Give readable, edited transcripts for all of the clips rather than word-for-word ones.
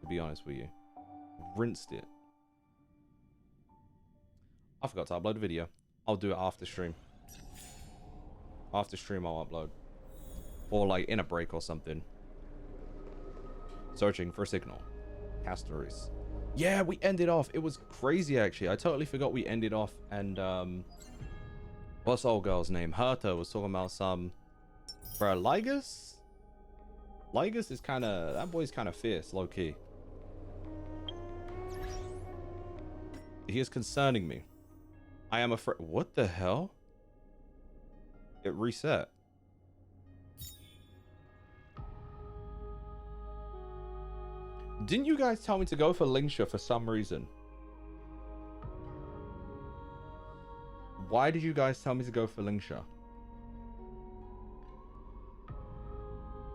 to be honest with you. Rinsed it. I forgot to upload a video. I'll do it after stream. After stream, I'll upload. Or like in a break or something. Searching for signal. Amphoreus. Yeah, we ended off. It was crazy, actually. I totally forgot we ended off. And, what's the old girl's name? Herta was talking about some... Bro, Lygus? Lygus is kind of... That boy's kind of fierce, low-key. He is concerning me. I am afraid... What the hell? It reset. Didn't you guys tell me to go for Lingsha for some reason? Why did you guys tell me to go for Lingsha?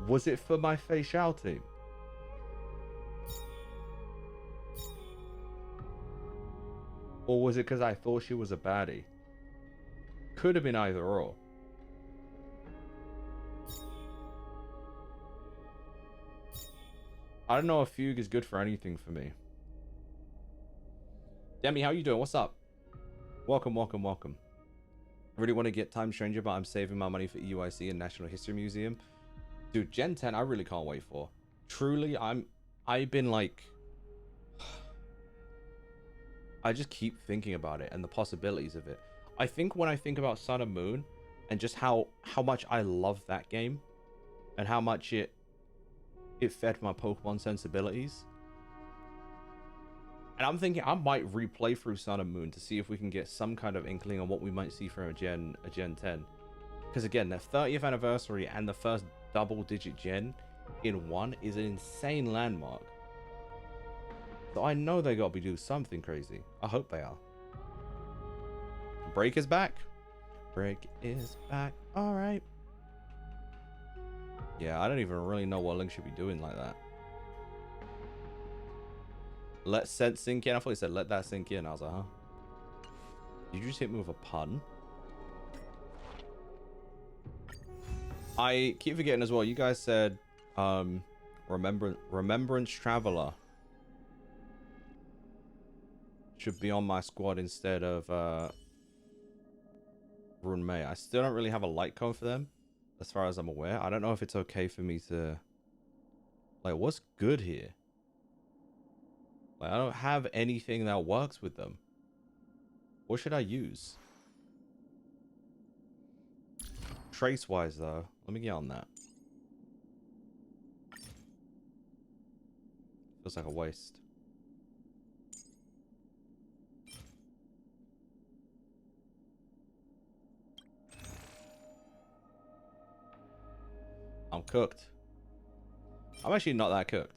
Was it for my faciality? Or was it because I thought she was a baddie? Could have been either or. I don't know if Fugue is good for anything for me. Demi, how you doing? What's up? Welcome, welcome, welcome. I really want to get Time Stranger, but I'm saving my money for EUIC and National History Museum. Dude, Gen 10, I really can't wait for. Truly, I've been like... I just keep thinking about it and the possibilities of it. I think when I think about Sun and Moon and just how much I love that game and how much it fed my Pokemon sensibilities. And I'm thinking I might replay through Sun and Moon to see if we can get some kind of inkling on what we might see from a Gen 10. Because again, their 30th anniversary and the first double-digit gen in one is an insane landmark. So I know they gotta be doing something crazy. I hope they are. Break is back. Break is back. Alright. Yeah, I don't even really know what Link should be doing like that. Let sense sink in. I thought he said let that sink in. I was like, huh? Did you just hit me with a pun? I keep forgetting as well. You guys said Remembrance Traveler should be on my squad instead of Rune May. I still don't really have a light cone for them, as far as I'm aware. I don't know if it's okay for me to... Like, what's good here? Like, I don't have anything that works with them. What should I use? Trace-wise, though. Let me get on that. Feels like a waste. I'm cooked. I'm actually not that cooked.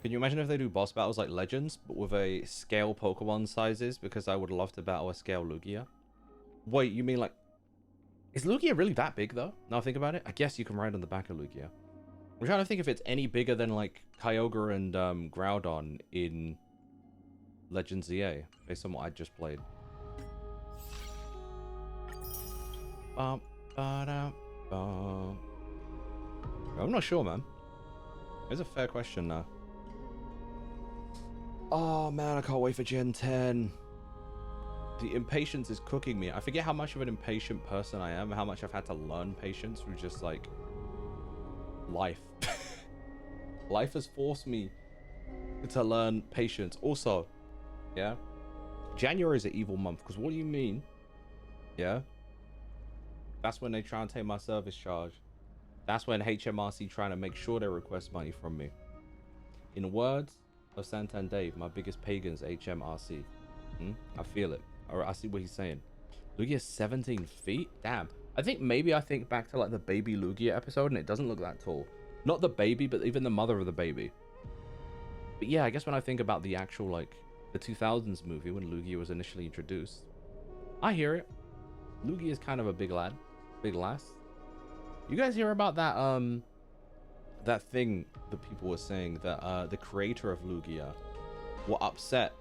Can you imagine if they do boss battles like Legends, but with a scale Pokemon sizes? Because I would love to battle a scale Lugia. Wait, you mean like... Is Lugia really that big, though? Now I think about it. I guess you can ride on the back of Lugia. I'm trying to think if it's any bigger than, like, Kyogre and Groudon in Legends EA, based on what I just played. I'm not sure, man. It's a fair question now. Oh man, I can't wait for Gen 10. The impatience is cooking me. I forget how much of an impatient person I am, how much I've had to learn patience through just like life. Life has forced me to learn patience. Also, yeah, January is an evil month, because what do you mean? Yeah, that's when they try and take my service charge. That's when HMRC trying to make sure they request money from me. In words of Santan Dave, my biggest pagans, HMRC. I feel it. Alright, I see what he's saying. Lugia 17 feet? Damn. I think back to like the baby Lugia episode, and it doesn't look that tall. Not the baby, but even the mother of the baby. But yeah, I guess when I think about the actual, like, the 2000s movie when Lugia was initially introduced, I hear it. Lugia is kind of a big lad. Big lass. You guys hear about that, that thing that people were saying that, the creator of Lugia were upset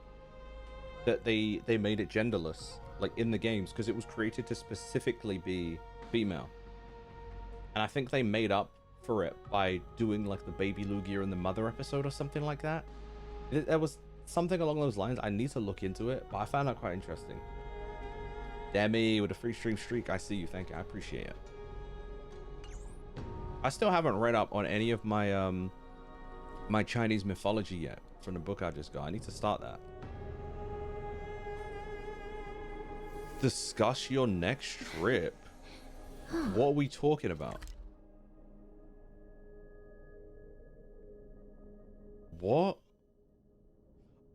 that they made it genderless, like, in the games, because it was created to specifically be female. And I think they made up for it by doing like the baby Lugia and the mother episode or something like that. There was something along those lines. I need to look into it, but I found that quite interesting. Demi with a free stream streak. I see you. Thank you. I appreciate it. I still haven't read up on any of my my Chinese mythology yet from the book I just got. I need to start that. Discuss your next trip. What are we talking about? What?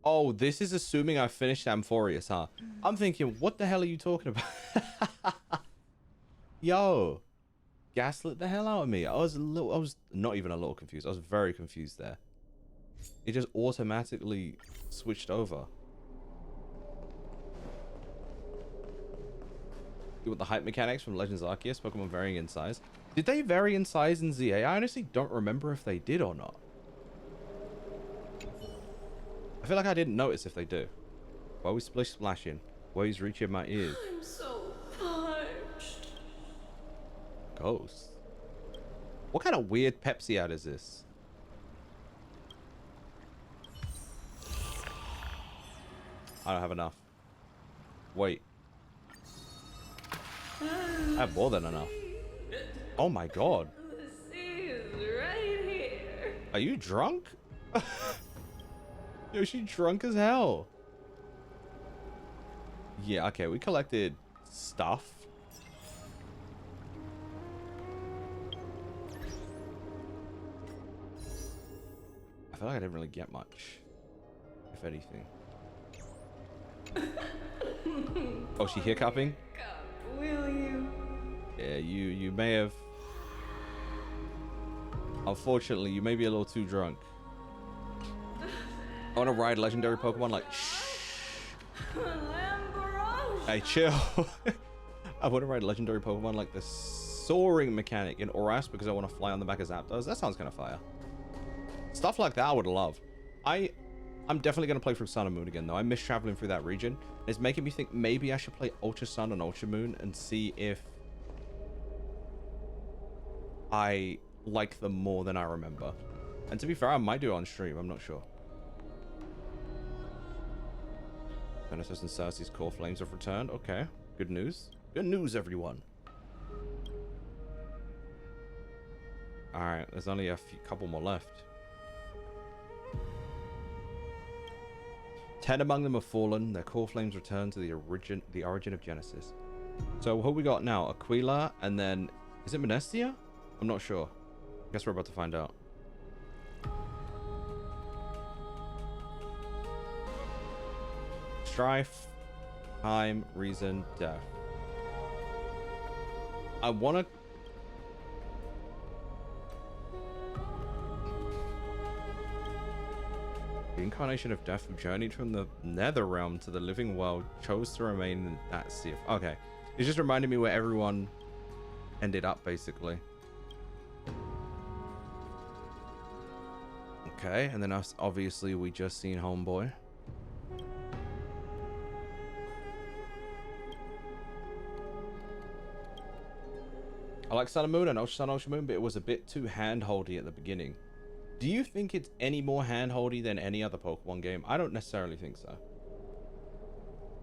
Oh, this is assuming I finished Amphoreus, huh? I'm thinking, what the hell are you talking about? Yo, gaslit the hell out of me. I was not even a little confused. I was very confused there. It just automatically switched over. You want the hype mechanics from Legends Arceus, Pokemon varying in size. Did they vary in size in ZA? I honestly don't remember if they did or not. I feel like I didn't notice if they do. Why we splish splashing? Why he's reaching my ears? I'm so parched. Ghost. What kind of weird Pepsi ad is this? I don't have enough. Wait. I have more than enough. Oh my god. The sea is right here. Are you drunk? Yo, she drunk as hell. Yeah, okay, we collected stuff. I feel like I didn't really get much, if anything. Oh, she hiccuping? God, will you? Yeah, you may have. Unfortunately, you may be a little too drunk. I want to ride legendary Pokemon like shh. Hey, chill. I want to ride legendary Pokemon like the soaring mechanic in Oras because I want to fly on the back of Zapdos. That sounds kind of fire. Stuff like that I would love. I'm definitely going to play through Sun and Moon again, though. I miss traveling through that region. It's making me think maybe I should play Ultra Sun and Ultra Moon and see if I like them more than I remember. And to be fair, I might do it on stream. I'm not sure. Genesis and Cersei's core flames have returned. Okay. Good news. Good news, everyone. Alright, there's only a couple more left. 10 among them have fallen. Their core flames return to the origin of Genesis. So what we got now? Aquila, and then is it Monestia? I'm not sure. I guess we're about to find out. Strife, time, reason, death. I want to. The incarnation of death who journeyed from the nether realm to the living world chose to remain in that sea. Okay, it's just reminding me where everyone ended up, basically. Okay, and then us, obviously, we just seen Homeboy. I like Sun and Moon and Ultra Sun, Ultra Moon, but it was a bit too hand-holdy at the beginning. Do you think it's any more hand-holdy than any other Pokemon game? I don't necessarily think so.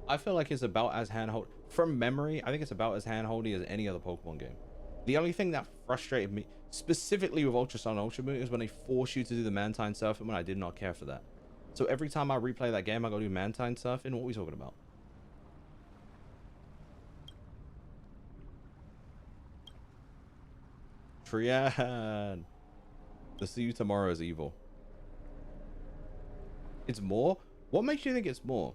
I feel like it's about as hand-holdy. From memory, I think it's about as hand-holdy as any other Pokemon game. The only thing that frustrated me, specifically with Ultra Sun, Ultra Moon, is when they force you to do the Mantine Surfing, when I did not care for that. So every time I replay that game, I go do Mantine Surfing. What are we talking about? Trian. To see you tomorrow is evil. It's more? What makes you think it's more?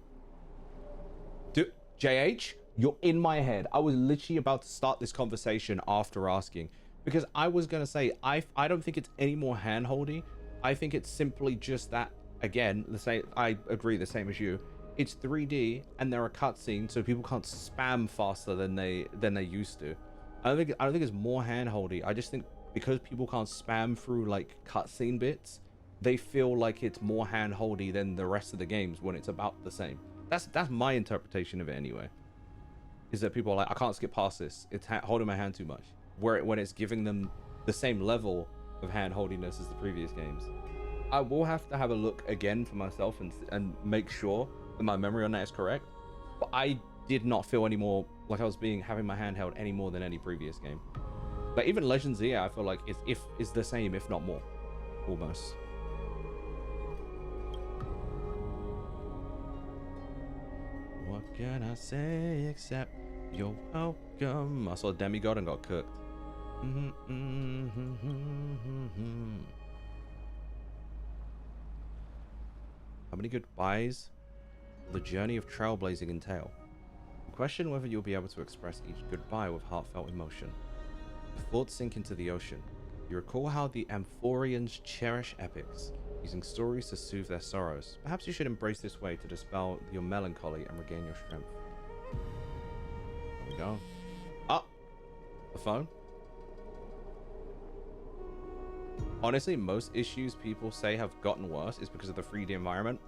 Dude, JH, you're in my head. I was literally about to start this conversation after asking. Because I was going to say, I don't think it's any more hand-holdy. I think it's simply just that, again, the same. I agree, the same as you. It's 3D and there are cutscenes, so people can't spam faster than they used to. I don't think it's more hand-holdy. I just think because people can't spam through like cutscene bits, they feel like it's more hand-holdy than the rest of the games when it's about the same. That's my interpretation of it anyway. Is that people are like, I can't skip past this. It's holding my hand too much. When it's giving them the same level of hand-holdiness as the previous games. I will have to have a look again for myself and make sure that my memory on that is correct. But I did not feel any more like I was having my hand held any more than any previous game. Like even Legends EA, I feel like is the same, if not more, almost. What can I say except you're welcome? I saw Demigod and got cooked. How many goodbyes will the journey of trailblazing entail? Question whether you'll be able to express each goodbye with heartfelt emotion. The thoughts sink into the ocean. You recall how the Amphoreans cherish epics, using stories to soothe their sorrows. Perhaps you should embrace this way to dispel your melancholy and regain your strength. There we go. Ah! The phone. Honestly, most issues people say have gotten worse is because of the 3D environment.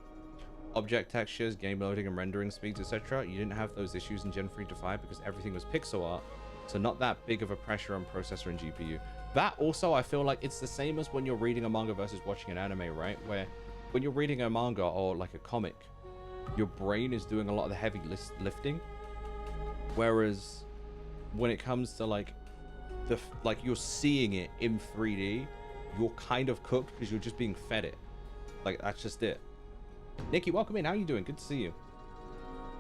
Object textures, game loading and rendering speeds, etc. You didn't have those issues in Gen 3 to 5 because everything was pixel art, so not that big of a pressure on processor and GPU. That also, I feel like it's the same as when you're reading a manga versus watching an anime, right? Where when you're reading a manga or like a comic, your brain is doing a lot of the heavy lifting, whereas when it comes to like you're seeing it in 3D, you're kind of cooked because you're just being fed it. Like that's just it. Nikki, welcome in. How you doing? Good to see you.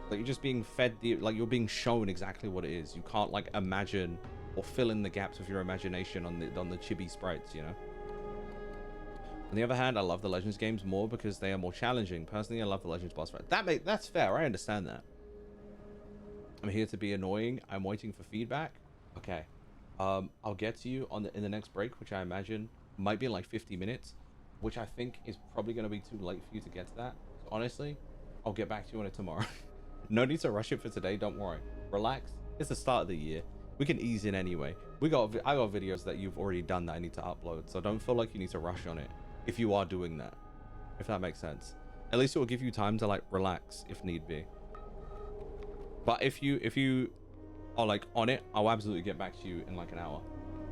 Like you're just being fed like you're being shown exactly what it is. You can't like imagine or fill in the gaps of your imagination on the chibi sprites, you know. On the other hand, I love the Legends games more because they are more challenging. Personally, I love the Legends boss fight. That's fair. I understand that. I'm here to be annoying. I'm waiting for feedback. Okay. I'll get to you in the next break, which I imagine might be in like 50 minutes, which I think is probably going to be too late for you to get to that. So honestly, I'll get back to you on it tomorrow. No need to rush it for today. Don't worry. Relax. It's the start of the year. We can ease in anyway. I got videos that you've already done that I need to upload, so don't feel like you need to rush on it if you are doing that, if that makes sense. At least it will give you time to like relax if need be. But if you are like on it, I'll absolutely get back to you in like an hour.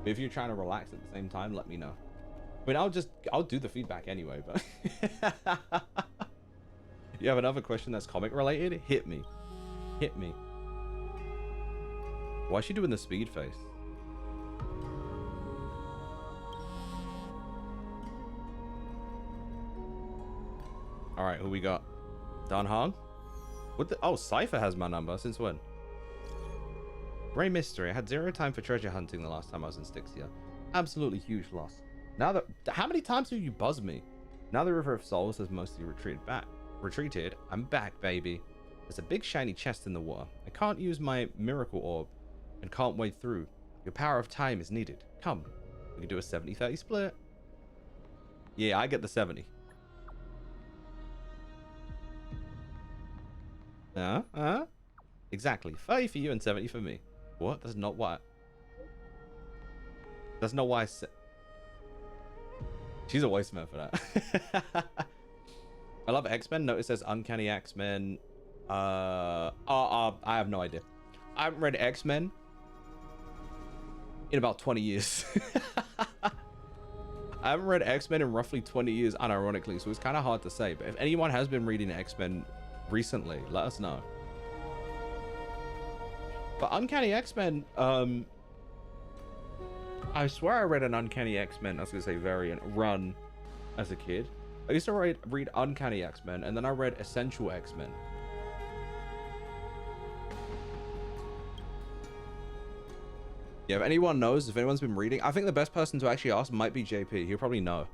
But if you're trying to relax at the same time, let me know. I mean, I'll do the feedback anyway, but you have another question that's comic related? Hit me. Why is she doing the speed face? All right, who we got? Dan Hong? What the? Oh, Cypher has my number. Since when? Ray Mystery. I had 0 time for treasure hunting the last time I was in Styxia. Absolutely huge loss. Now that, how many times have you buzzed me? Now the River of Souls has mostly retreated. I'm back, baby. There's a big shiny chest in the water. I can't use my miracle orb and can't wade through. Your power of time is needed. Come. We can do a 70-30 split. Yeah, I get the 70. Exactly. 30 for you and 70 for me. What? That's not what. That's not why I said. She's a voicemail for that. I love X-Men. Notice there's Uncanny X-Men. I have no idea. I haven't read X-Men in about 20 years. I haven't read X-Men in roughly 20 years, unironically, so it's kind of hard to say. But if anyone has been reading X-Men recently, let us know. But Uncanny X-Men, I swear I read an Uncanny X-Men, I was going to say variant, run as a kid. I used to read Uncanny X-Men, and then I read Essential X-Men. Yeah, if anyone knows, if anyone's been reading, I think the best person to actually ask might be JP. He'll probably know.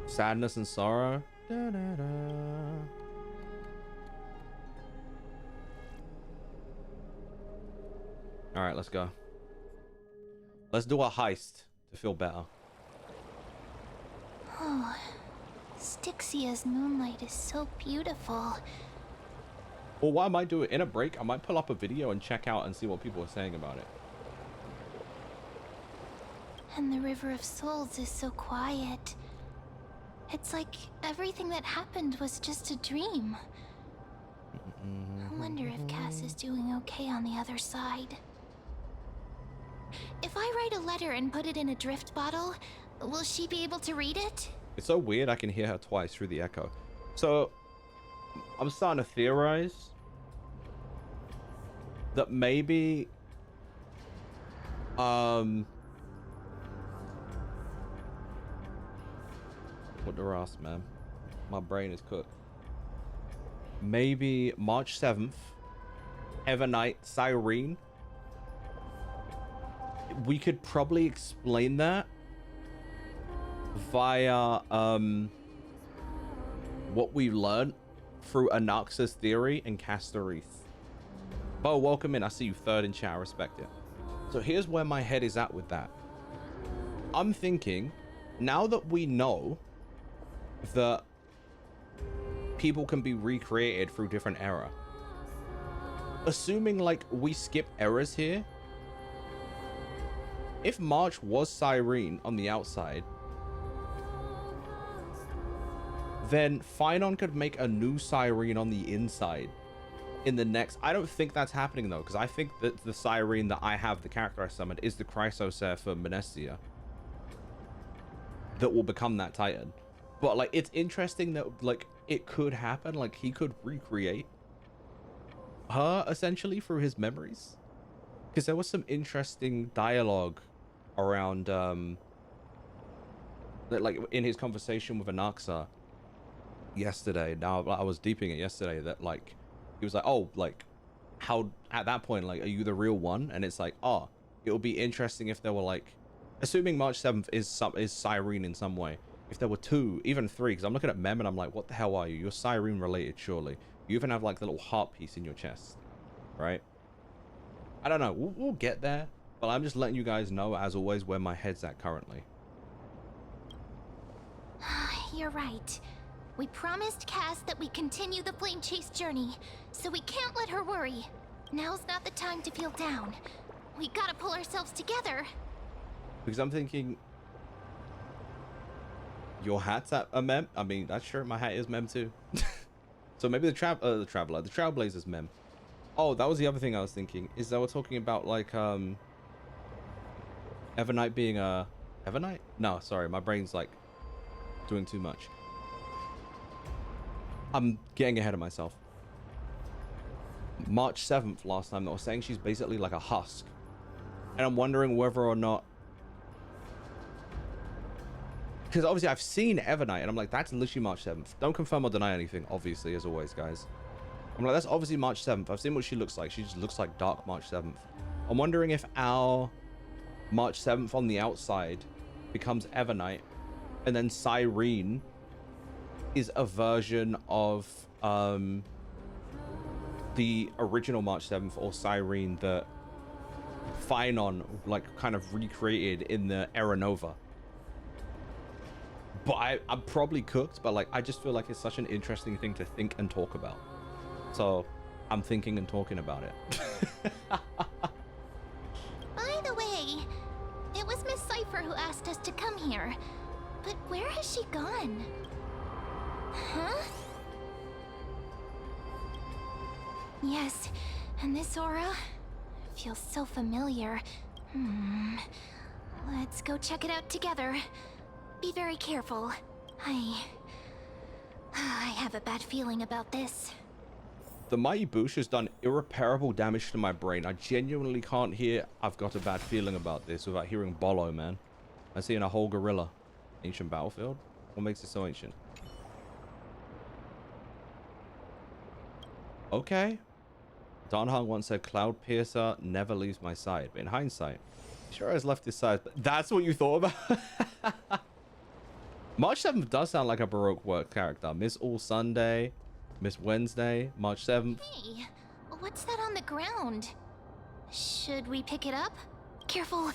Sadness and sorrow. Da, da, da. All right, let's go. Let's do a heist to feel better. Oh, Styxia's moonlight is so beautiful. Well, what I might do in a break, I might pull up a video and check out and see what people are saying about it. And the River of Souls is so quiet. It's like everything that happened was just a dream. I wonder if Cass is doing okay on the other side. if I write a letter and put it in a drift bottle, will she be able to read it? It's so weird I can hear her twice through the echo. So, I'm starting to theorize that maybe... What the rest, man? My brain is cooked. Maybe March 7th, Evernight, Cyrene. We could probably explain that via what we learned through Anaxa's theory and Castoreth. Bo, welcome in. I see you third in chat. I respect it. So here's where my head is at with that. I'm thinking, now that we know that people can be recreated through different era, assuming like we skip errors here, if March was Cyrene on the outside, then Phynon could make a new Cyrene on the inside in the next... I don't think that's happening though, because I think that the Cyrene that I have, the character I summoned, is the Chrysocer for Menestia that will become that Titan. But like, it's interesting that like it could happen, like he could recreate her essentially through his memories, because there was some interesting dialogue around like in his conversation with Anaxa yesterday. Now I was deeping it yesterday, that like he was like, oh, like how at that point, like, are you the real one? And it's like, oh, it would be interesting if there were like, assuming March 7th is Cyrene in some way, if there were 2, even 3, because I'm looking at Mem and I'm like, what the hell are you? You're Cyrene related, surely. You even have like the little heart piece in your chest, right? I don't know, we'll get there, but I'm just letting you guys know, as always, where my head's at currently. You're right. We promised Cass that we continue the flame chase journey, so we can't let her worry. Now's not the time to feel down. We gotta pull ourselves together. Because I'm thinking, your hat's at a Mem. I mean, that's true. My hat is Mem too. So maybe the Trailblazer's Mem. Oh, that was the other thing I was thinking. Is that we're talking about like Evernight being a Evernight? No, sorry, my brain's like doing too much. I'm getting ahead of myself. March 7th last time, they were saying she's basically like a husk, and I'm wondering whether or not, because obviously I've seen Evernight and I'm like, that's literally March 7th. Don't confirm or deny anything, obviously, as always, guys. I'm like, that's obviously March 7th. I've seen what she looks like. She just looks like dark March 7th. I'm wondering if our March 7th on the outside becomes Evernight, and then Cyrene is a version of the original March 7th, or Cyrene that Phynon like kind of recreated in the Era Nova. But I'm probably cooked, but like I just feel like it's such an interesting thing to think and talk about. So I'm thinking and talking about it. By the way, it was Miss Cypher who asked us to come here. But where has she gone? Huh? Yes, and this aura feels so familiar. Let's go check it out together. Be very careful. I have a bad feeling about this. The Mighty Boosh has done irreparable damage to my brain. I genuinely can't hear I've got a bad feeling about this without hearing Bolo, man. I'm seeing a whole gorilla. Ancient battlefield? What makes it so ancient? Okay. Don Hung once said, Cloud Piercer never leaves my side. But in hindsight, he sure has left his side. That's what you thought about? March 7th does sound like a Baroque work character. Miss All Sunday, Miss Wednesday, March 7th. Hey, what's that on the ground? Should we pick it up? Careful,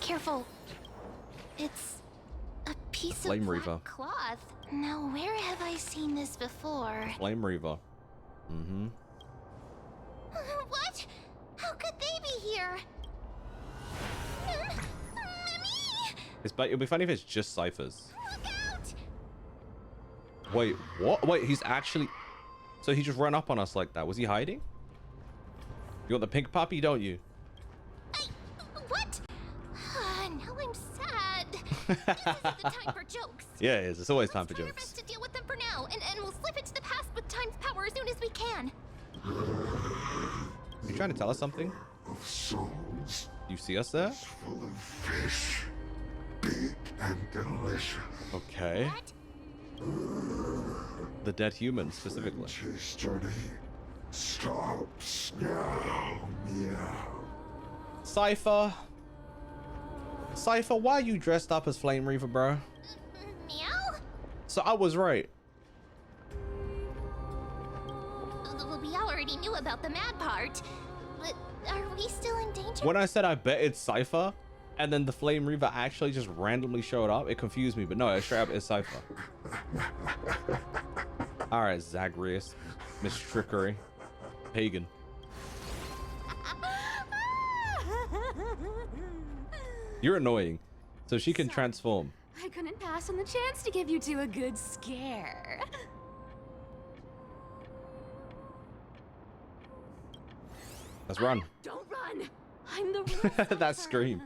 careful. It's a piece of black cloth. Now, where have I seen this before? Flame Reaver. Mm-hmm. What? How could they be here? Mummy! It'll be funny if it's just ciphers. Look out! Wait, what? Wait, he's actually... So he just ran up on us like that. Was he hiding? You want the pink puppy, don't you? What? This isn't the time for jokes. Yeah, it is. It's always time for Let's try our jokes. best to deal with them for now, and we'll slip into the past with time's power as soon as we can. You trying to tell us something? Of souls You see us there? full of fish, big and delicious. Okay. What? The dead humans specifically. Chase journey stops now. Meow. Cypher. Cypher, why are you dressed up as Flame Reaver, bro? Meow? So I was right. We already knew about the mad part, but are we still in danger? When I said I bet it's Cypher, and then the Flame Reaver actually just randomly showed up, it confused me. But no, it straight up is Cypher. All right, Zagreus, Miss Trickery, Pagan. You're annoying, so she can transform. I couldn't pass on the chance to give you two a good scare. Let's run. Don't run! I'm the real That Cypher. scream.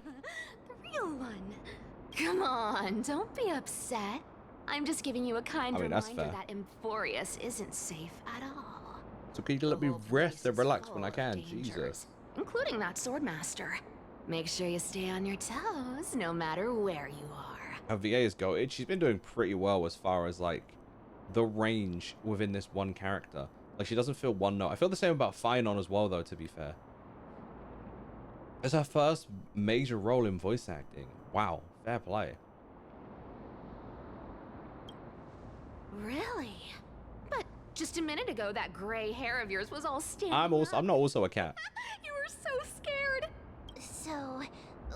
The real one. Come on, don't be upset. I'm just giving you a kind I mean, that's reminder fair. that Amphoreus isn't safe at all. So can you let The me whole rest place and is relax full when I of can? dangers, Jesus. including that swordmaster. Make sure you stay on your toes, no matter where you are. Her VA is goated. She's been doing pretty well as far as like the range within this one character. Like she doesn't feel one note. I feel the same about Finon as well, though. To be fair, it's her first major role in voice acting. Wow, fair play. Really? But just a minute ago, that gray hair of yours was all standing I'm up. not also a cat. You were so scared. So,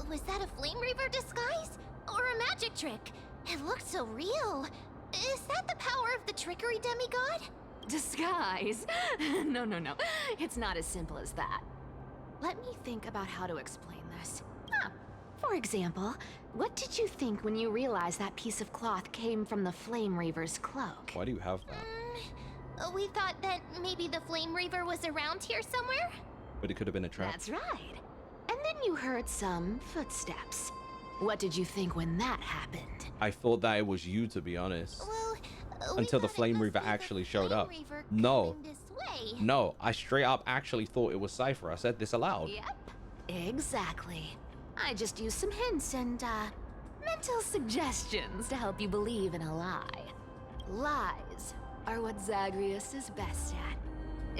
was that a Flame Reaver disguise? Or a magic trick? It looked so real. Is that the power of the trickery demigod? Disguise? No. It's not as simple as that. Let me think about how to explain this. For example, what did you think when you realized that piece of cloth came from the Flame Reaver's cloak? Why do you have that? We thought that maybe the Flame Reaver was around here somewhere? But it could have been a trap. That's right. And then you heard some footsteps. What did you think when that happened? I thought that it was you, to be honest. Well, we Until the thought it Flame must Reaver be the actually showed Flame up. Reaver No. coming this way. No, I straight up actually thought it was Cypher. I said this aloud. Yep, exactly. I just used some hints and, mental suggestions to help you believe in a lie. Lies are what Zagreus is best at.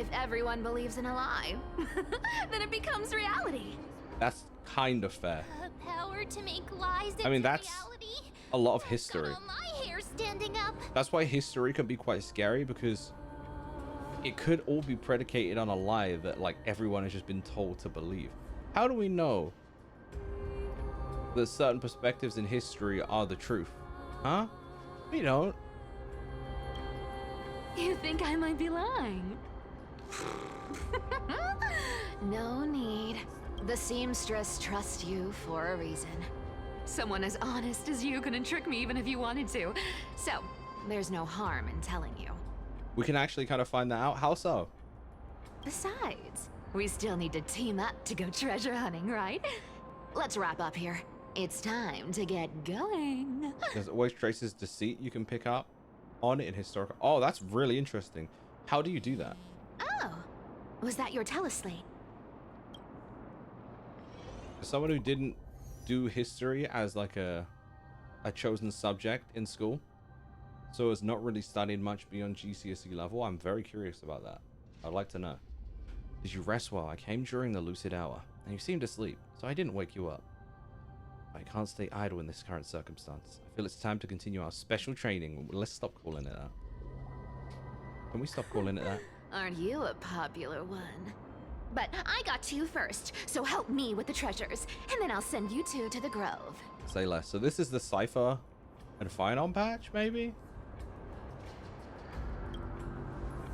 If everyone believes in a lie, then it becomes reality. That's kind of fair. Power to make lies into I mean, that's reality? a lot of Got history. all my hair standing up. That's why history can be quite scary, because it could all be predicated on a lie that like everyone has just been told to believe. How do we know that certain perspectives in history are the truth? Huh? We don't. You think I might be lying? No need. The seamstress trusts you for a reason. Someone as honest as you couldn't trick me even if you wanted to. So, there's no harm in telling you. We can actually kind of find that out. How so? Besides, we still need to team up to go treasure hunting, right? Let's wrap up here. It's time to get going. There's always traces of deceit you can pick up on in historical. Oh, that's really interesting. How do you do that? Oh, was that your teleslate? As someone who didn't do history as like a chosen subject in school, so has not really studied much beyond GCSE level, I'm very curious about that. I'd like to know. Did you rest well? I came during the lucid hour, and you seemed asleep, so I didn't wake you up. I can't stay idle in this current circumstance. I feel it's time to continue our special training. Let's stop calling it that. Can we stop calling it that? Aren't you a popular one? But I got two first, so help me with the treasures, and then I'll send you two to the grove. Say less. So this is the Cypher and Finon patch, maybe?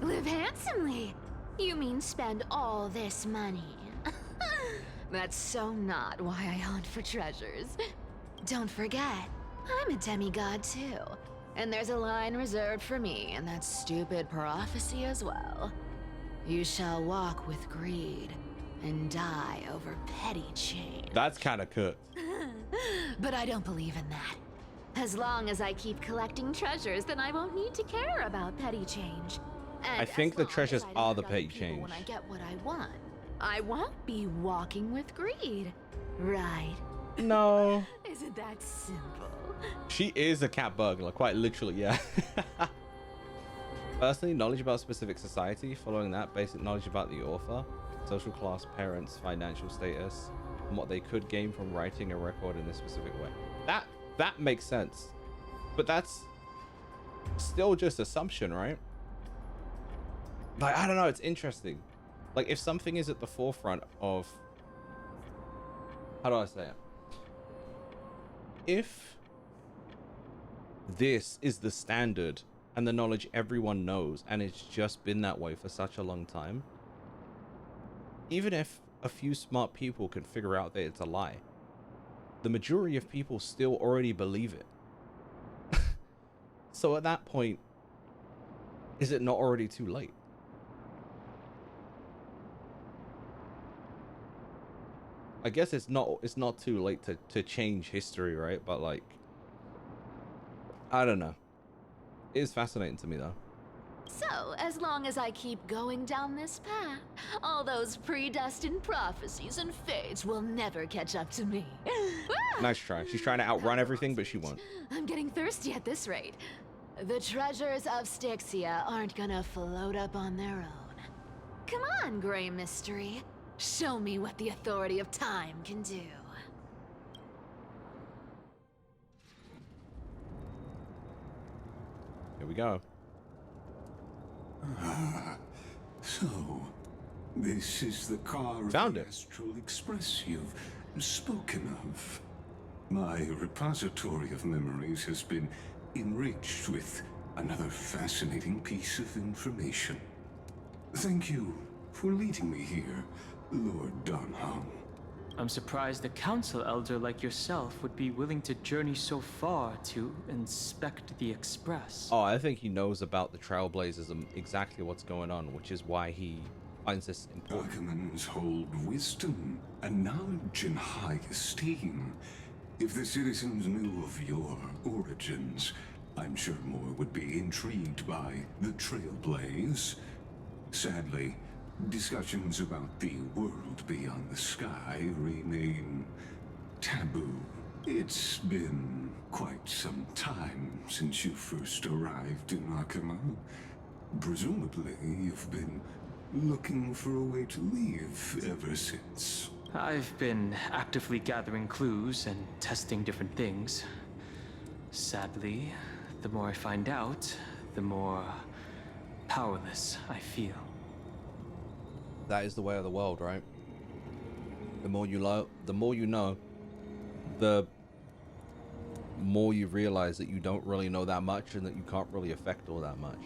Live handsomely. You mean spend all this money? That's so not why I hunt for treasures. Don't forget, I'm a demigod too. And there's a line reserved for me in that stupid prophecy as well. You shall walk with greed and die over petty change. That's kind of cooked. But I don't believe in that. As long as I keep collecting treasures, then I won't need to care about petty change. And I think as the long treasures as I don't are the hurt other petty people when change. I get what I want, I won't be walking with greed. Right? No. Isn't that simple? She is a cat burglar, quite literally, yeah. Personally, knowledge about specific society. Following that, basic knowledge about the author, social class, parents, financial status, and what they could gain from writing a record in this specific way. That makes sense. But that's still just assumption, right? Like, I don't know, it's interesting. Like, if something is at the forefront of... How do I say it? If this is the standard and the knowledge everyone knows, and it's just been that way for such a long time, even if a few smart people can figure out that it's a lie, the majority of people still already believe it. So at that point, is it not already too late? I guess it's not too late to change history, right? But like, I don't know. It is fascinating to me though. So, as long as I keep going down this path, all those predestined prophecies and fates will never catch up to me. Nice try. She's trying to outrun everything, but she won't. I'm getting thirsty at this rate. The treasures of Styxia aren't gonna float up on their own. Come on, Gray Mystery. Show me what the authority of time can do. Here we go. So, this is the car of Found the it. Astral Express you've spoken of. My repository of memories has been enriched with another fascinating piece of information. Thank you for leading me here, Lord Donham. I'm surprised a council elder like yourself would be willing to journey so far to inspect the Express. Oh, I think he knows about the Trailblazers and exactly what's going on, which is why he finds this important. Archimans hold wisdom and knowledge in high esteem. If the citizens knew of your origins, I'm sure more would be intrigued by the Trailblaze. Sadly, discussions about the world beyond the sky remain taboo. It's been quite some time since you first arrived in Akima. Presumably, you've been looking for a way to leave ever since. I've been actively gathering clues and testing different things. Sadly, the more I find out, the more powerless I feel. That is the way of the world, right? The more you know, the more you know, the more you realize that you don't really know that much and that you can't really affect all that much.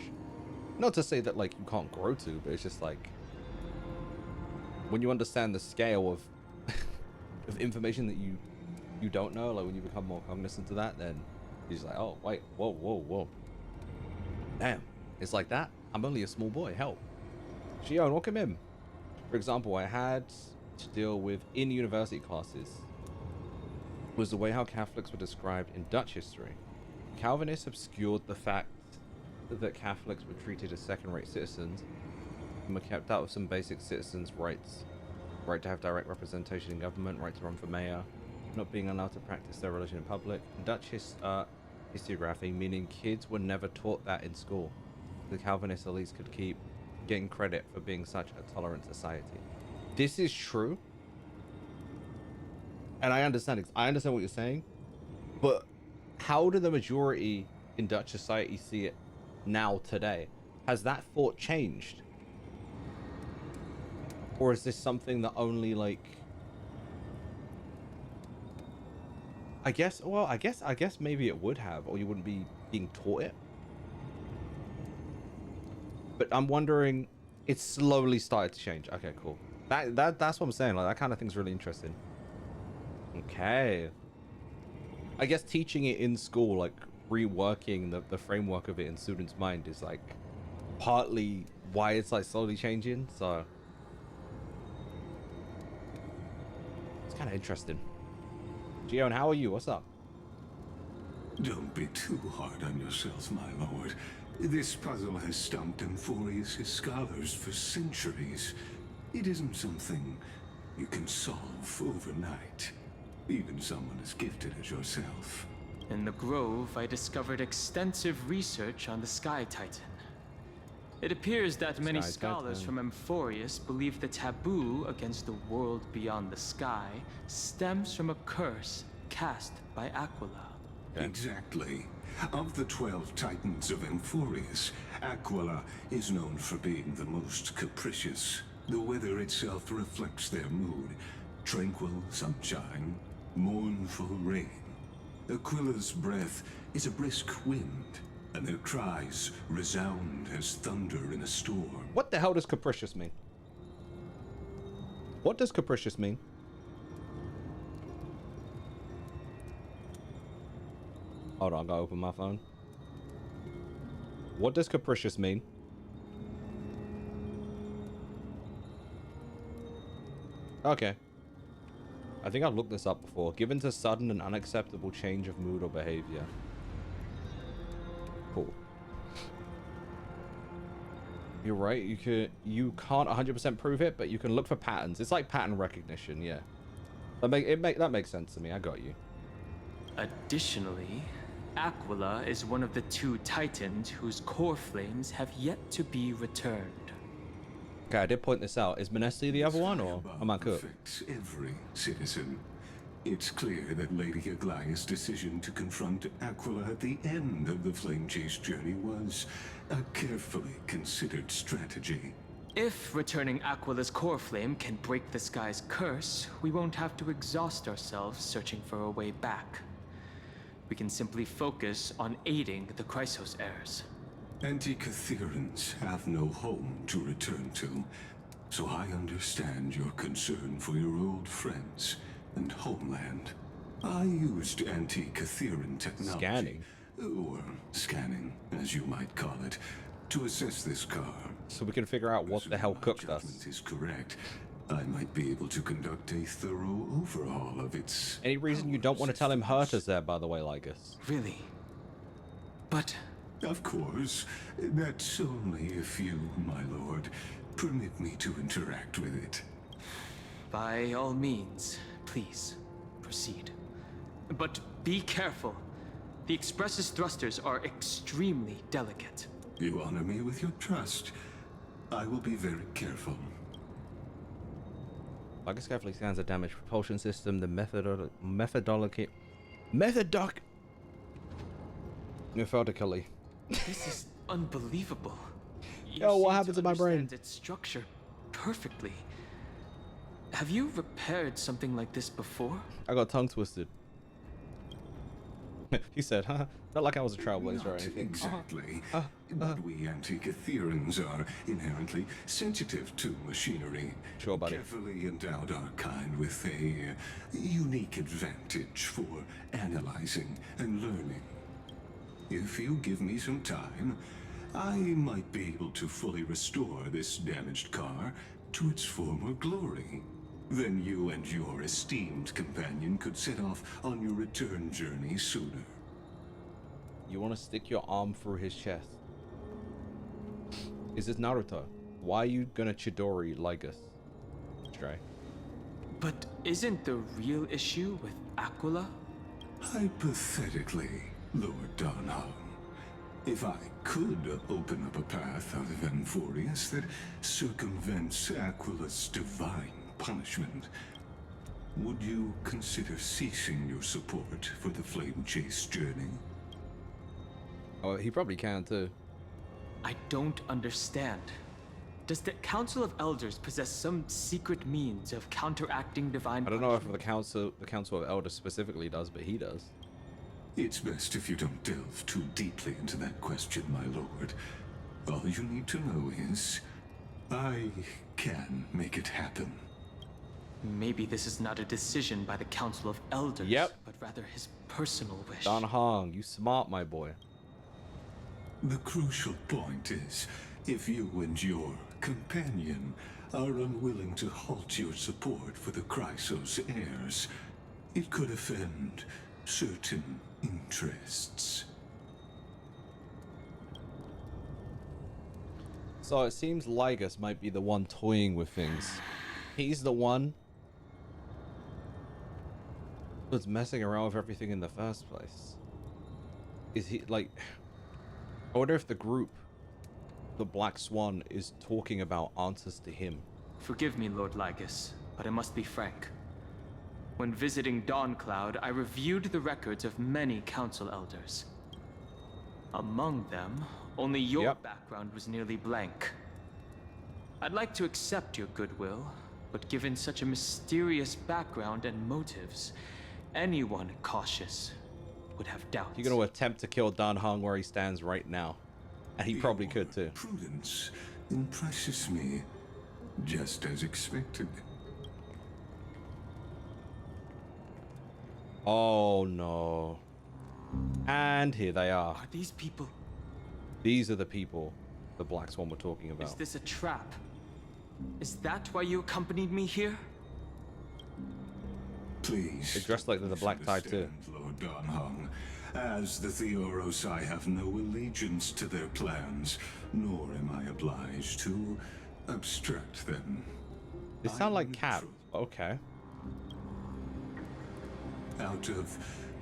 Not to say that like you can't grow to, but it's just like when you understand the scale of of information that you don't know, like when you become more cognizant of that, then you're just like, oh wait, whoa. Damn, it's like that? I'm only a small boy, help. Shion, welcome in. For example, I had to deal with in university classes was the way how Catholics were described in Dutch history. Calvinists obscured the fact that Catholics were treated as second-rate citizens and were kept out of some basic citizens' rights. Right to have direct representation in government, right to run for mayor, not being allowed to practice their religion in public. Dutch historiography, meaning kids were never taught that in school. The Calvinist elites could keep getting credit for being such a tolerant society. This is true. And I understand what you're saying, but how do the majority in Dutch society see it now today? Has that thought changed? Or is this something that only like I guess maybe it would have, or you wouldn't be being taught it. But I'm wondering, it's slowly started to change. Okay, cool. That's what I'm saying. Like that kind of thing's really interesting. Okay. I guess teaching it in school, like reworking the framework of it in students' mind is like partly why it's like slowly changing. So it's kind of interesting. Gion, how are you? What's up? Don't be too hard on yourself, my lord. This puzzle has stumped Amphoreus' scholars for centuries. It isn't something you can solve overnight, even someone as gifted as yourself. In the Grove, I discovered extensive research on the Sky Titan. It appears that many Sky scholars Titan. from Amphoreus believe the taboo against the world beyond the sky stems from a curse cast by Aquila. Okay. Exactly. Of the 12 titans of Amphoreus, Aquila is known for being the most capricious. The weather itself reflects their mood. Tranquil sunshine, mournful rain. Aquila's breath is a brisk wind, and their cries resound as thunder in a storm. What the hell does capricious mean? What does capricious mean? Hold on, I gotta open my phone. What does capricious mean? Okay. I think I've looked this up before. Given to sudden and unacceptable change of mood or behavior. Cool. You're right. You can't 100% prove it, but you can look for patterns. It's like pattern recognition. Yeah. That makes sense to me. I got you. Additionally, Aquila is one of the 2 titans whose core flames have yet to be returned. Okay, I did point this out. Is Manesti the other one, or am I cooked? Affects every citizen. It's clear that Lady Aglaya's decision to confront Aquila at the end of the Flame Chase journey was a carefully considered strategy. If returning Aquila's core flame can break the sky's curse, we won't have to exhaust ourselves searching for a way back. We can simply focus on aiding the Chrysos heirs. Anti-Catherians have no home to return to, so I understand your concern for your old friends and homeland. I used anti-Catherian technology, Scanning? or scanning, as you might call it, to assess this car. So we can figure out what the hell cooked us. Judgment is correct. I might be able to conduct a thorough overhaul of its... Any reason you don't want to tell him Herta's there, by the way, Lygus? Really? But Of course. That's only if you, my lord, permit me to interact with it. by all means, please, proceed. But be careful. The Express's thrusters are extremely delicate. You honor me with your trust. I will be very careful. Lygus carefully scans the damaged propulsion system, the methodically. This is unbelievable. Yo, what happened to my brain? Understand its structure perfectly. Have you repaired something like this before? I got tongue twisted. He said, huh? Not like I was a trailblazer or Not anything. exactly. But we Anti-Catherians are inherently sensitive to machinery. Sure, buddy. Carefully endowed our kind with a unique advantage for analyzing and learning. If you give me some time, I might be able to fully restore this damaged car to its former glory. Then you and your esteemed companion could set off on your return journey sooner. You want to stick your arm through his chest? Is this Naruto? Why are you gonna Chidori Lygus? Stray. But isn't the real issue with Aquila? Hypothetically, Lord Donholm, if I could open up a path out of Amphoreus that circumvents Aquila's divine punishment, would you consider ceasing your support for the Flame Chase journey? Oh, he probably can too. I don't understand. Does the Council of Elders possess some secret means of counteracting divine I don't know if punishment? the Council of Elders specifically does, but he does. It's best if you don't delve too deeply into that question, my lord. All you need to know is, I can make it happen. Maybe this is not a decision by the Council of Elders, Yep. but rather his personal wish. Don Hong, you smart, my boy. The crucial point is, if you and your companion are unwilling to halt your support for the Chrysos heirs, it could offend certain interests. So it seems Lygus might be the one toying with things. He's the one who's messing around with everything in the first place. Is he like... I wonder if the group, the Black Swan, is talking about answers to him. Forgive me, Lord Lygus, but I must be frank. When visiting Dawncloud, I reviewed the records of many council elders. Among them, only your background was nearly blank. I'd like to accept your goodwill, but given such a mysterious background and motives, anyone cautious would have doubts. You're going to attempt to kill Dan Heng where he stands right now. And he probably could too. Prudence impresses me, just as expected. Oh no. And here they are. Are these people? These are the people the Black Swan were talking about. Is this a trap? Is that why you accompanied me here? Please. They dress like they're the Black Tide too. Lord Dan Heng. As the Theoros, I have no allegiance to their plans, nor am I obliged to obstruct them. They sound like Cap. Okay. Out of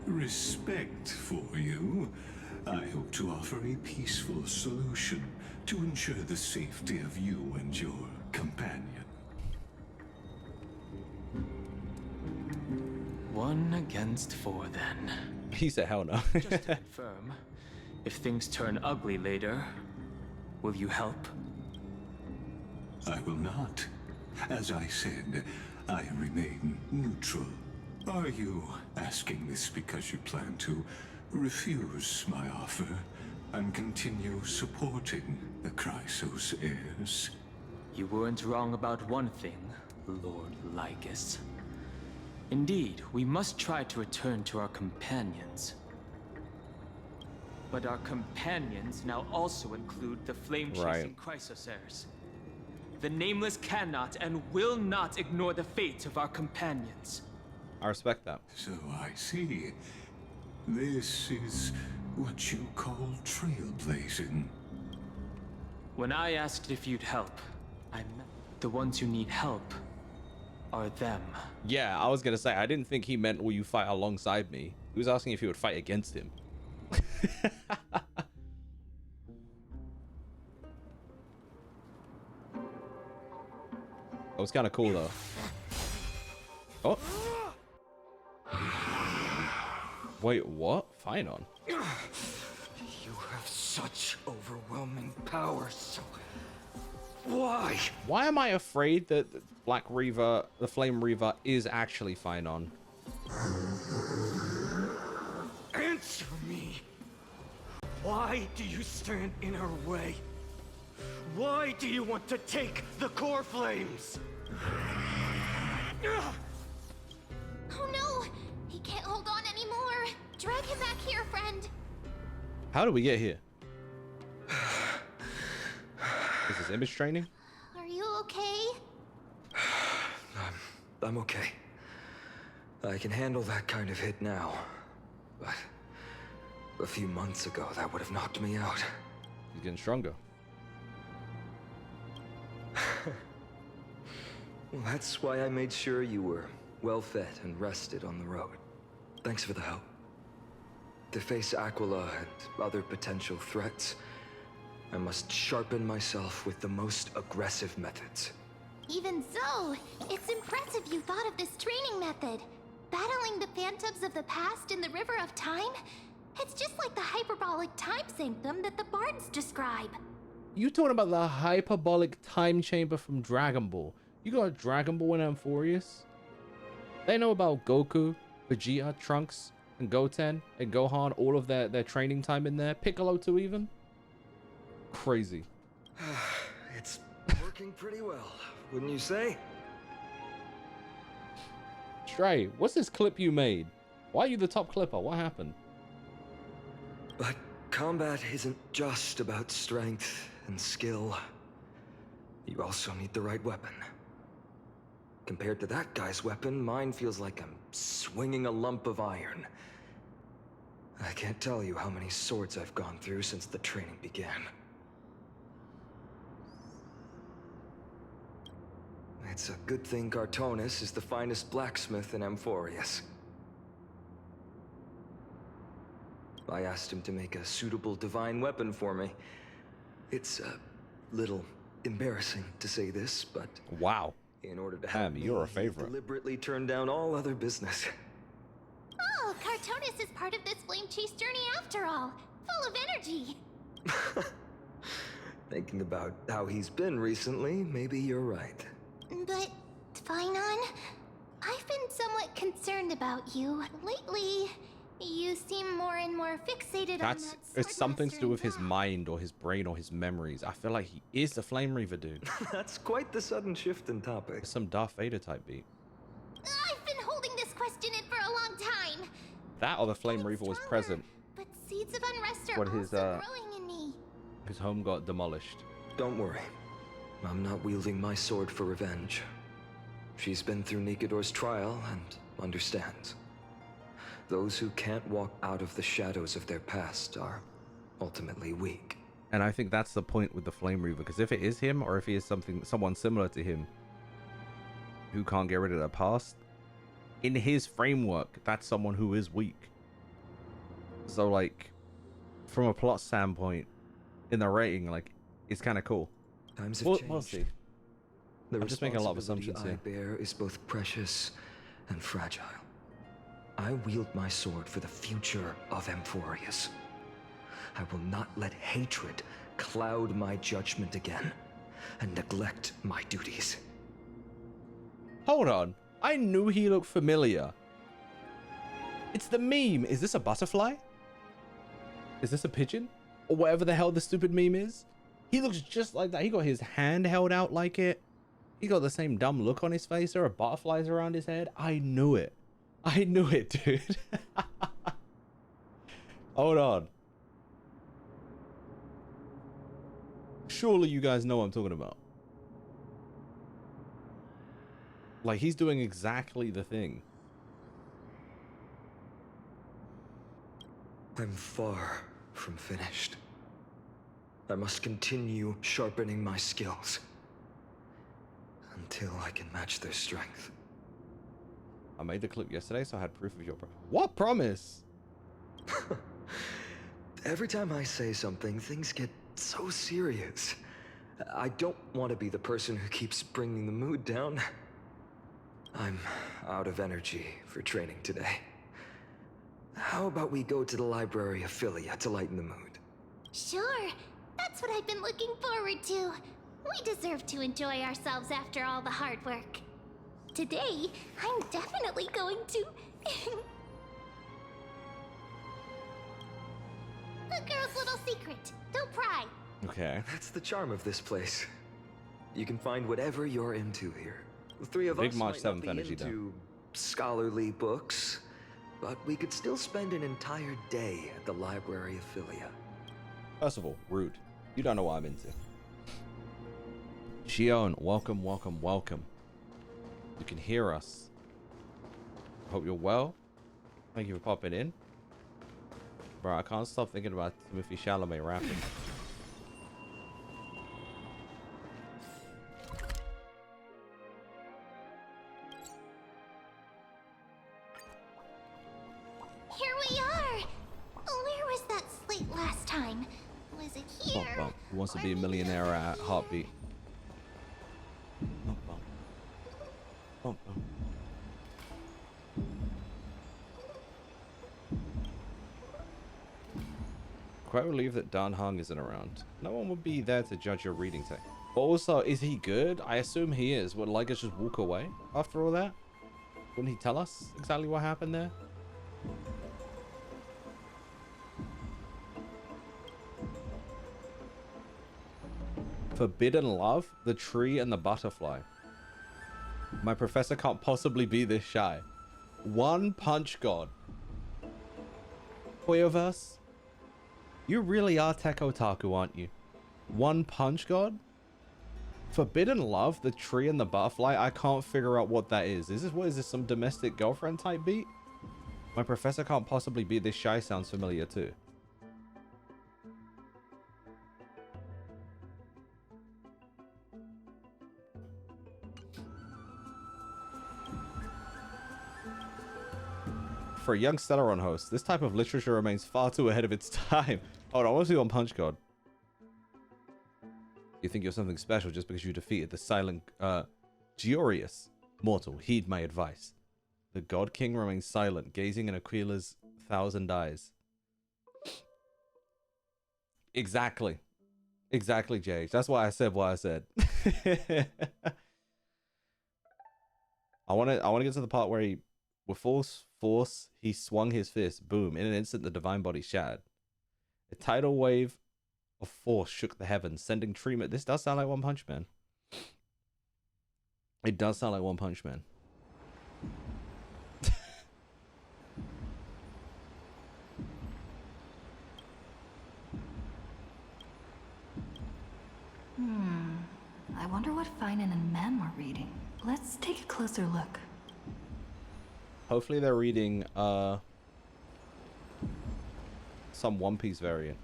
respect for you, I hope to offer a peaceful solution to ensure the safety of you and your companion. 1 against 4 then. He said hell no. Just to confirm, if things turn ugly later, will you help? I will not. As I said, I remain neutral. Are you asking this because you plan to refuse my offer and continue supporting the Chrysos heirs? You weren't wrong about one thing, Lord Lygus. Indeed, we must try to return to our companions. But our companions now also include the flame-chasing Chrysos heirs. The Nameless cannot and will not ignore the fate of our companions. I respect that. So I see. This is what you call trailblazing. When I asked if you'd help, I meant the ones who need help are them. Yeah, I was gonna say, I didn't think he meant will you fight alongside me. He was asking if he would fight against him. That was kind of cool though. Oh. Wait, what? Finon. You have such overwhelming power, so why? Why am I afraid that the Black Reaver, the Flame Reaver, is actually Finon? Answer me. Why do you stand in her way? Why do you want to take the core flames? Oh no! He can't hold on anymore. Drag him back here, friend. How do we get here? Is this image training? Are you okay? I'm okay. I can handle that kind of hit now. But a few months ago, that would have knocked me out. He's getting stronger. Well, that's why I made sure you were well fed and rested on the road. Thanks for the help. To face Aquila and other potential threats, I must sharpen myself with the most aggressive methods. Even so, it's impressive you thought of this training method. Battling the phantoms of the past in the River of Time? It's just like the hyperbolic time sanctum that the bards describe. You talking about the hyperbolic time chamber from Dragon Ball? You got a Dragon Ball in Amphoreus? They know about Goku, Vegeta, Trunks, and Goten, and Gohan, all of their training time in there. Piccolo too even? Crazy. It's working pretty well, wouldn't you say? Stray, what's this clip you made? Why are you the top clipper? What happened? But combat isn't just about strength and skill. You also need the right weapon. Compared to that guy's weapon, mine feels like I'm swinging a lump of iron. I can't tell you how many swords I've gone through since the training began. It's a good thing Cartonis is the finest blacksmith in Amphoreus. I asked him to make a suitable divine weapon for me. It's a little embarrassing to say this, but Wow. in order to help me, you're a he favorite. deliberately turned down all other business. Oh, Cartonis is part of this flame chase journey after all. Full of energy. Thinking about how he's been recently, maybe you're right. But, Finon, I've been somewhat concerned about you. Lately, you seem more and more fixated on that It's something to do with his sword master mind or his brain or his memories. I feel like he is the Flame Reaver dude. That's quite the sudden shift in topic. It's some Darth Vader type beat. I've been holding this question in for a long time. That or the Flame Reaver was present But seeds of unrest are when his also growing in me. his home got demolished. Don't worry. I'm not wielding my sword for revenge. She's been through Nikador's trial and understands. Those who can't walk out of the shadows of their past are ultimately weak. And I think that's the point with the Flame Reaver, because if it is him or if he is someone similar to him who can't get rid of their past, in his framework, that's someone who is weak. So like, from a plot standpoint, in the rating, like, it's kind of cool. Times have We'll changed. see. The I'm just making a lot of responsibility assumptions I here. bear is both precious and fragile. I wield my sword for the future of Amphoreus. I will not let hatred cloud my judgment again and neglect my duties. Hold on. I knew he looked familiar. It's the meme. Is this a butterfly? Is this a pigeon? Or whatever the hell the stupid meme is? He looks just like that. He got his hand held out like it. He got the same dumb look on his face. There are butterflies around his head. I knew it. I knew it, dude. Hold on. Surely you guys know what I'm talking about. Like, he's doing exactly the thing. I'm far from finished. I must continue sharpening my skills until I can match their strength. I made the clip yesterday, so I had proof of your What promise? Every time I say something, things get so serious. I don't want to be the person who keeps bringing the mood down. I'm out of energy for training today. How about we go to the library of Philia to lighten the mood? Sure, that's what I've been looking forward to. We deserve to enjoy ourselves after all the hard work. Today, I'm definitely going to... The girl's little secret. Don't pry. Okay. That's the charm of this place. You can find whatever you're into here. The three of Big us March might not 7th be energy into scholarly books, but we could still spend an entire day at the library of Philia. First of all, rude. You don't know what I'm into. Shion, welcome, welcome, welcome. You can hear us. Hope you're well. Thank you for popping in. Bro, I can't stop thinking about Timothy Chalamet rapping. Here we are. Where was that slate last time? Was it here? Bump, bump. Who wants to Or be a maybe millionaire over at here? Heartbeat? Bump, bump. Bump, bump. Quite relieved that Dan Hung isn't around. No one would be there to judge your reading tech. But also, is he good? I assume he is. Would Ligus just walk away after all that? Wouldn't he tell us exactly what happened there? Forbidden love, the tree and the butterfly. My professor can't possibly be this shy. One Punch God. Hoyoverse, you really are tech otaku, aren't you? One Punch God? Forbidden love, the tree and the butterfly. I can't figure out what that is. What is this, some domestic girlfriend type beat? My professor can't possibly be this shy sounds familiar too. For a young Stellaron host, this type of literature remains far too ahead of its time. Oh, I want to see on Punch Card. You think you're something special just because you defeated the silent, Georius. Mortal, heed my advice. The God King remains silent, gazing in Aquila's 1,000 eyes. Exactly. Exactly, Jage. That's why I said what I said. I want to get to the part where he, with force, he swung his fist. Boom. In an instant, the divine body shattered. A tidal wave of force shook the heavens, sending treatment. This does sound like One Punch Man. It does sound like One Punch Man. I wonder what Finan and Mem are reading. Let's take a closer look. Hopefully they're reading some One Piece variant.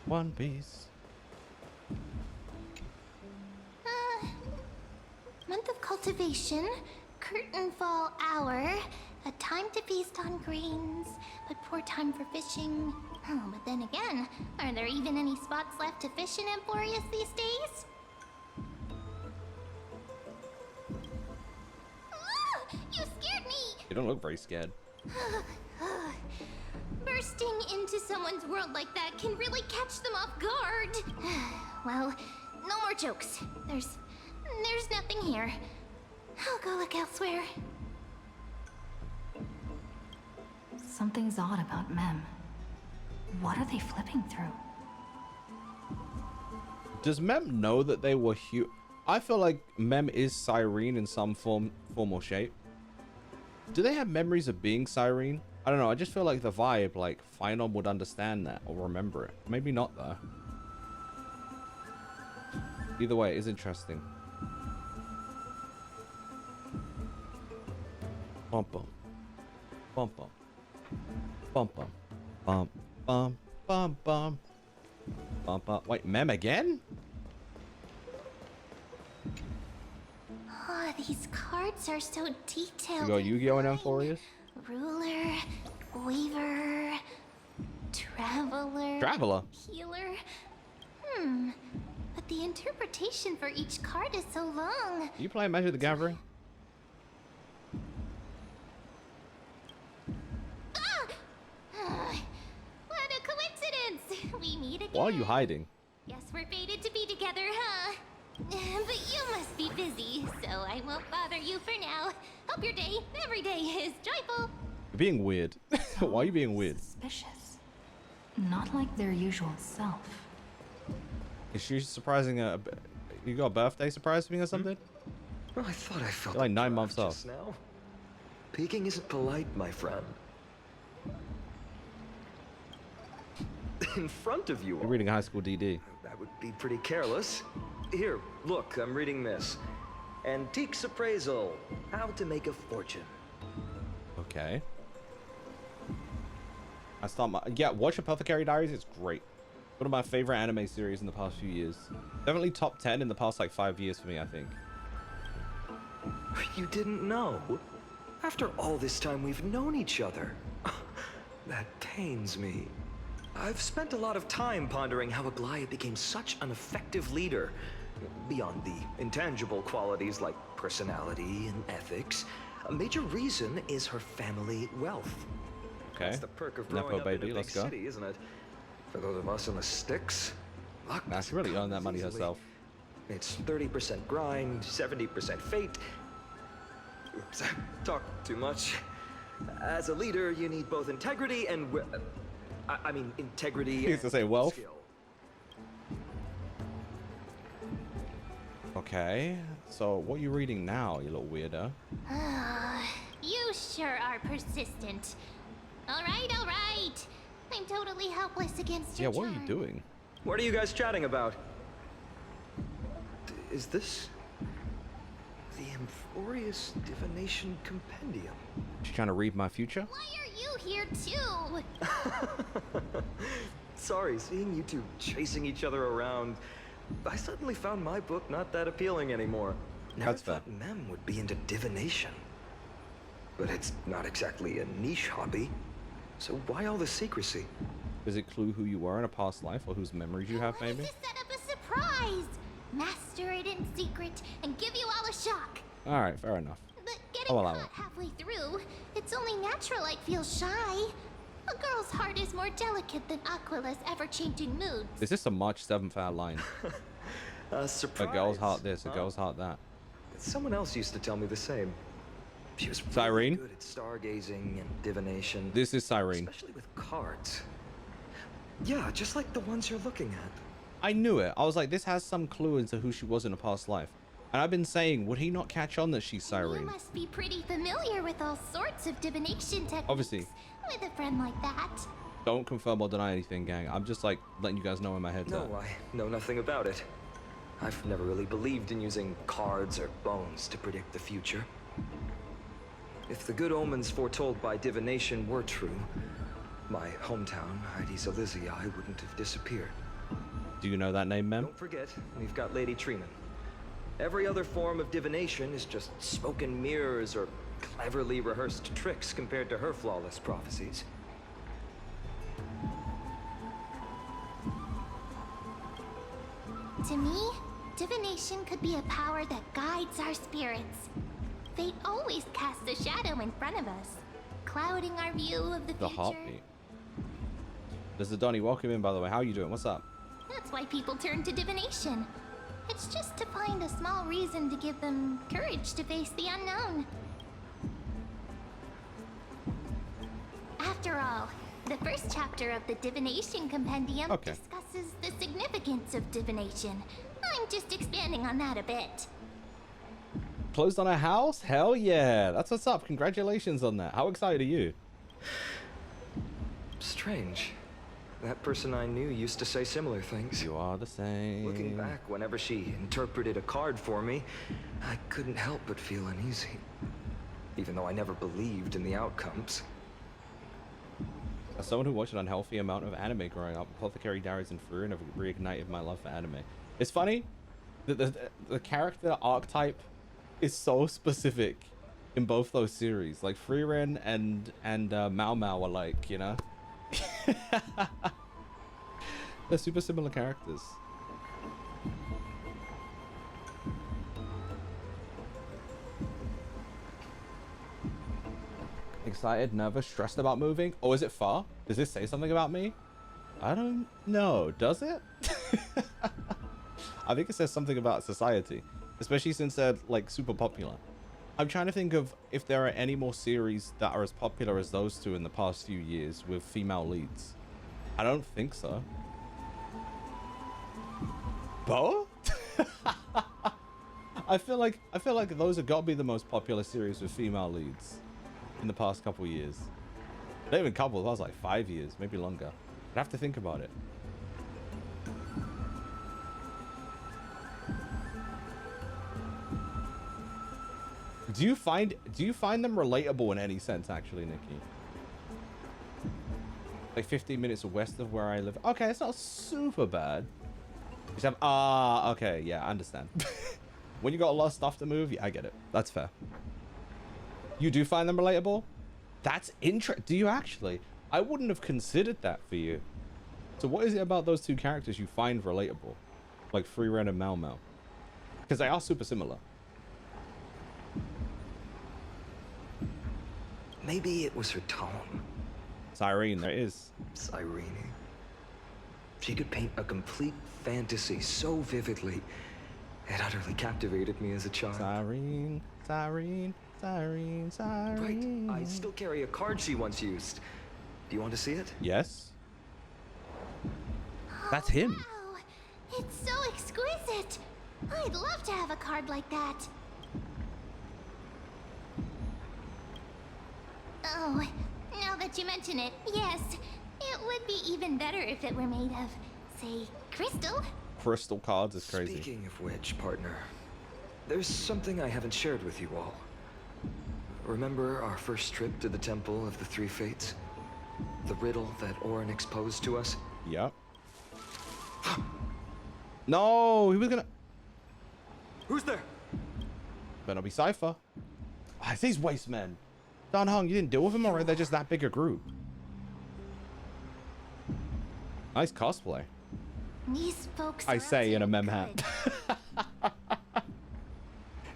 One Piece. Month of cultivation, curtain fall hour, a time to feast on grains, but poor time for fishing. Oh, but then again, are there even any spots left to fish in Amphoreus these days? You scared me! You don't look very scared. Bursting into someone's world like that can really catch them off guard. Well, no more jokes. There's nothing here. I'll go look elsewhere. Something's odd about Mem. What are they flipping through? Does Mem know that they were I feel like Mem is Cyrene in some form or shape. Do they have memories of being Cyrene? I don't know. I just feel like the vibe, like Finon would understand that or remember it. Maybe not though. Either way, it is interesting. Bum bum. Bum bum. Bum bum. Bum bum bum bum. Bum bum. Wait, Mem again? Oh, these cards are so detailed. You got Yu-Gi-Oh! And Amphoreus? Ruler, Weaver, Traveler. Healer. But the interpretation for each card is so long. You play Magic the Gathering? What a coincidence! We meet again. Why are you hiding? Guess we're fated to be together, huh? But you must be busy, so I won't bother you for now. Hope your day, every day, is joyful. You're being weird. Why are you being weird? Suspicious. Not like their usual self. Is she surprising you got a birthday surprise for me or something? Well, I thought I felt You're like a 9 draft months off. just now. Peeking isn't polite, my friend. In front of you You're all. reading High School DD. That would be pretty careless. Here, look, I'm reading this. Antiques Appraisal. How to Make a Fortune. Okay. I start my watch Apothecary Diaries. It's great. One of my favorite anime series in the past few years. Definitely top 10 in the past like 5 years for me, I think. You didn't know? After all this time we've known each other. That pains me. I've spent a lot of time pondering how Aglaia became such an effective leader. Beyond the intangible qualities like personality and ethics, a major reason is her family wealth. Okay. That's the perk of Nepo growing up in a baby, big let's go. city, isn't it? For those of us in the sticks, luck Nah, she really doesn't earned that come money easily. herself. It's 30% grind, 70% fate. Oops, talk too much. As a leader, you need both integrity and integrity. He used to and say wealth. skill. Okay. So what are you reading now, you little weirdo? You sure are persistent. All right. I'm totally helpless against Yeah, your what are you charm. doing? What are you guys chatting about? Is this The Amphoreus Divination Compendium. She's trying to read my future? Why are you here too? Sorry, seeing you two chasing each other around, I suddenly found my book not that appealing anymore. Never That's fair. thought Mem would be into divination. But it's not exactly a niche hobby. So why all the secrecy? Does it clue who you were in a past life or whose memories you have, maybe? Let's just set up a surprise. Master it in secret and give you all a shock. All right, fair enough. But getting I'll allow caught it. halfway through, it's only natural I'd feel shy. A girl's heart is more delicate than Aquila's ever-changing moods. Is this a March 7th hour line? Surprise. A girl's heart this, a girl's heart that. Someone else used to tell me the same. She was really Cyrene? good at stargazing and divination. This is Cyrene. Especially with cards. Yeah, just like the ones you're looking at. I knew it. I was like, this has some clue into who she was in a past life. And I've been saying, would he not catch on that she's You Cyrene? must be pretty familiar with all sorts of divination techniques. Obviously. With a friend like that. Don't confirm or deny anything, gang. I'm just like letting you guys know in my head. No, I know nothing about it. I've never really believed in using cards or bones to predict the future. If the good omens foretold by divination were true, my hometown, Heidi's Elysia, wouldn't have disappeared. Do you know that name, Mem? Don't forget, we've got Lady Treenan. Every other form of divination is just smoke and mirrors or cleverly rehearsed tricks compared to her flawless prophecies. To me, divination could be a power that guides our spirits. Fate always casts a shadow in front of us, clouding our view of the The future. heartbeat. There's the Donnie. Welcome in, by the way. How are you doing? What's up? That's why people turn to divination. It's just to find a small reason to give them courage to face the unknown. After all, the first chapter of the Divination Compendium discusses the significance of divination. I'm just expanding on that a bit. Closed on a house? Hell yeah. That's what's up. Congratulations on that. How excited are you? Strange. That person I knew used to say similar things. You are the same. Looking back, whenever she interpreted a card for me, I couldn't help but feel uneasy. Even though I never believed in the outcomes. As someone who watched an unhealthy amount of anime growing up, Apothecary Diaries and Furin have reignited my love for anime. It's funny that the character archetype is so specific in both those series. Like Frieren and Mao Mao are like, you know, they're super similar characters. Excited, nervous, stressed about moving? Oh, is it far? Does this say something about me? I don't know. Does it? I think it says something about society, especially since they're like super popular. I'm trying to think of if there are any more series that are as popular as those two in the past few years with female leads. I don't think so. Bo? I feel like those have got to be the most popular series with female leads in the past couple years. Not even couple, that was like 5 years, maybe longer. I'd have to think about it. Do you find them relatable in any sense, actually, Nikki? Like 15 minutes west of where I live. Okay, it's not super bad. You just have okay, yeah, I understand. When you got a lot of stuff to move, yeah, I get it. That's fair. You do find them relatable? That's interesting. Do you actually? I wouldn't have considered that for you. So what is it about those two characters you find relatable? Like Frieren and Mao Mao? Because they are super similar. Maybe it was her tone. Cyrene, there is. Cyrene. She could paint a complete fantasy so vividly. It utterly captivated me as a child. Cyrene, Cyrene, Cyrene, Cyrene. Right, I still carry a card she once used. Do you want to see it? Yes. That's him. Wow, it's so exquisite. I'd love to have a card like that. Oh, now that you mention it, yes. It would be even better if it were made of, say, crystal. Crystal cards is crazy. Speaking of which, partner, There's something I haven't shared with you all. Remember our first trip to the Temple of the Three Fates? The riddle that Orin exposed to us? Yep. No, he was gonna... Who's there? Better be Cypher. Ah, it's these waste men. Dan Heng, you didn't deal with them, or they're just that big a group? Nice cosplay. These folks I are say in a mem hat.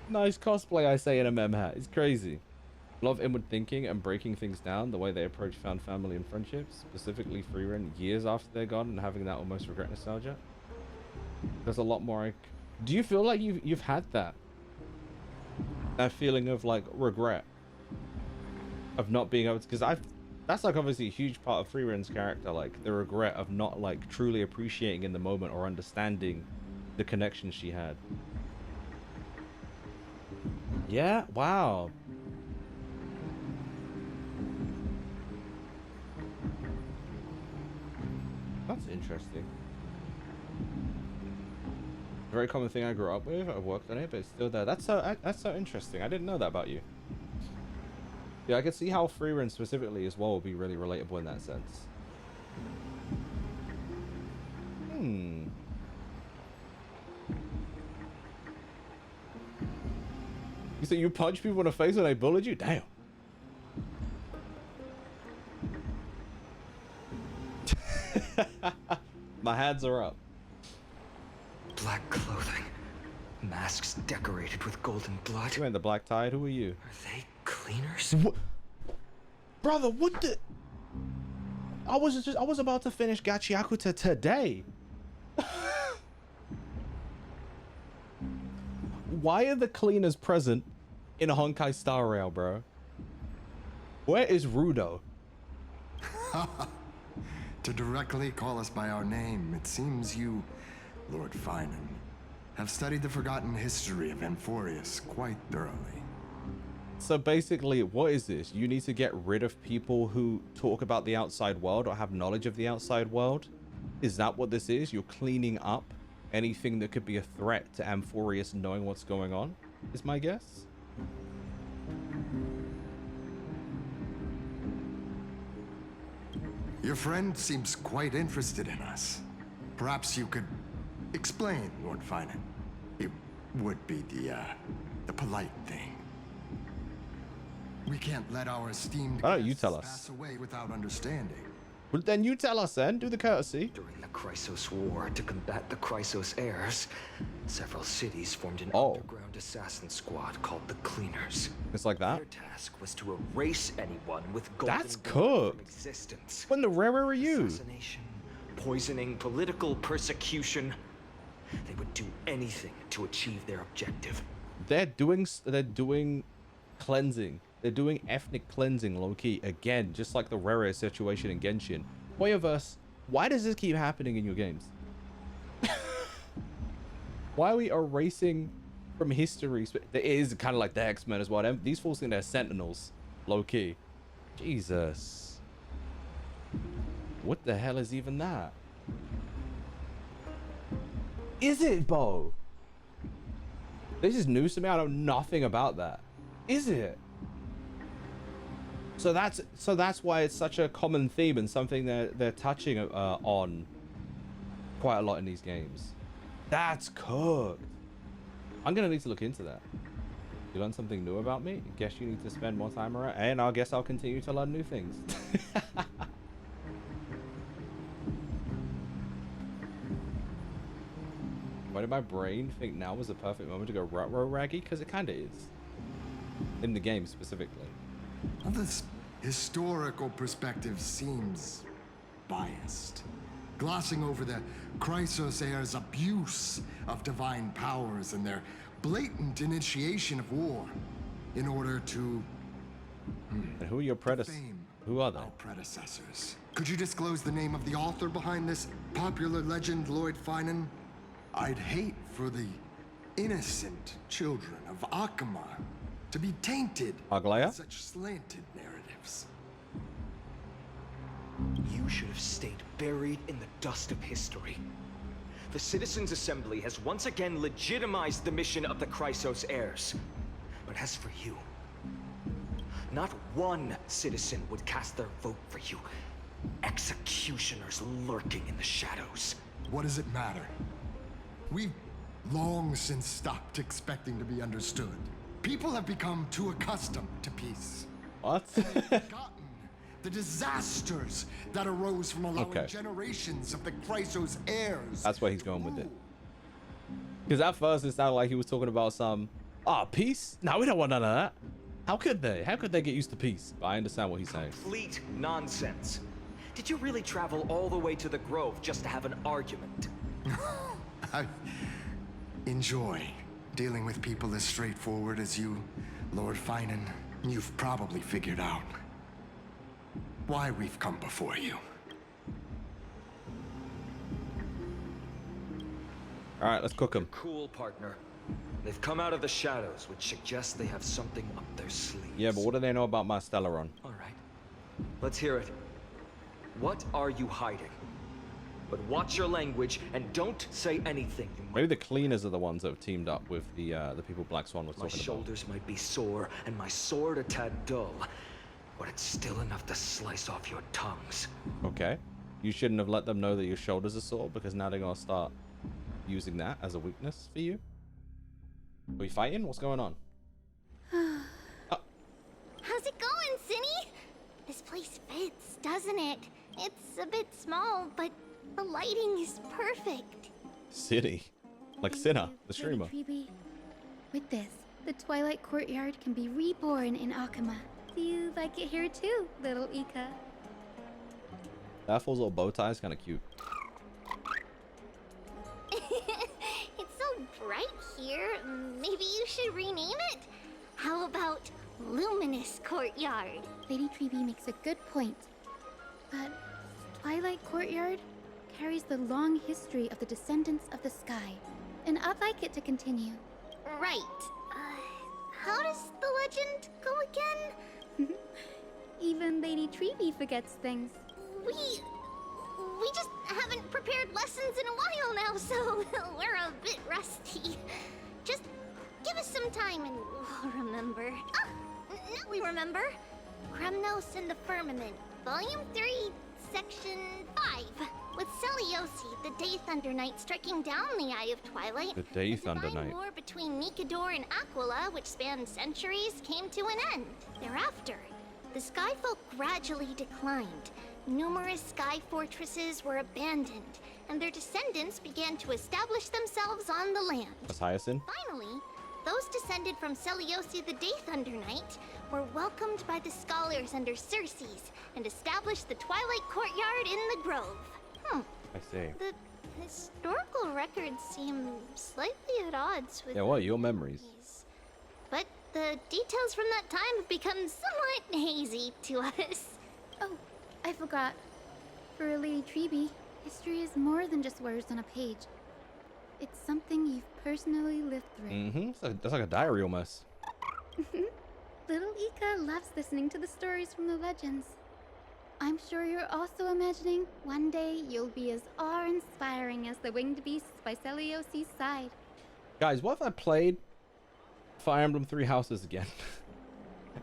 Nice cosplay, I say in a mem hat. It's crazy. A lot of inward thinking and breaking things down, the way they approach found family and friendships, specifically Freerun, years after they're gone and having that almost regret nostalgia. There's a lot more. Do you feel like you've had that feeling of like regret of not being able to? Because that's like obviously a huge part of Freerun's character, like the regret of not like truly appreciating in the moment or understanding the connection she had. Yeah, wow. That's interesting. Very common thing I grew up with. I worked on it, but it's still there. That's so interesting. I didn't know that about you. Yeah, I could see how Freerun specifically as well will be really relatable in that sense. You say you punch people in the face when they bullied you? Damn. My hands are up. Black clothing. Masks decorated with golden blood. You ain't the black tide. Who are you? Are they cleaners? What? Brother, what the? I was about to finish Gachiakuta today. Why are the cleaners present in a Honkai Star Rail, bro? Where is Rudo? To directly call us by our name, it seems you, Lord Finan, have studied the forgotten history of Amphoreus quite thoroughly. So basically, what is this? You need to get rid of people who talk about the outside world or have knowledge of the outside world? Is that what this is? You're cleaning up anything that could be a threat to Amphoreus knowing what's going on, is my guess? Your friend seems quite interested in us. Perhaps you could explain, Lord Finan. It would be the polite thing. We can't let our esteemed Why don't you guests tell us? pass away without understanding. Well, then you tell us then. Do the courtesy. During the Chrysos War, to combat the Chrysos heirs, several cities formed an Oh. underground assassin squad called the Cleaners. It's like that. Their task was to erase anyone with golden That's blood cooked. from existence. When the rarer are you? Assassination, poisoning, political persecution. They would do anything to achieve their objective. They're doing cleansing. They're doing ethnic cleansing, low-key. Again, just like the rare situation in Genshin. Hoyoverse, why does this keep happening in your games? Why are we erasing from history? It is kind of like the X-Men as well. These fools think they're sentinels, low-key. Jesus. What the hell is even that? Is it, Bo? This is news to me. I know nothing about that. Is it? So that's why it's such a common theme and something they're touching on quite a lot in these games. That's cooked. I'm gonna need to look into that. You learn something new about me? Guess you need to spend more time around, and I guess I'll continue to learn new things. Why did my brain think now was the perfect moment to go rut-row raggy? Because it kind of is. In the game specifically. Well, this historical perspective seems biased, glossing over the Chrysos heirs' abuse of divine powers and their blatant initiation of war in order to And who are your predecessors? fame Who are they? our predecessors. Could you disclose the name of the author behind this popular legend, Lord Finan? I'd hate for the innocent children of Akama to be tainted Aglaya? with such slanted narratives. You should have stayed buried in the dust of history. The Citizens' Assembly has once again legitimized the mission of the Chrysos heirs. But as for you, not one citizen would cast their vote for you. Executioners lurking in the shadows. What does it matter? We've long since stopped expecting to be understood. People have become too accustomed to peace. What? Forgotten the disasters that arose from allowing generations of the Chrysos heirs. That's where he's going with it. Because at first it sounded like he was talking about some, peace? No, we don't want none of that. How could they? How could they get used to peace? But I understand what he's saying. Complete nonsense. Did you really travel all the way to the Grove just to have an argument? I enjoy dealing with people as straightforward as you, Lord Finan. You've probably figured out why we've come before you. All right, let's cook them. Cool, partner. They've come out of the shadows, which suggests they have something up their sleeves. Yeah, but what do they know about my Stellaron? All right, let's hear it. What are you hiding? But watch your language and don't say anything. Maybe the cleaners are the ones that have teamed up with the people Black Swan was talking about. My shoulders might be sore and my sword a tad dull, but it's still enough to slice off your tongues. Okay. You shouldn't have let them know that your shoulders are sore, because now they're gonna start using that as a weakness for you. Are we fighting? What's going on? How's it going, Cinny? This place fits, doesn't it? It's a bit small, but the lighting is perfect. City. Like Cinna, the streamer. With this, the Twilight Courtyard can be reborn in Akama. Do you like it here too, little Ika? That fool's little bow tie is kind of cute. It's so bright here. Maybe you should rename it? How about Luminous Courtyard? Lady Treeby makes a good point. But Twilight Courtyard carries the long history of the descendants of the sky, and I'd like it to continue. Right. How does the legend go again? Even Lady Treeby forgets things. We just haven't prepared lessons in a while now, so we're a bit rusty. Just give us some time and we'll remember. Ah, now we remember. Kremnos and the Firmament, Volume 3, Section 5. With Seliosi, the Day Thunder Knight, striking down the Eye of Twilight. The Day Thunder Knight. The war between Mikador and Aquila, which spanned centuries, came to an end. Thereafter, the Skyfolk gradually declined. Numerous sky fortresses were abandoned, and their descendants began to establish themselves on the land. That's Hyacinth. Finally, those descended from Seliosi the Day Thunder Knight were welcomed by the scholars under Circes and established the Twilight Courtyard in the Grove. I see. The historical records seem slightly at odds with... Yeah, what are your memories? But the details from that time have become somewhat hazy to us. Oh, I forgot. For Lady Treeby, history is more than just words on a page. It's something you've personally lived through. Mm-hmm. That's like a diary almost. Little Ika loves listening to the stories from the legends. I'm sure you're also imagining one day you'll be as awe-inspiring as the winged beasts by Seliosi's side. Guys, what if I played Fire Emblem 3 Houses again?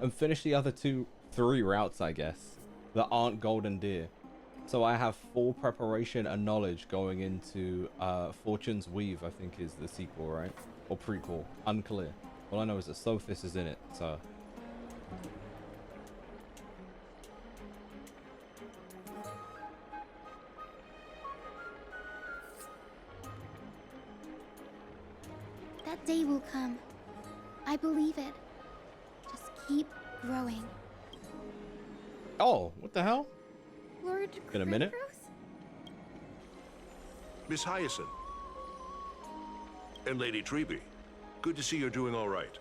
And finished the other 3 routes, I guess, that aren't Golden Deer. So I have full preparation and knowledge going into Fortune's Weave, I think is the sequel, right? Or prequel. Unclear. All I know is that Sophis is in it, so... That day will come. I believe it. Just keep growing. Oh, what the hell? Lord In a minute? Miss Hyacinth. And Lady Treeby. Good to see you're doing all right.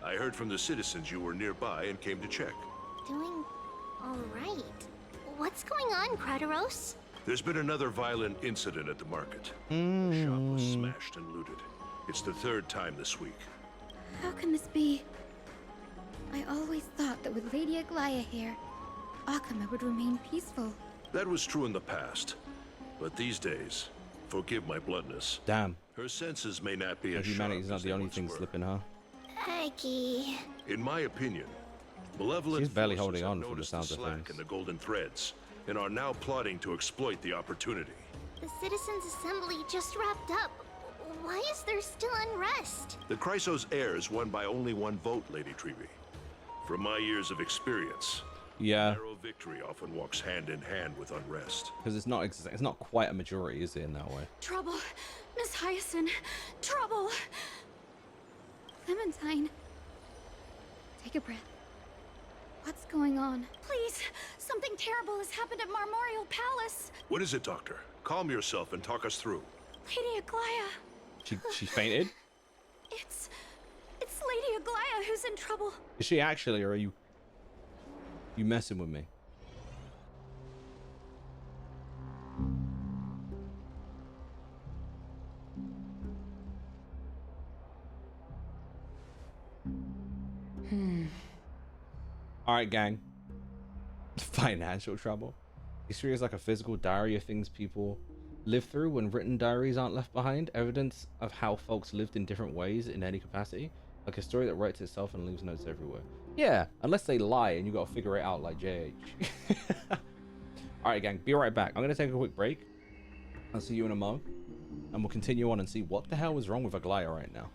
I heard from the citizens you were nearby and came to check. Doing all right. What's going on, Krateros? There's been another violent incident at the market. The shop was smashed and looted. It's the 3rd time this week. How can this be? I always thought that with Lady Aglaya here, Akama would remain peaceful. That was true in the past. But these days, Forgive my bluntness. Damn. Her senses may not be And as sharp humanity's not as the they only once thing were. slipping her. Aggie. In my opinion, malevolent She's barely forces holding have on from the noticed sounds of slack things. in the golden threads and are now plotting to exploit the opportunity. The Citizens' Assembly just wrapped up. Why is there still unrest? The Chrysos heirs won by only one vote, Lady Treevee. From my years of experience, Yeah. narrow victory often walks hand in hand with unrest. Because it's not quite a majority, is it, in that way? Trouble. Miss Hyacinth. Trouble. Clementine. Take a breath. What's going on? Please, something terrible has happened at Marmorial Palace. What is it, Doctor? Calm yourself and talk us through. Lady Aglaya. She fainted? It's Lady Aglaya who's in trouble. Is she actually, or are you messing with me? All right, gang. Financial trouble. History is like a physical diary of things people live through when written diaries aren't left behind. Evidence of how folks lived in different ways in any capacity. Like a story that writes itself and leaves notes everywhere. Yeah, unless they lie and you gotta figure it out like JH. All right, gang. Be right back. I'm gonna take a quick break. I'll see you in a mo. And we'll continue on and see what the hell is wrong with Aglaya right now.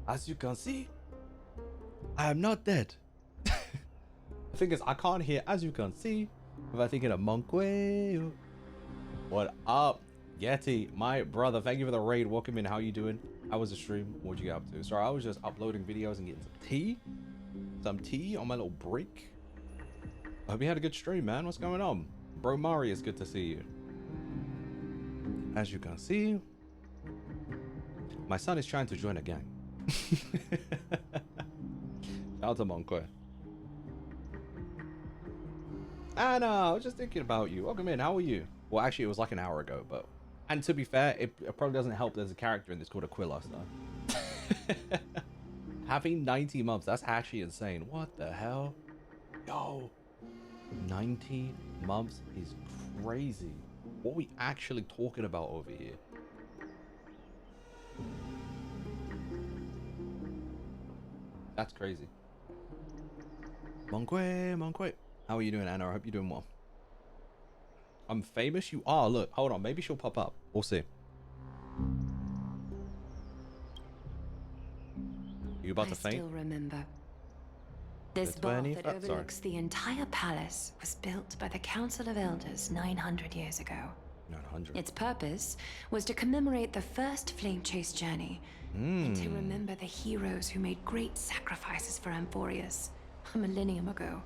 As you can see, I am not dead. The thing is, I can't hear as you can see without thinking of Monkwe. What up, Yeti, my brother? Thank you for the raid. Welcome in. How you doing? How was the stream? What'd you get up to? Sorry, I was just uploading videos and getting some tea on my little break. I hope you had a good stream, man. What's going on? Bro Mari, it's good to see you. As you can see, my son is trying to join a gang. Shout out to Monkwe. Anna, I was just thinking about you. Welcome in. How are you? Well, actually, it was like an hour ago, but... And to be fair, it probably doesn't help there's a character in this called Aquila, so... Having 90 months, that's actually insane. What the hell? Yo. 90 months is crazy. What are we actually talking about over here? That's crazy. Monkwe. How are you doing, Anna? I hope you're doing well. I'm famous? You are. Look, hold on. Maybe she'll pop up. We'll see. You about to faint? I still remember. This vault that overlooks the entire palace was built by the Council of Elders 900 years ago. 900. Its purpose was to commemorate the first flame chase journey and to remember the heroes who made great sacrifices for Amphoreus a millennium ago.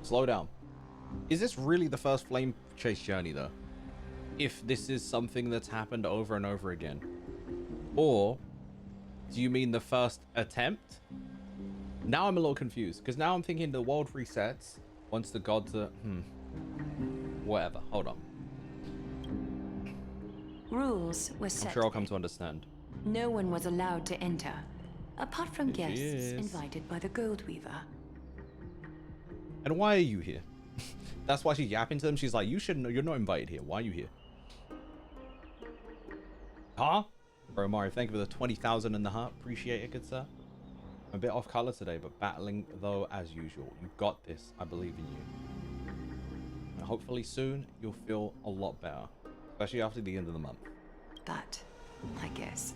Slow down. Is this really the first flame chase journey, though? If this is something that's happened over and over again? Or do you mean the first attempt? Now I'm a little confused, because now I'm thinking the world resets once the gods are... Whatever. Hold on. Rules were set. I'm sure I'll come to understand. No one was allowed to enter, apart from guests invited by the Gold Weaver. And why are you here? That's why she's yapping to them. She's like, you shouldn't know. You're not invited here. Why are you here? Huh? Bro, Mario, thank you for the 20,000 in the heart. Appreciate it, good sir. I'm a bit off color today, but battling though as usual. You got this. I believe in you. And hopefully soon you'll feel a lot better, especially after the end of the month. But I guess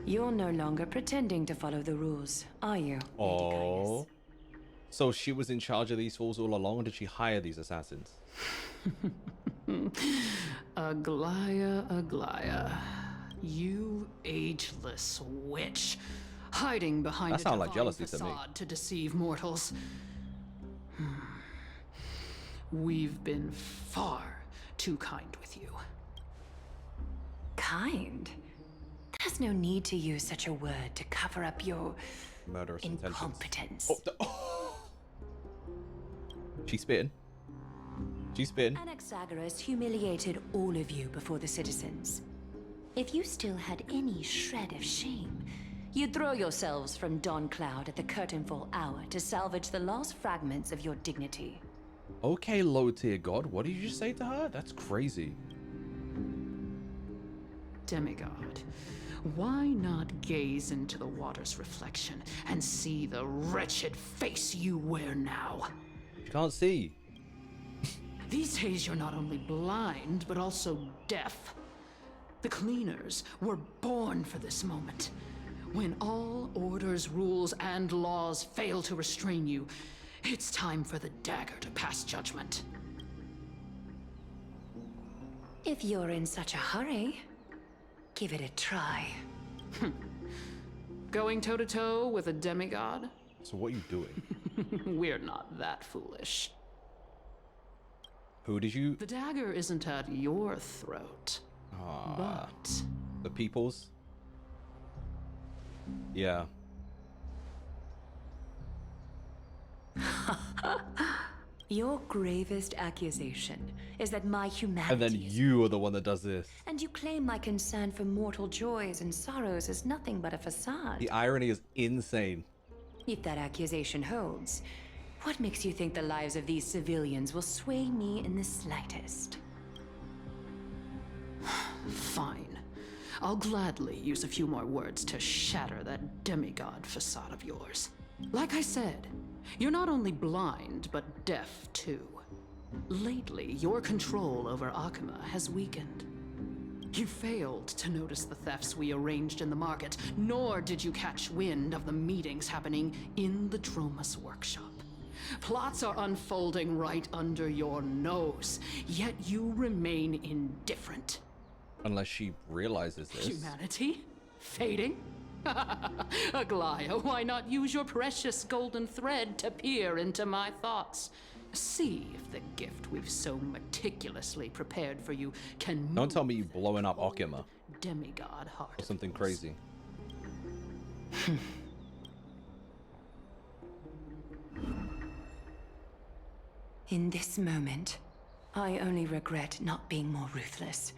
you're no longer pretending to follow the rules, are you? Oh. So she was in charge of these fools all along, or did she hire these assassins? Aglaia, you ageless witch, hiding behind a divine facade to deceive mortals. We've been far too kind with you. Kind? There's no need to use such a word to cover up your murderous incompetence. She's spitting. She's spitting. Anaxagoras humiliated all of you before the citizens. If you still had any shred of shame, you'd throw yourselves from Dawn Cloud at the curtainfall hour to salvage the last fragments of your dignity. Okay, low-tier god, what did you just say to her? That's crazy. Demigod, why not gaze into the water's reflection and see the wretched face you wear now? You can't see. These days you're not only blind, but also deaf. The cleaners were born for this moment. When all orders, rules, and laws fail to restrain you, it's time for the dagger to pass judgment. If you're in such a hurry, give it a try. Going toe-to-toe with a demigod? So what are you doing? We're not that foolish. Who did you... The dagger isn't at your throat, but... The people's? Yeah. Your gravest accusation is that my humanity And then you are the one that does this. And you claim my concern for mortal joys and sorrows is nothing but a facade. The irony is insane. If that accusation holds, what makes you think the lives of these civilians will sway me in the slightest? Fine. I'll gladly use a few more words to shatter that demigod facade of yours. Like I said, you're not only blind, but deaf too. Lately, your control over Akuma has weakened. You failed to notice the thefts we arranged in the market, nor did you catch wind of the meetings happening in the Dromus workshop. Plots are unfolding right under your nose, yet you remain indifferent. Unless she realizes this. Humanity? Fading? Aglaya, why not use your precious golden thread to peer into my thoughts? See if the gift we've so meticulously prepared for you can move. Don't tell me you blowing up Okima. Demigod heart. Or something crazy. In this moment, I only regret not being more ruthless.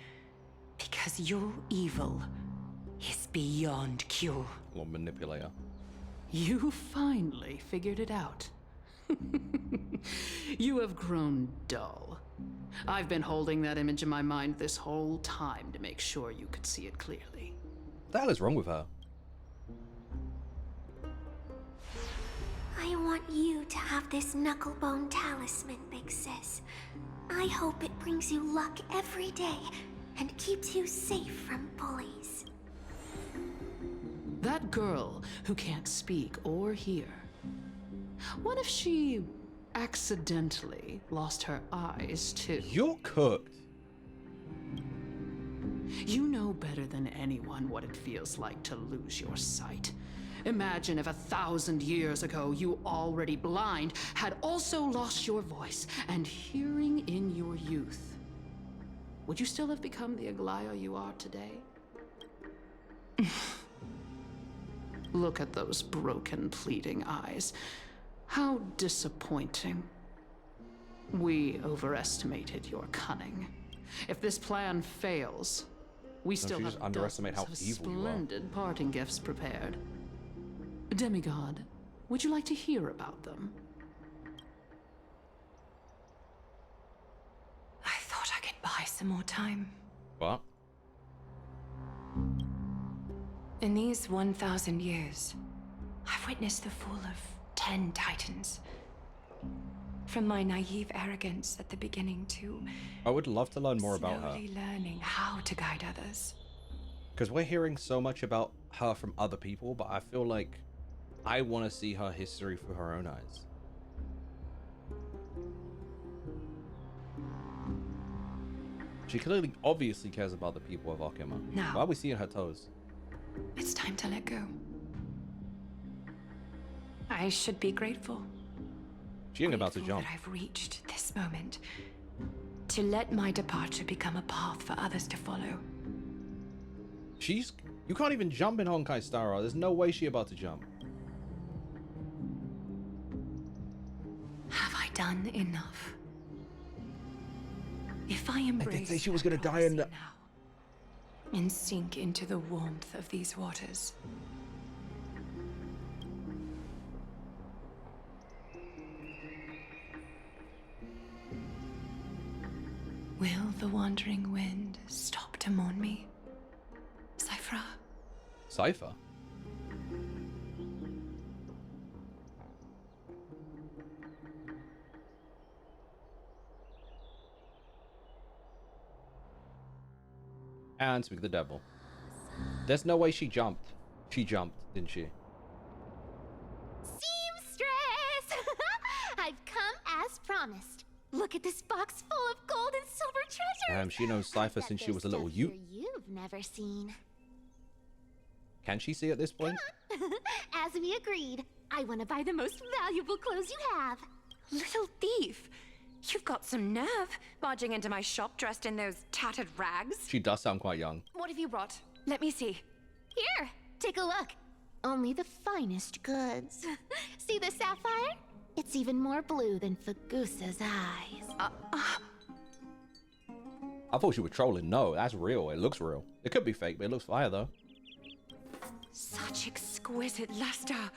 Because your evil is beyond cure. Little manipulator. You finally figured it out. You have grown dull. I've been holding that image in my mind this whole time to make sure you could see it clearly. What the hell is wrong with her? I want you to have this knucklebone talisman, Big Sis. I hope it brings you luck every day and keeps you safe from bullies. That girl who can't speak or hear. What if she accidentally lost her eyes too? You're cooked. You know better than anyone what it feels like to lose your sight. Imagine if 1,000 years ago you, already blind, had also lost your voice and hearing in your youth. Would you still have become the Aglaya you are today? Look at those broken, pleading eyes. How disappointing. We overestimated your cunning. If this plan fails, we still have underestimate how dozens of evil you are. splendid parting gifts prepared. Demigod, would you like to hear about them? I thought I could buy some more time. What? In these 1,000 years, I've witnessed the fall of 10 titans. From my naive arrogance at the beginning to I would love to learn more about her. slowly learning how to guide others. Because we're hearing so much about her from other people, but I feel like I want to see her history through her own eyes. She clearly, obviously cares about the people of Okima. Now. Why are we seeing her toes? It's time to let go. I should be grateful. She ain't about to Grateful jump. that I've reached this moment. To let my departure become a path for others to follow. You can't even jump in Honkai Star Rail. There's no way she about to jump. Have I done enough? If I embrace I did say she was gonna die in the... now and sink into the warmth of these waters, will the wandering wind stop to mourn me, Cypher? Cypher? And speak of the devil. There's no way she jumped. She jumped, didn't she? Seamstress! I've come as promised. Look at this box full of gold and silver treasures. She knows Cypher since she was a little youth. You've never seen. Can she see at this point? As we agreed, I want to buy the most valuable clothes you have. Little thief! You've got some nerve, barging into my shop dressed in those tattered rags. She does sound quite young. What have you brought? Let me see. Here, take a look. Only the finest goods. See the sapphire? It's even more blue than Fagusa's eyes. I thought she was trolling. No, that's real. It looks real. It could be fake, but it looks fire though. Such exquisite luster.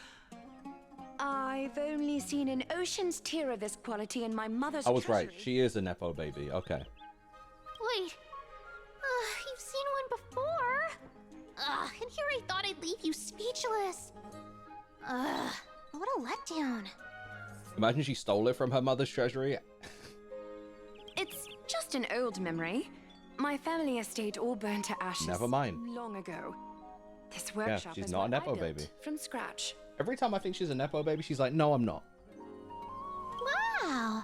I've only seen an ocean's tier of this quality in my mother's I was right. treasury. She is a Nepo baby. Okay. Wait. You've seen one before. And here I thought I'd leave you speechless. What a letdown. Imagine she stole it from her mother's treasury. It's just an old memory. My family estate all burned to ashes. Never mind. Long ago. This Yeah, workshop she's is not a what I Nepo built baby. from scratch. Every time I think she's a Nepo baby, she's like, no, I'm not. Wow,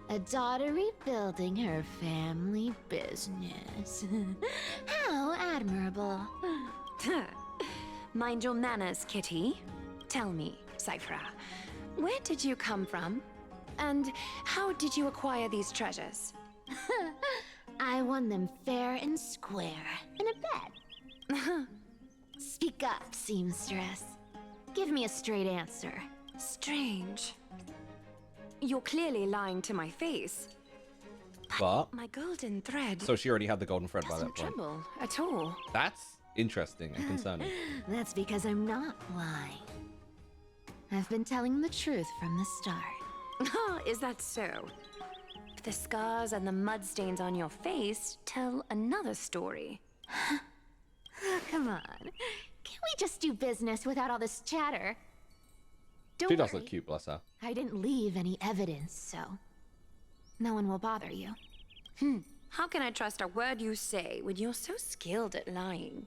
a daughter rebuilding her family business. How admirable. Mind your manners, Kitty. Tell me, Cyphra, where did you come from? And how did you acquire these treasures? I won them fair and square in a bet. Speak up, seamstress. Give me a straight answer. Strange. You're clearly lying to my face. But My golden thread so she already had the golden thread by that doesn't point. tremble at all. That's interesting and concerning. That's because I'm not lying. I've been telling the truth from the start. Is that so? The scars and the mud stains on your face tell another story. Oh, come on. Can't we just do business without all this chatter? Don't She does worry. look cute, bless her. I didn't leave any evidence, so no one will bother you. How can I trust a word you say when you're so skilled at lying?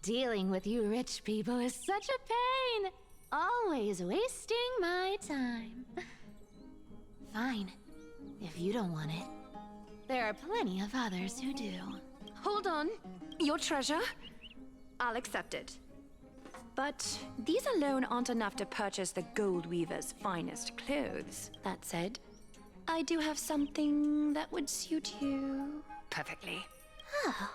Dealing with you rich people is such a pain. Always wasting my time. Fine, if you don't want it. There are plenty of others who do. Hold on. Your treasure? I'll accept it. But these alone aren't enough to purchase the gold weaver's finest clothes. That said, I do have something that would suit you perfectly. Oh.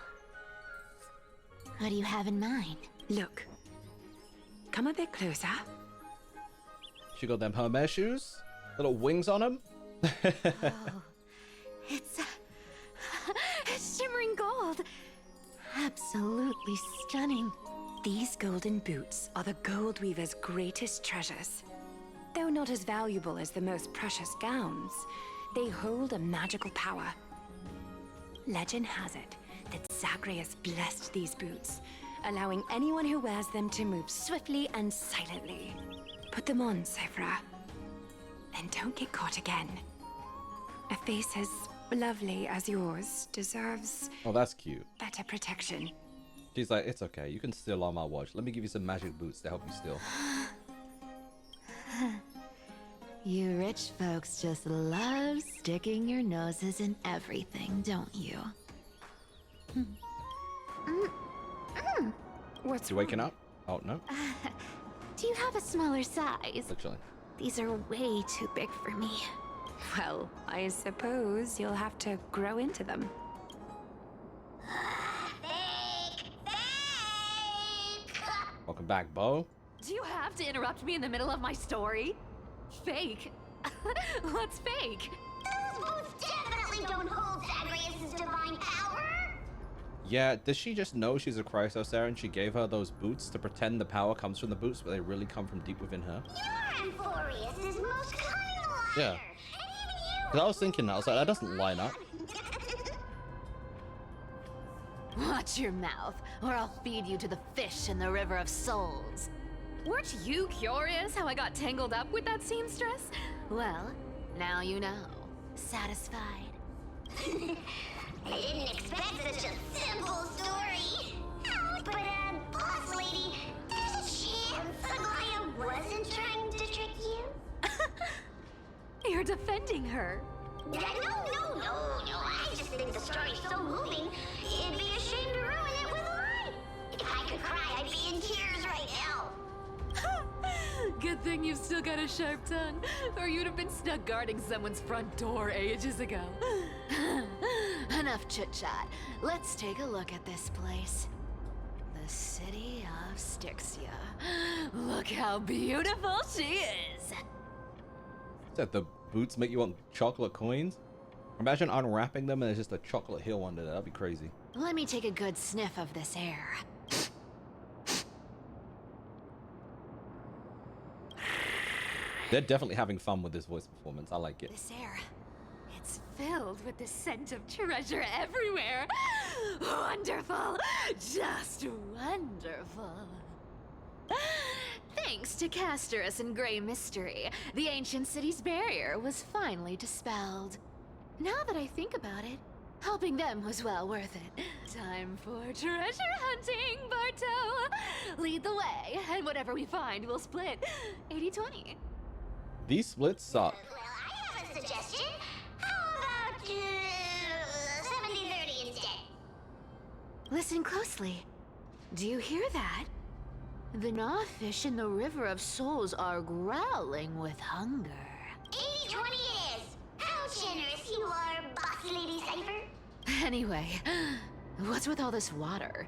What do you have in mind? Look. Come a bit closer. She got them Hermes shoes, little wings on them. Oh, it's shimmering gold. Absolutely stunning. These golden boots are the gold weaver's greatest treasures. Though not as valuable as the most precious gowns, they hold a magical power. Legend has it that Zagreus blessed these boots, allowing anyone who wears them to move swiftly and silently. Put them on, Cyphra. And don't get caught again. A face as lovely as yours deserves Oh, that's cute. better protection. She's like, it's okay. You can steal on my watch. Let me give you some magic boots to help you steal. You rich folks just love sticking your noses in everything, don't you? What's You waking up? Oh, no. Do you have a smaller size? Literally. These are way too big for me. Well, I suppose you'll have to grow into them. Welcome back, Bo. Do you have to interrupt me in the middle of my story? Fake? What's fake? Those boots definitely don't hold Zagreus' divine power. Yeah, does she just know she's a Chrysosaur and she gave her those boots to pretend the power comes from the boots, but they really come from deep within her? You're Amphoreus' most cunning liar. Yeah. Because I was thinking that. I was like, that doesn't line up. Watch your mouth, or I'll feed you to the fish in the River of Souls. Weren't you curious how I got tangled up with that seamstress? Well, now you know. Satisfied? I didn't expect such a simple story. But, boss lady, there's a chance Aglaia wasn't trying to trick you? You're defending her. No. I just think the story's so moving, it'd be a shame to ruin it with a lie. If I could cry, I'd be in tears right now. Good thing you've still got a sharp tongue, or you'd have been stuck guarding someone's front door ages ago. Enough chit-chat. Let's take a look at this place. The city of Styxia. Look how beautiful she is. Said the boots make you want chocolate coins? Imagine unwrapping them and there's just a chocolate hill under there. That'd be crazy. Let me take a good sniff of this air. They're definitely having fun with this voice performance. I like it. This air. It's filled with the scent of treasure everywhere. Wonderful. Just wonderful. Thanks to Castorus and Grey Mystery, the ancient city's barrier was finally dispelled. Now that I think about it, Helping them was well worth it. Time for treasure hunting, Barto! Lead the way, and whatever we find, we'll split 80-20. These splits suck. Well, I have a suggestion. How about 70-30 instead? Listen closely. Do you hear that? The gnawfish in the River of Souls are growling with hunger. 80-20 it is. How generous you are, Boss Lady Cypher. Anyway, what's with all this water?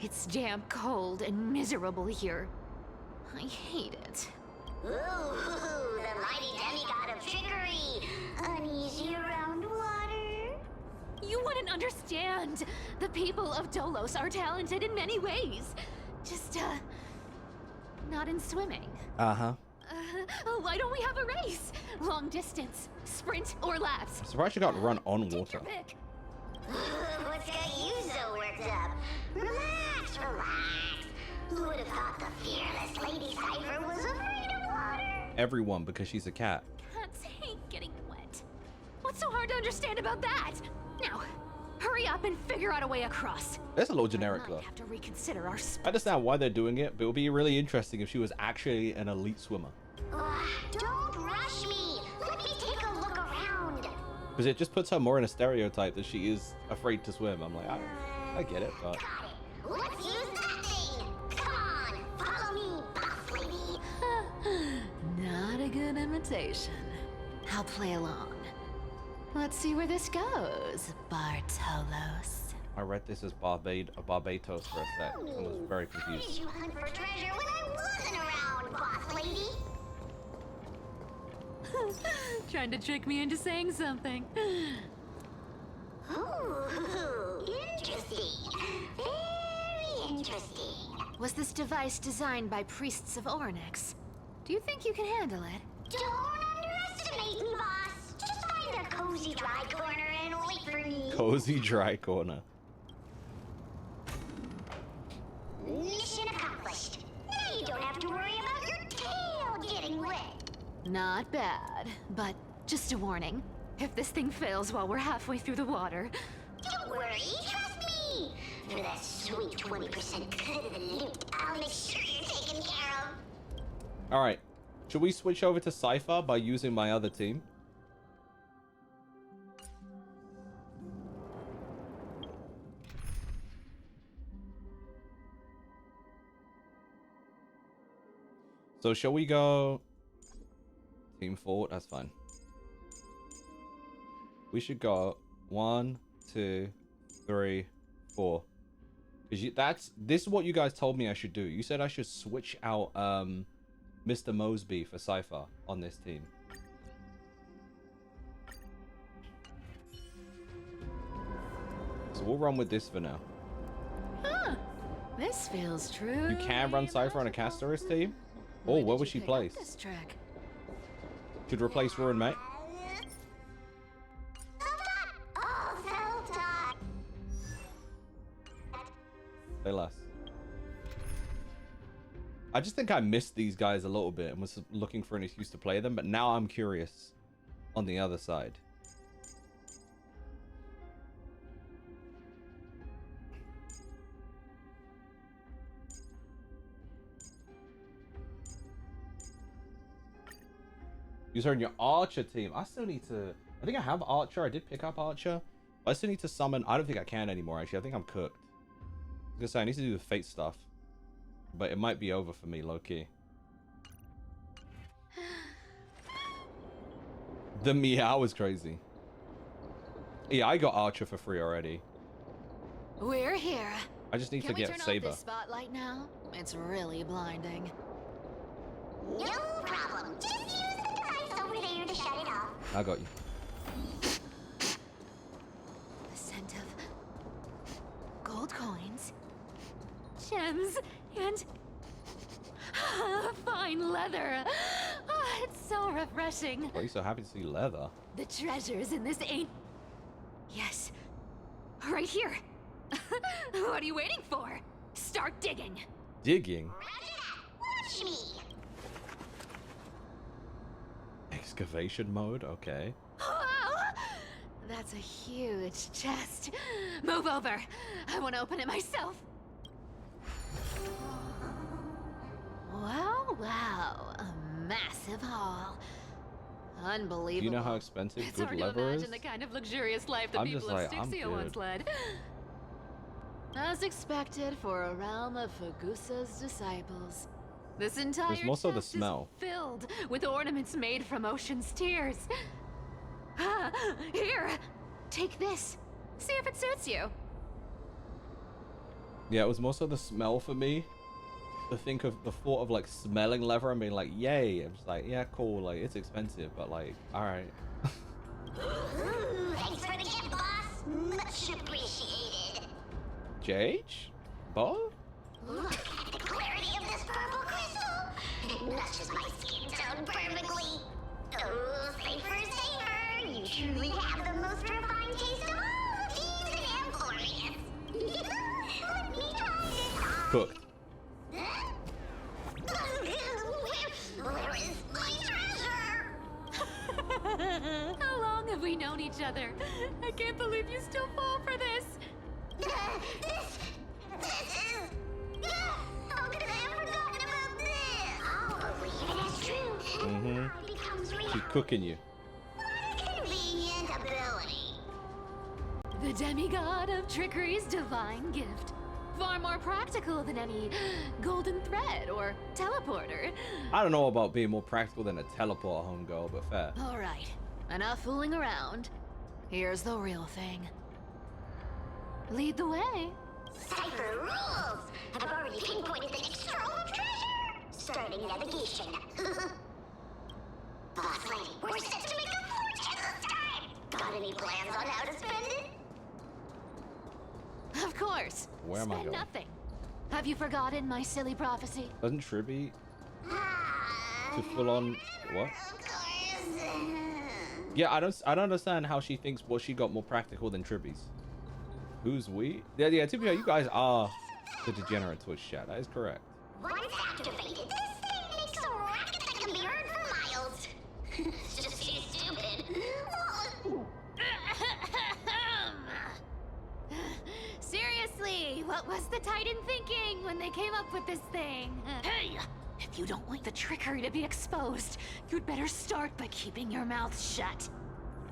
It's damp, cold, and miserable here. I hate it. Ooh, the mighty demigod of trickery. Uneasy around water. You wouldn't understand. The people of Dolos are talented in many ways. Just, not in swimming. Uh-huh. Why don't we have a race? Long distance, sprint, or laps? I'm surprised you got to run on Take water. your pick. What's got you so worked up? Relax, relax. Who would have thought the fearless Lady Cypher was afraid of water? Everyone, because she's a cat. Cats hate getting wet. What's so hard to understand about that? Now, hurry up and figure out a way across. That's a little generic, though. We have to reconsider our I understand why they're doing it, but it would be really interesting if she was actually an elite swimmer. Don't rush me. Let me take a look around. Because it just puts her more in a stereotype that she is afraid to swim. I'm like, I get it, but... Let's use that thing. Come on, follow me, Boss Lady. Not a good imitation. I'll play along. Let's see where this goes, Bartolos. I read this as Barbados for a sec and was very How did confused. you hunt for treasure when I wasn't around, Boss Lady? Trying to trick me into saying something. Ooh, interesting. Very interesting. Was this device designed by priests of Ornyx? Do you think you can handle it? Don't underestimate me, boss. Just find a cozy dry corner and wait for me. Cozy dry corner. Mission accomplished. Now you don't have to worry about your tail getting wet. Not bad, but just a warning. If this thing fails while we're halfway through the water... Don't worry, trust me. For that sweet 20% cut of the loot, I'll make sure you're taken care of. All right. Should we switch over to Cypher by using my other team? So shall we go team forward? That's fine. We should go 1, 2, 3, 4. Because this is what you guys told me I should do. You said I should switch out Mr. Mosby for Cypher on this team. So we'll run with this for now. Huh. This feels true. You can run Cypher on a Casterus team? Oh, where was she placed? This trick? Should replace Ruin Mate. Say less. I just think I missed these guys a little bit and was looking for an excuse to play them, but now I'm curious on the other side. Use her in your Archer team. I still need to... I think I have Archer. I did pick up Archer. But I still need to summon... I don't think I can anymore, actually. I think I'm cooked. I was gonna say, I need to do the Fate stuff. But it might be over for me, low-key. The meow was crazy. Yeah, I got Archer for free already. We're here. I just need to get Can we turn Saber. off this spotlight now? It's really blinding. No problem. Just use the device over there to shut it off. I got you. The scent of gold coins, gems, and fine leather. Oh, it's so refreshing. Why are you so happy to see leather? The treasures in this ain't... Yes, right here. What are you waiting for? Start digging. Digging? Watch me. Excavation mode? Okay. Wow! That That's a huge chest. Move over. I want to open it myself. Wow. A massive hall. Unbelievable. Do you know how expensive it's good hard leather to is? imagine the kind of luxurious life the I'm people just of like, I'm Styxia once good. led. As expected for a realm of Fagusa's disciples. This entire There's also the chest smell. is filled with ornaments made from ocean's tears. Here, take this. See if it suits you. Yeah, it was more so the smell for me. To think of the thought of like smelling leather and being like, yay. I'm just like, yeah, cool. Like, it's expensive, but like, all right. Thanks for the gift, boss. Much appreciated. JH? Bob? Look at the clarity of this purple crystal. It matches my skin tone perfectly. Oh, safer. You truly have the most refined taste of all thieves in Amphoreus. Let me try this on. Cooked. Where is my treasure? How long have we known each other? I can't believe you still fall for this. This is... How could I have forgotten about this? I'll believe it is true. Mm-hmm. It becomes real. She's cooking you. Convenient ability. The demigod of trickery's divine gift. Far more practical than any golden thread or teleporter. I don't know about being more practical than a teleport, homegirl, but fair. All right, enough fooling around. Here's the real thing. Lead the way. Cipher rules. I've already pinpointed the next trove of treasure. Starting navigation. Boss lady, we're set to make a fortune this time. Got any plans on how to spend it? Of course. Where am I Spend going? nothing. Have you forgotten my silly prophecy? Doesn't Tribby to full on what? Yeah, I don't understand how she thinks what she got more practical than Tribby's. Who's we? Yeah, to be fair, you guys are the degenerate Twitch chat. That is correct. Once activated, this thing makes a racket that can be heard for miles. It's just too stupid. Seriously, what was the Titan thinking when they came up with this thing? Hey! If you don't want the trickery to be exposed, you'd better start by keeping your mouth shut.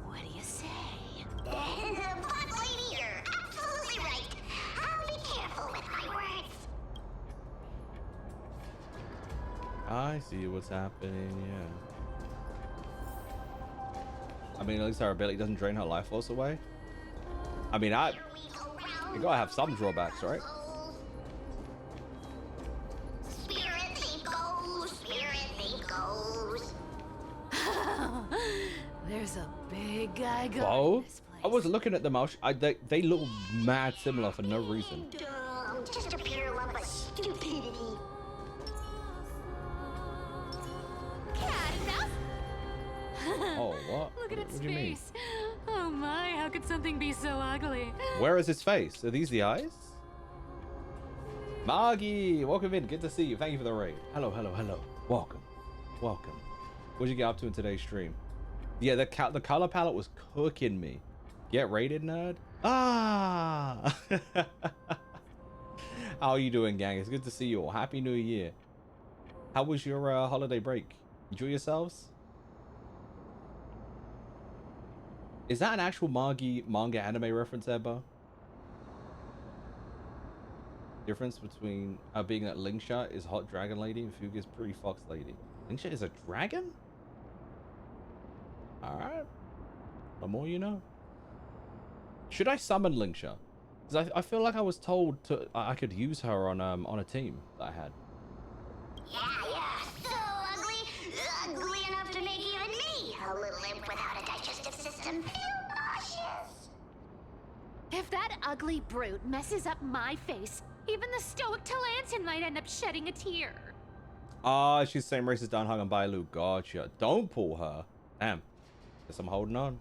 What do you say? Boss lady, you're absolutely right. I'll be careful with my words. I see what's happening, yeah. I mean, at least our ability doesn't drain her life force away. I mean, you gotta have some drawbacks, right? Spirit, think goes. Spirit, think goes. There's a big guy going. Oh, I was looking at them. They look mad similar for no reason. Dumb, just a pure lump of stupidity. Cat enough? Oh, what? Look at its What do you mean? face. Oh my, how could something be so ugly? Where is his face? Are these the eyes? Margie, welcome in. Good to see you. Thank you for the raid. Hello. Welcome. What'd you get up to in today's stream? Yeah, the color palette was cooking me. Get raided, nerd. Ah. How are you doing, gang? It's good to see you all. Happy New Year. How was your holiday break? Enjoy yourselves? Is that an actual Margie manga anime reference there, Bo? Difference between being that Lingsha is hot dragon lady and Fuga's pretty fox lady. Lingsha is a dragon? Alright. The more you know. Should I summon Lingsha? Because I feel like I was told I could use her on a team that I had. Yeah, so ugly enough to make even me, a little imp without a digestive system, feel nauseous. If that ugly brute messes up my face, even the stoic Talantin might end up shedding a tear. Ah, she's the same race as Danhang and Bailu. Gotcha. Don't pull her. Damn. Guess I'm holding on.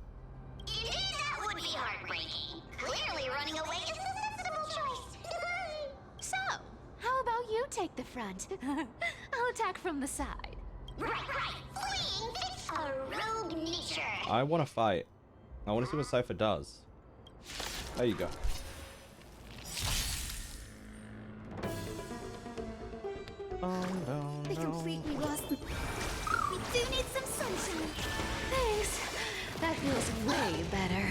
Indeed, that would be heartbreaking. Clearly running away is the sensible choice. So, how about you take the front? I'll attack from the side. Right. Fleeing fits a rogue nature. I want to fight. I want to see what Cypher does. There you go. They completely lost me. We do need some sunshine. Thanks. That feels way better.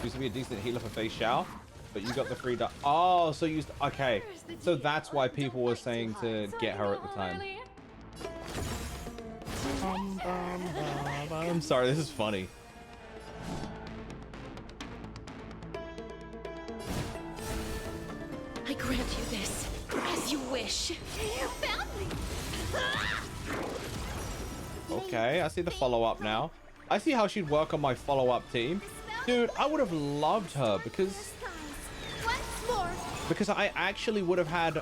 Used to be a decent healer for Fei Xiao, but you got the free Oh, so you used... Okay. So that's why people were saying to get her at the time. I'm sorry, this is funny. I grant you this, as you wish. You found me. Okay, I see the follow-up now. I see how she'd work on my follow-up team. Dude, I would have loved her because I actually would have had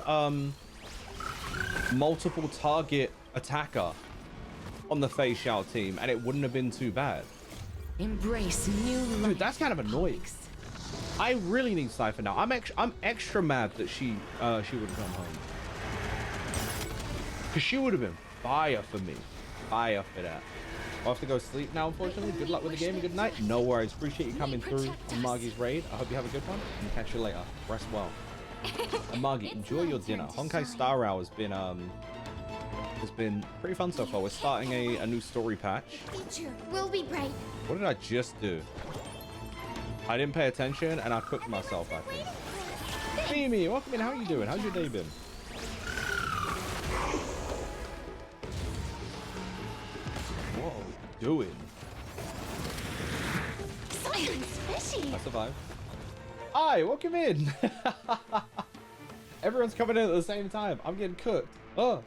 multiple target attacker on the Fei Xiao team, and it wouldn't have been too bad. Embrace new life. Dude, that's kind of annoying. I really need Cypher now. I'm extra mad that she would have come home, because she would have been fire for me. Fire for that. I'll have to go sleep now, unfortunately. Good luck with the game and good night. No worries. Appreciate you coming through on Margie's raid. I hope you have a good one and catch you later. Rest well. And Margie, enjoy your dinner. Honkai Star Rail has been pretty fun so far. We're starting a new story patch. Future will be bright. What did I just do? I didn't pay attention and I cooked myself, I think. Mimi, welcome in. How are you doing? How's your day been? What are we doing? Something's fishy. I survived. Hi, welcome in. Everyone's coming in at the same time. I'm getting cooked. Oh,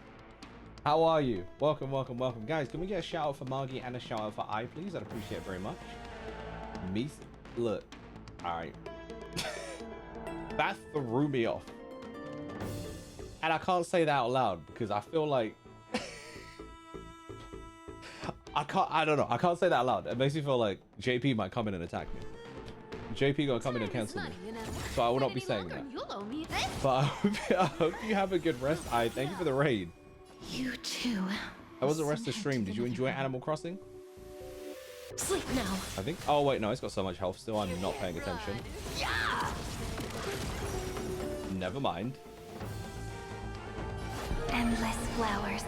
how are you? Welcome, welcome, welcome. Guys, can we get a shout out for Margie and a shout out for I, please? I'd appreciate it very much. Me, look. All right. That threw me off. And I can't say that out loud because I feel like I don't know. I can't say that out loud. It makes me feel like JP might come in and attack me. JP gonna come in and cancel me. So I will not be saying that. But I hope you have a good rest. I thank you for the raid. You too. How was the rest of the stream? Did you enjoy Animal Crossing? Sleep now. I think. Oh wait, no, it's got so much health still. I'm not paying attention. Yeah. Never mind. Endless flowers.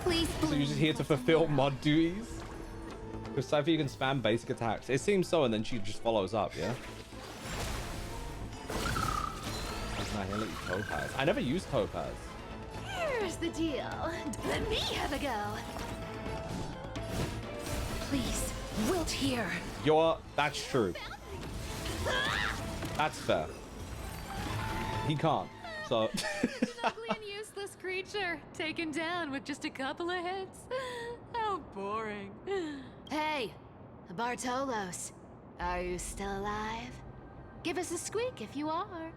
Please. So you're just here to fulfill mod duties? With Cypher, you can spam basic attacks. It seems so, and then she just follows up, yeah? Topaz. I never used Topaz. Here's the deal. Let me have a go. Please, wilt here. That's true. That's fair. He can't, so. Ugly and useless creature, taken down with just a couple of hits. How boring. Hey, Bartolos, are you still alive? Give us a squeak if you are.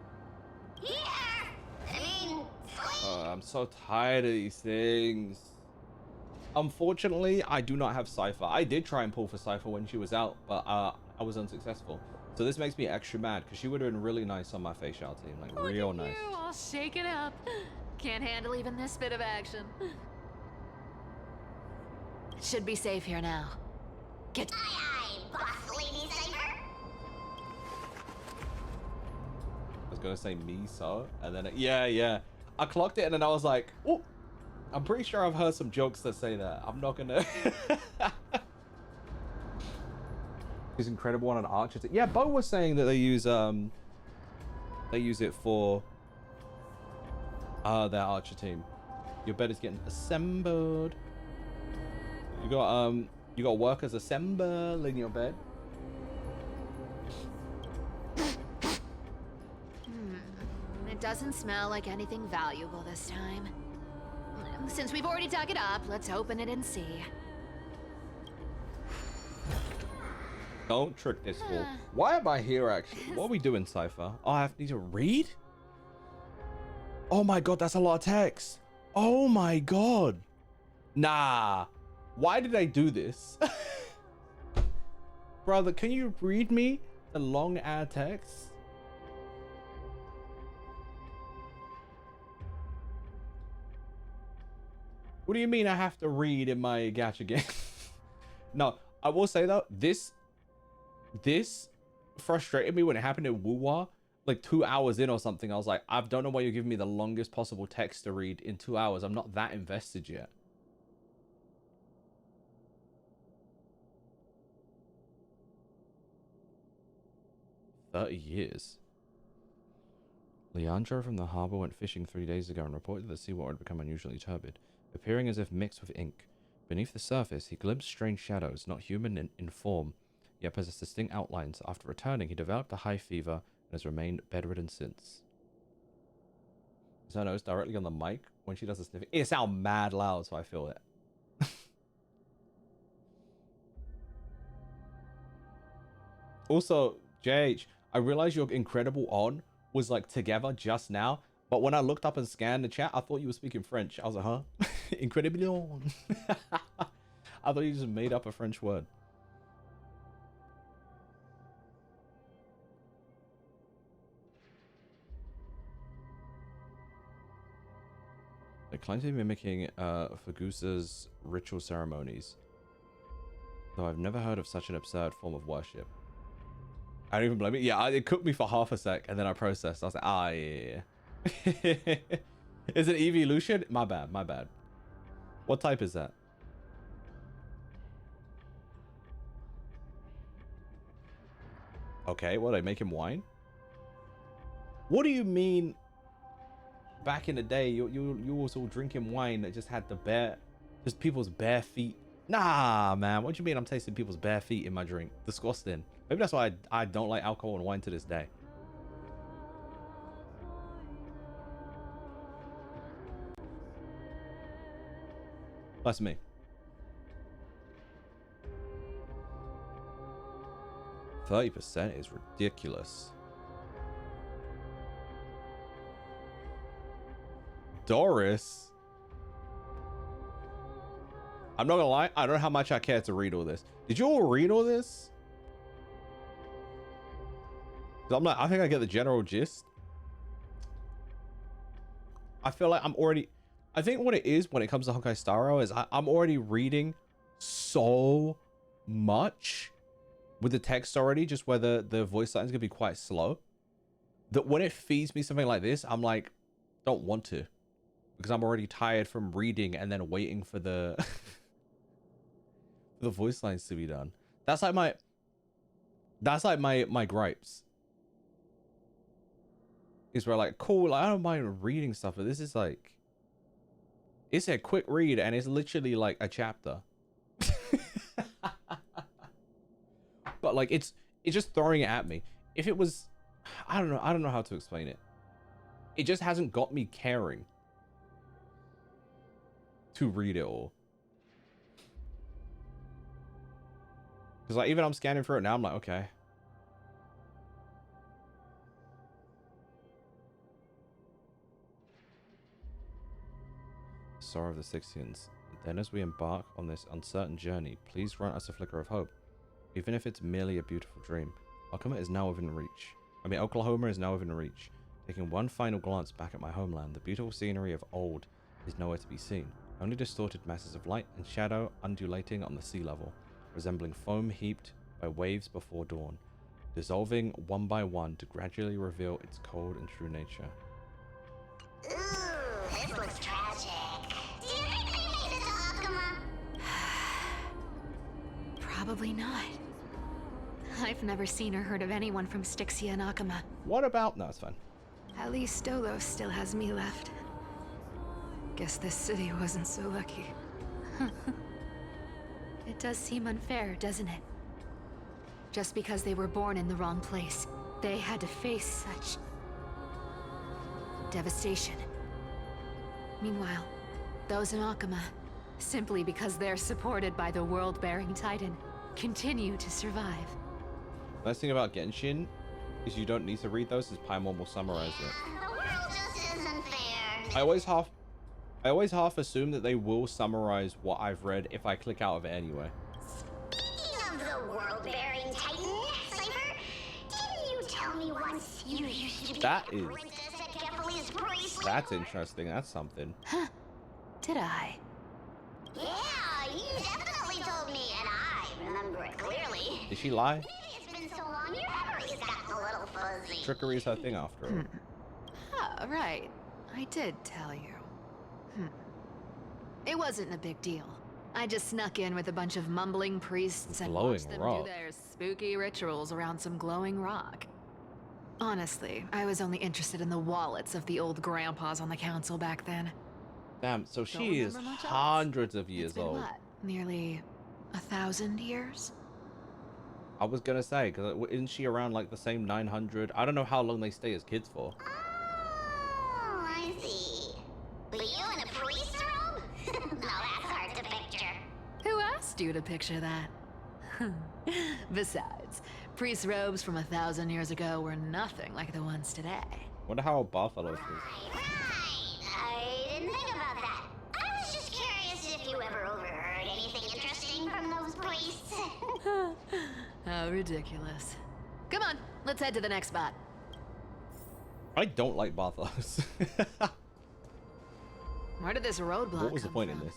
I'm so tired of these things. Unfortunately, I do not have Cypher. I did try and pull for Cypher when she was out, but I was unsuccessful. So this makes me extra mad because she would have been really nice on my Fei Xiao team, like real nice. You all shake it up. Can't handle even this bit of action. Should be safe here now. Get. Aye, boss lady Cypher. I was gonna say me so, and then yeah. I clocked it and then I was like, oh, I'm pretty sure I've heard some jokes that say that. I'm not gonna. It's incredible on an archer. Yeah, Bo was saying that they use it for their archer team. Your bed is getting assembled. You got workers assemble in your bed. It doesn't smell like anything valuable this time. Since we've already dug it up, let's open it and see. Don't trick this fool. Why am I here actually? What are we doing, Cypher? Oh, I need to read? Oh my god, that's a lot of text. Oh my god. Nah. Why did I do this? Brother, can you read me the long ass text? What do you mean I have to read in my gacha game? No, I will say though, this This frustrated me when it happened in Wuwa, like 2 hours in or something. I was like, I don't know why you're giving me the longest possible text to read in 2 hours. I'm not that invested yet. $30 years. Leandro from the harbor went fishing 3 days ago and reported that the seawater had become unusually turbid, appearing as if mixed with ink. Beneath the surface, he glimpsed strange shadows, not human in form, yet possessed distinct outlines. After returning, he developed a high fever and has remained bedridden since. Is her nose directly on the mic when she does the sniffing? It sounds mad loud, so I feel it. Also, JH, I realized your incredible on was like together just now, but when I looked up and scanned the chat, I thought you were speaking French. I was like, huh? Incredibly on. I thought you just made up a French word. They claim to be mimicking Fagusa's ritual ceremonies, though I've never heard of such an absurd form of worship. I don't even blame it. Yeah, it cooked me for half a sec, and then I processed. I was like, ah, yeah. Is it evolution? My bad, my bad. What type is that? Okay, what, they make him wine? What do you mean? Back in the day, you was all drinking wine that just had the just people's bare feet. Nah, man. What do you mean I'm tasting people's bare feet in my drink? Disgusting. Maybe that's why I don't like alcohol and wine to this day. That's me. %30 is ridiculous. Doris. I'm not gonna lie, I don't know how much I care to read all this. Did you all read all this? I'm like, I think I get the general gist. I feel like I think what it is when it comes to Honkai Star Rail is I'm already reading so much with the text already, just where the voice line is gonna be quite slow, that when it feeds me something like this, I'm like, don't want to, because I'm already tired from reading and then waiting for the the voice lines to be done. That's like my gripes. Is where like, cool, like, I don't mind reading stuff, but this is like, it's a quick read and it's literally like a chapter. But like it's just throwing it at me. If it was, I don't know how to explain it. It just hasn't got me caring to read it all. Because like even I'm scanning through it now, I'm like, okay. Sorrow of the Styxians. Then as we embark on this uncertain journey, please grant us a flicker of hope. Even if it's merely a beautiful dream. Oklahoma is now within reach. Taking one final glance back at my homeland, the beautiful scenery of old is nowhere to be seen. Only distorted masses of light and shadow undulating on the sea level, resembling foam heaped by waves before dawn, dissolving one by one to gradually reveal its cold and true nature. Ooh, this looks tragic. Do you think they made it to Akuma? Probably not. I've never seen or heard of anyone from Styxia and Akuma. What about... No, it's fine. At least Stolos still has me left. Guess this city wasn't so lucky. It does seem unfair, doesn't it? Just because they were born in the wrong place, they had to face such devastation. Meanwhile, those in Akuma, simply because they're supported by the world-bearing Titan, continue to survive. Best thing about Genshin is you don't need to read those, as Paimon will summarize it. The world just isn't fair. I always half assume that they will summarize what I've read if I click out of it anyway. Speaking of the world-bearing Titan, Cypher, didn't you tell me once you used to be That a is... princess at Kefali's bracelet? That's interesting. That's something. Huh. Did I? Yeah, you definitely told me, and I remember it clearly. Did she lie? Maybe it's been so long, your memory's gotten a little fuzzy. Trickery's her thing after all. Oh, right. I did tell you. It wasn't a big deal. I just snuck in with a bunch of mumbling priests and Glowing watched them rock. do their spooky rituals around some glowing rock. Honestly, I was only interested in the wallets of the old grandpas on the council back then. Damn, so Don't she is remember much else. hundreds of years It's been old. what? Nearly 1,000 years? I was gonna say, because isn't she around like the same 900? I don't know how long they stay as kids for. Oh, I see. But you in a priest robe? No, that's hard to picture. Who asked you to picture that? Besides, priest robes from 1,000 years ago were nothing like the ones today. Wonder how old Bartholos is. I didn't think about that. I was just curious if you ever overheard anything interesting from those priests. How ridiculous. Come on, let's head to the next spot. I don't like Bartholos. Where did this roadblock What was the come point from? in this?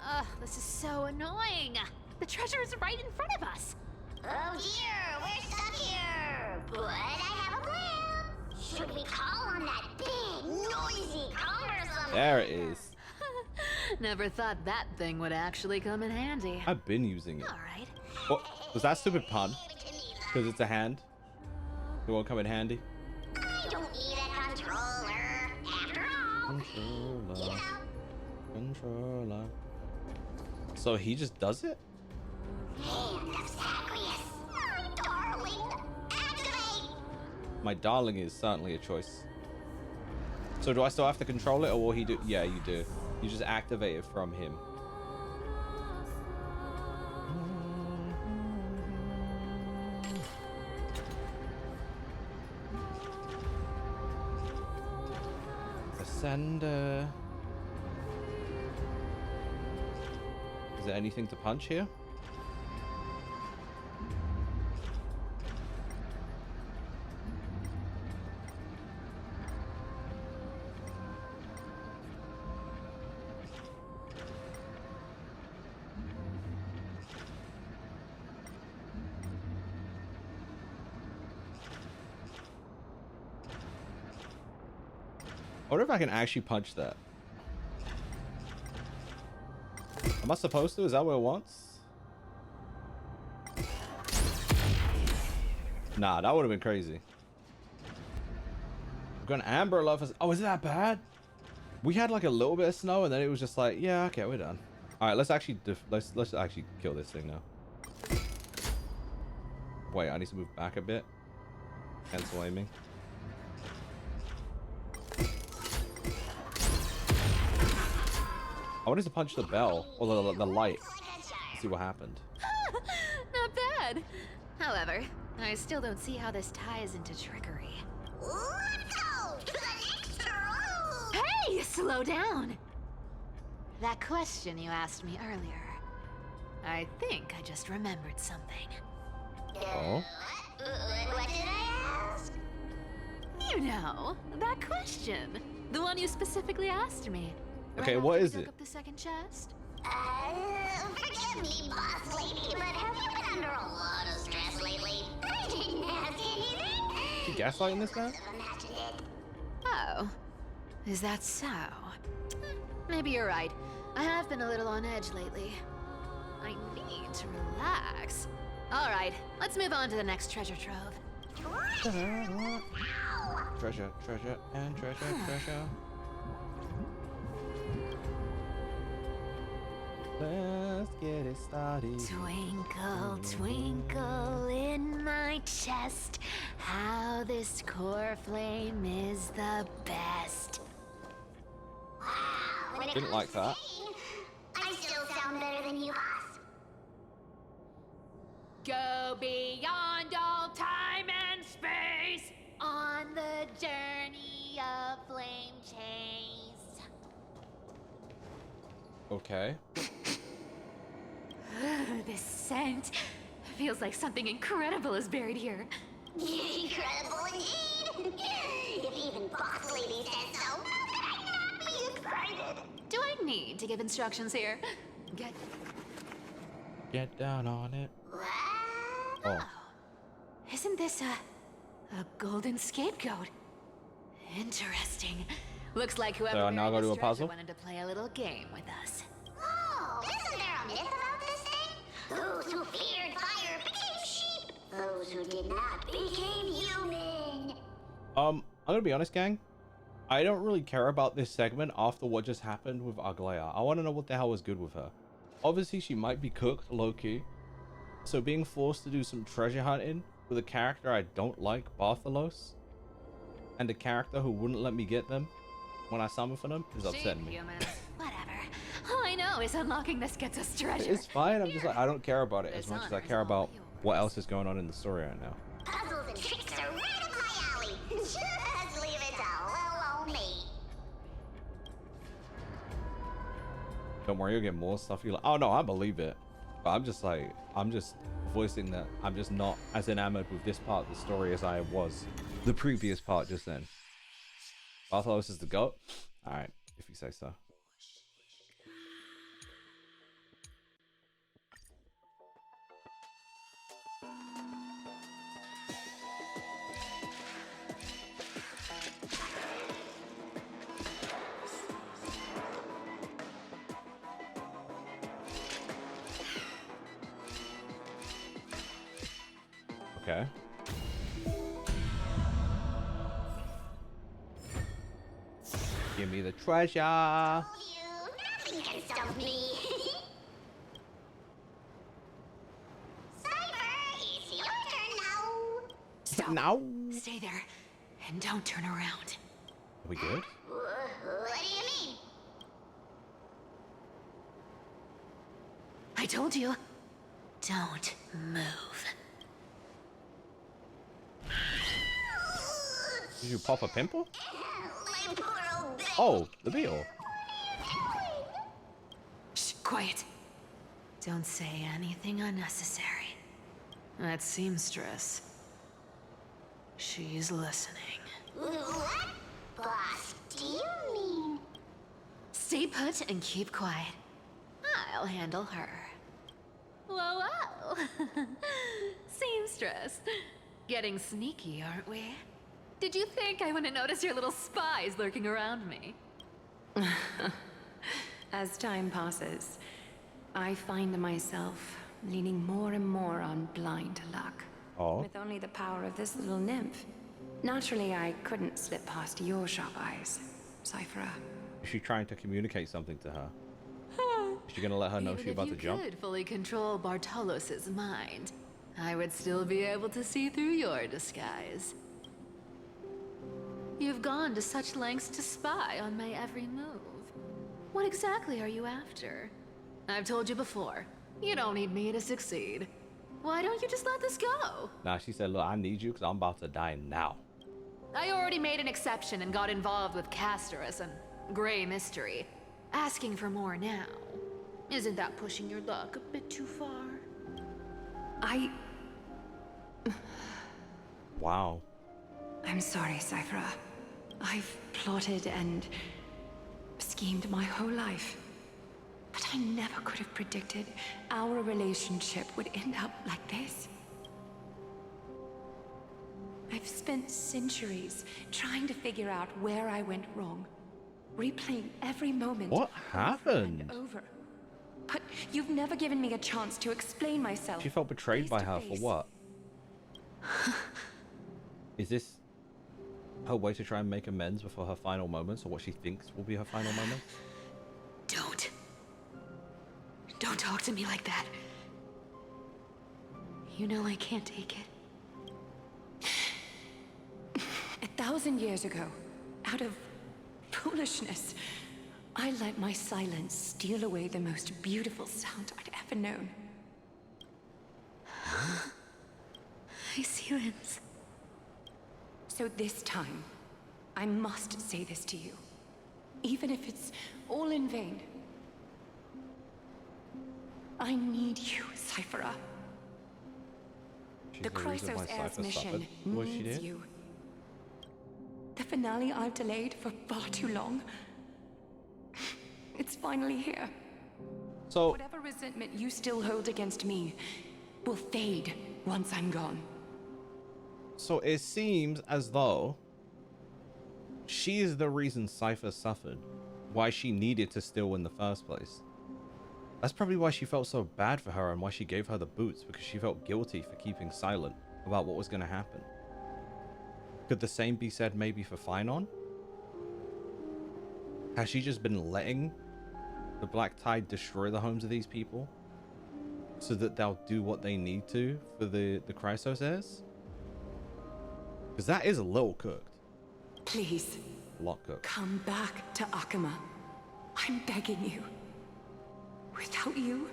Ugh, this is so annoying. The treasure is right in front of us. Oh dear, we're stuck here. But I have a plan. Should we call on that big, noisy car or something? There it is. Never thought that thing would actually come in handy. I've been using it. All right. What was that stupid pun? Because it's a hand. It won't come in handy. I don't need a controller. After all, Controller. Controller. So he just does it? Hand of Zagreus. My darling. Activate. My darling is certainly a choice. So do I still have to control it, or will he do? Yeah, you do. You just activate it from him. Ascender. Is there anything to punch here? I wonder if I can actually punch that. Am I supposed to? Is that what it wants? Nah, that would have been crazy. We've got an Amber Lovers. Oh, is it that bad? We had like a little bit of snow, and then it was just like, yeah, okay, we're done. All right, let's actually let's actually kill this thing now. Wait, I need to move back a bit. Cancel aiming. I wanted to punch the bell or the light. See what happened. Not bad. However, I still don't see how this ties into trickery. Let's go to the next room. Hey, slow down. That question you asked me earlier. I think I just remembered something. Oh. What did I ask? You know, that question. The one you specifically asked me. Okay, Right what after is we it? dug up the second chest? Forgive me, boss lady, but have you been under a lot of stress lately? I didn't ask anything. She gaslighting this guy? Imagined it. Oh, is that so? Maybe you're right. I have been a little on edge lately. I need to relax. All right, let's move on to the next treasure trove. Treasure, treasure, and treasure, treasure. Let's get it started. Twinkle, twinkle in my chest, how this core flame is the best. When it Didn't comes like to that. singing, I still sound better than you, boss. Go beyond all time and space on the journey of flame chase. Okay. This scent feels like something incredible is buried here. Incredible indeed. If even boss lady says so, how could I not be excited? Do I need to give instructions here? Get down on it. Oh. Isn't this a golden scapegoat? Interesting. Looks like whoever So now buried go to this a treasure puzzle? wanted to play a little game with us. Oh, isn't there a myth about this thing? Those who feared fire became sheep. Those who did not became human. I'm gonna be honest, gang. I don't really care about this segment after what just happened with Aglaia. I want to know what the hell was good with her. Obviously, she might be cooked low-key. So being forced to do some treasure hunting with a character I don't like, Bartholos, and a character who wouldn't let me get them when I summon for them is upsetting me. Humans. Whatever. All I know is unlocking this gets us treasure. It's fine. I'm just like, I don't care about it as much as I care about what else is going on in the story right now. Puzzles and tricks are right up my alley. Just leave it to little old me. Don't worry, you'll get more stuff you like. Oh no, I believe it. But I'm just like, I'm just voicing that I'm just not as enamored with this part of the story as I was the previous part just then. Bartholos is the GOAT? Alright, if you say so. Okay. Give me the treasure. Nothing can stop me. Cyber, it's your turn now. Stop. Now? Stay there and don't turn around. Are we good? What do you mean? I told you, don't move. Did you pop a pimple? My poor old baby. Oh, the beetle. Shh, quiet. Don't say anything unnecessary. That seamstress. She's listening. What? Boss, do you mean? Stay put and keep quiet. I'll handle her. Whoa, whoa. Seamstress. Getting sneaky, aren't we? Did you think I wouldn't notice your little spies lurking around me? As time passes, I find myself leaning more and more on blind luck. Oh. With only the power of this little nymph. Naturally, I couldn't slip past your sharp eyes, Cyphera. Is she trying to communicate something to her? Is she gonna let her know she's about to jump? If you could fully control Bartolos's mind, I would still be able to see through your disguise. You've gone to such lengths to spy on my every move. What exactly are you after? I've told you before, you don't need me to succeed. Why don't you just let this go? Nah, she said, look, I need you because I'm about to die now. I already made an exception and got involved with Castorus and Grey Mystery. Asking for more now. Isn't that pushing your luck a bit too far? Wow. I'm sorry, Cyphera. I've plotted and schemed my whole life. But I never could have predicted our relationship would end up like this. I've spent centuries trying to figure out where I went wrong, replaying every moment. What happened? Over. But you've never given me a chance to explain myself. She felt betrayed by her for what? Is this her way to try and make amends before her final moments, or what she thinks will be her final moments? Don't talk to me like that. You know I can't take it. 1,000 years ago, out of foolishness, I let my silence steal away the most beautiful sound I'd ever known. My silence. So this time, I must say this to you, even if it's all in vain. I need you, Cyphera. The Chrysos Heir's mission needs you. The finale I've delayed for far too long. It's finally here. So whatever resentment you still hold against me will fade once I'm gone. So it seems as though she is the reason Cypher suffered, why she needed to steal in the first place. That's probably why she felt so bad for her and why she gave her the boots, because she felt guilty for keeping silent about what was going to happen. Could the same be said maybe for Finon? Has she just been letting the Black Tide destroy the homes of these people so that they'll do what they need to for the Chrysos heirs? Because that is a little cooked. Please. A lot cooked. Come back to Akama. I'm begging you. Without you,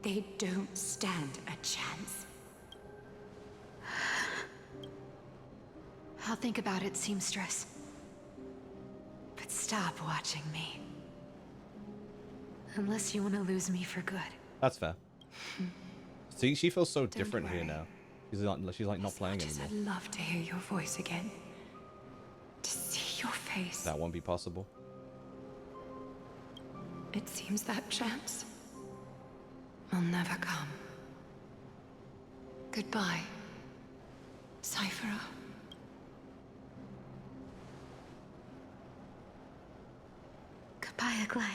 they don't stand a chance. I'll think about it, seamstress. But stop watching me. Unless you want to lose me for good. That's fair. See, she feels so different here now. She's like not playing anymore. I'd love to hear your voice again. To see your face. That won't be possible. It seems that chance will never come. Goodbye, Cyphera. Goodbye, Aglaya.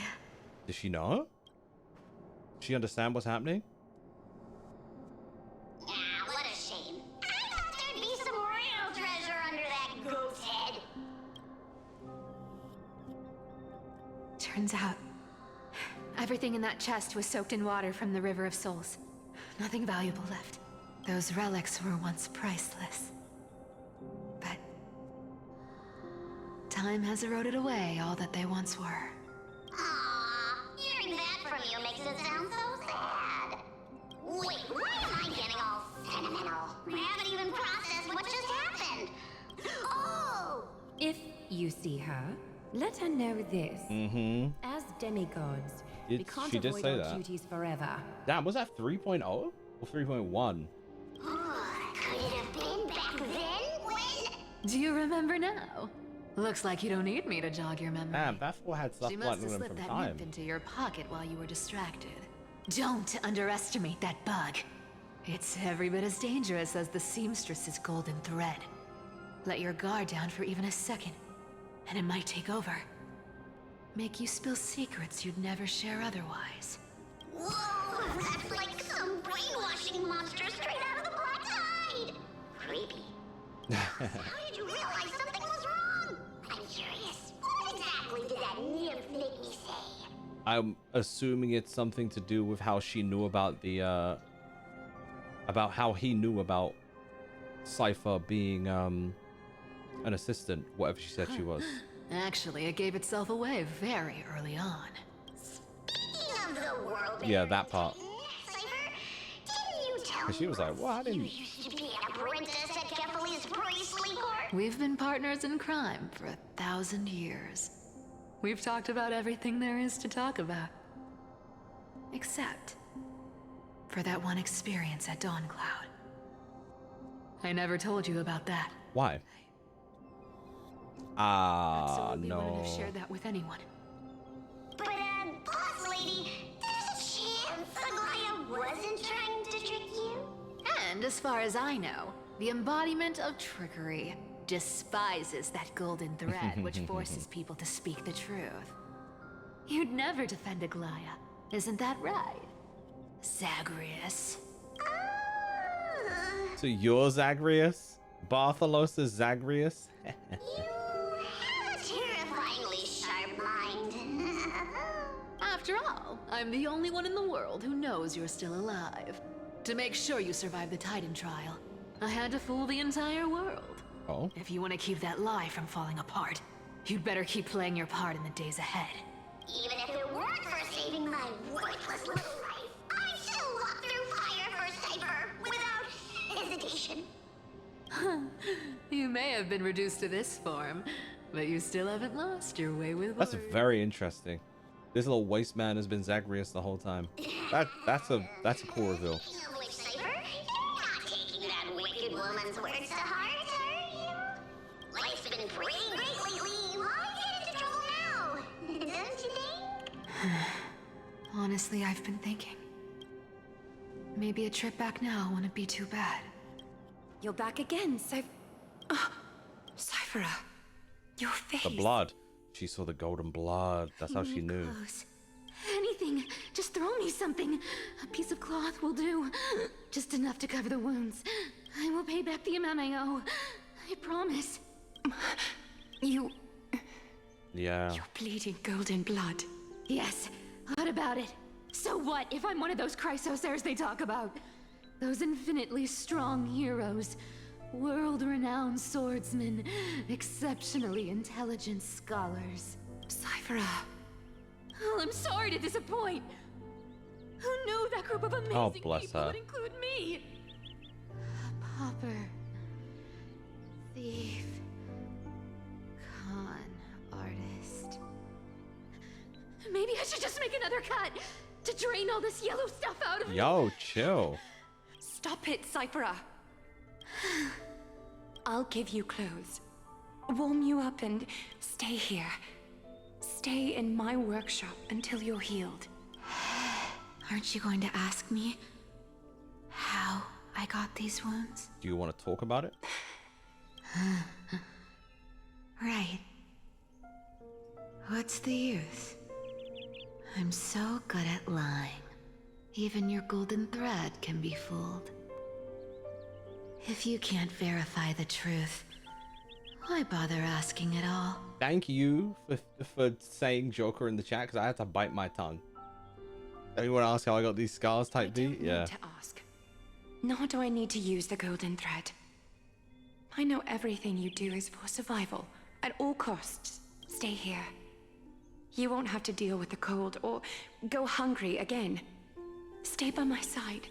Does she know? Does she understand what's happening? Ah, what a shame. I thought there'd be some real treasure under that goat's head. Turns out, everything in that chest was soaked in water from the River of Souls. Nothing valuable left. Those relics were once priceless. But time has eroded away all that they once were. Aw, hearing that from you makes it sound so sad. Wait, why am I getting all sentimental? I haven't even processed what just happened. Oh! If you see her, let her know this. As demigods, we can't She did avoid say our that. duties forever. Damn, was that 3.0 or 3.1? Could it have been back then when... Do you remember now? Looks like you don't need me to jog your memory. Damn, that fool had stuff She like must have them slipped from that time. nymph into your pocket while you were distracted. Don't underestimate that bug. It's every bit as dangerous as the seamstress's golden thread. Let your guard down for even a second, and it might take over. Make you spill secrets you'd never share otherwise. Whoa, that's like some brainwashing monster straight out of the Black Tide! Creepy. How did you realize something was wrong? I'm curious. What exactly did that nymph make me say? I'm assuming it's something to do with how she knew about the about how he knew about Cypher being an assistant, whatever she said she was. Actually, it gave itself away very early on. Speaking of the world, Yeah, that part. Cypher, didn't you tell Cause she was like, "What? I you didn't." used to be an apprentice at Kefali's priestly court? We've been partners in crime for 1,000 years. We've talked about everything there is to talk about. Except for that one experience at Dawncloud. I never told you about that. Why? Absolutely No. wouldn't have shared that with anyone. But, boss lady, there's a chance Aglaya wasn't trying to trick you? And as far as I know, the embodiment of trickery despises that golden thread which forces people to speak the truth. You'd never defend Aglaya, isn't that right, Zagreus? So you're Zagreus? Bartholos is Zagreus? Have a terrifyingly sharp mind. After all, I'm the only one in the world who knows you're still alive. To make sure you survive the Titan trial, I had to fool the entire world. Oh? If you want to keep that lie from falling apart, you'd better keep playing your part in the days ahead. Even if it weren't for saving my worthless little life, I'd still walk through fire for Cypher without hesitation. You may have been reduced to this form, but you still haven't lost your way with That's words. very interesting. This little waste man has been Zagreus the whole time. That's a cool reveal. Speaking of which, Cypher, you're not taking that wicked woman's words to heart, are you? Life's been pretty great lately. Why get into trouble now? Don't you think? Honestly, I've been thinking. Maybe a trip back now wouldn't be too bad. You're back again, Cyphera. Your face. The blood. She saw the golden blood. That's how she knew. Clothes. Anything. Just throw me something. A piece of cloth will do. Just enough to cover the wounds. I will pay back the amount I owe. I promise. You... Yeah. You're bleeding golden blood. Yes. What about it? So what if I'm one of those Chrysosairs they talk about? Those infinitely strong heroes. World-renowned swordsmen. Exceptionally intelligent scholars. Cyphera. Oh, I'm sorry to disappoint. Who knew that group of amazing people would include me? A pauper. Thief. Con artist. Maybe I should just make another cut to drain all this yellow stuff out of me. Yo, chill. Stop it, Cyphera. I'll give you clothes, warm you up, and stay here. Stay in my workshop until you're healed. Aren't you going to ask me how I got these wounds? Do you want to talk about it? Right. What's the use? I'm so good at lying. Even your golden thread can be fooled. If you can't verify the truth, why bother asking at all? Thank you for saying Joker in the chat, because I had to bite my tongue. Anyone ask how I got these scars type D? Yeah. To ask. Nor do I need to use the golden thread. I know everything you do is for survival, at all costs. Stay here. You won't have to deal with the cold or go hungry again. Stay by my side,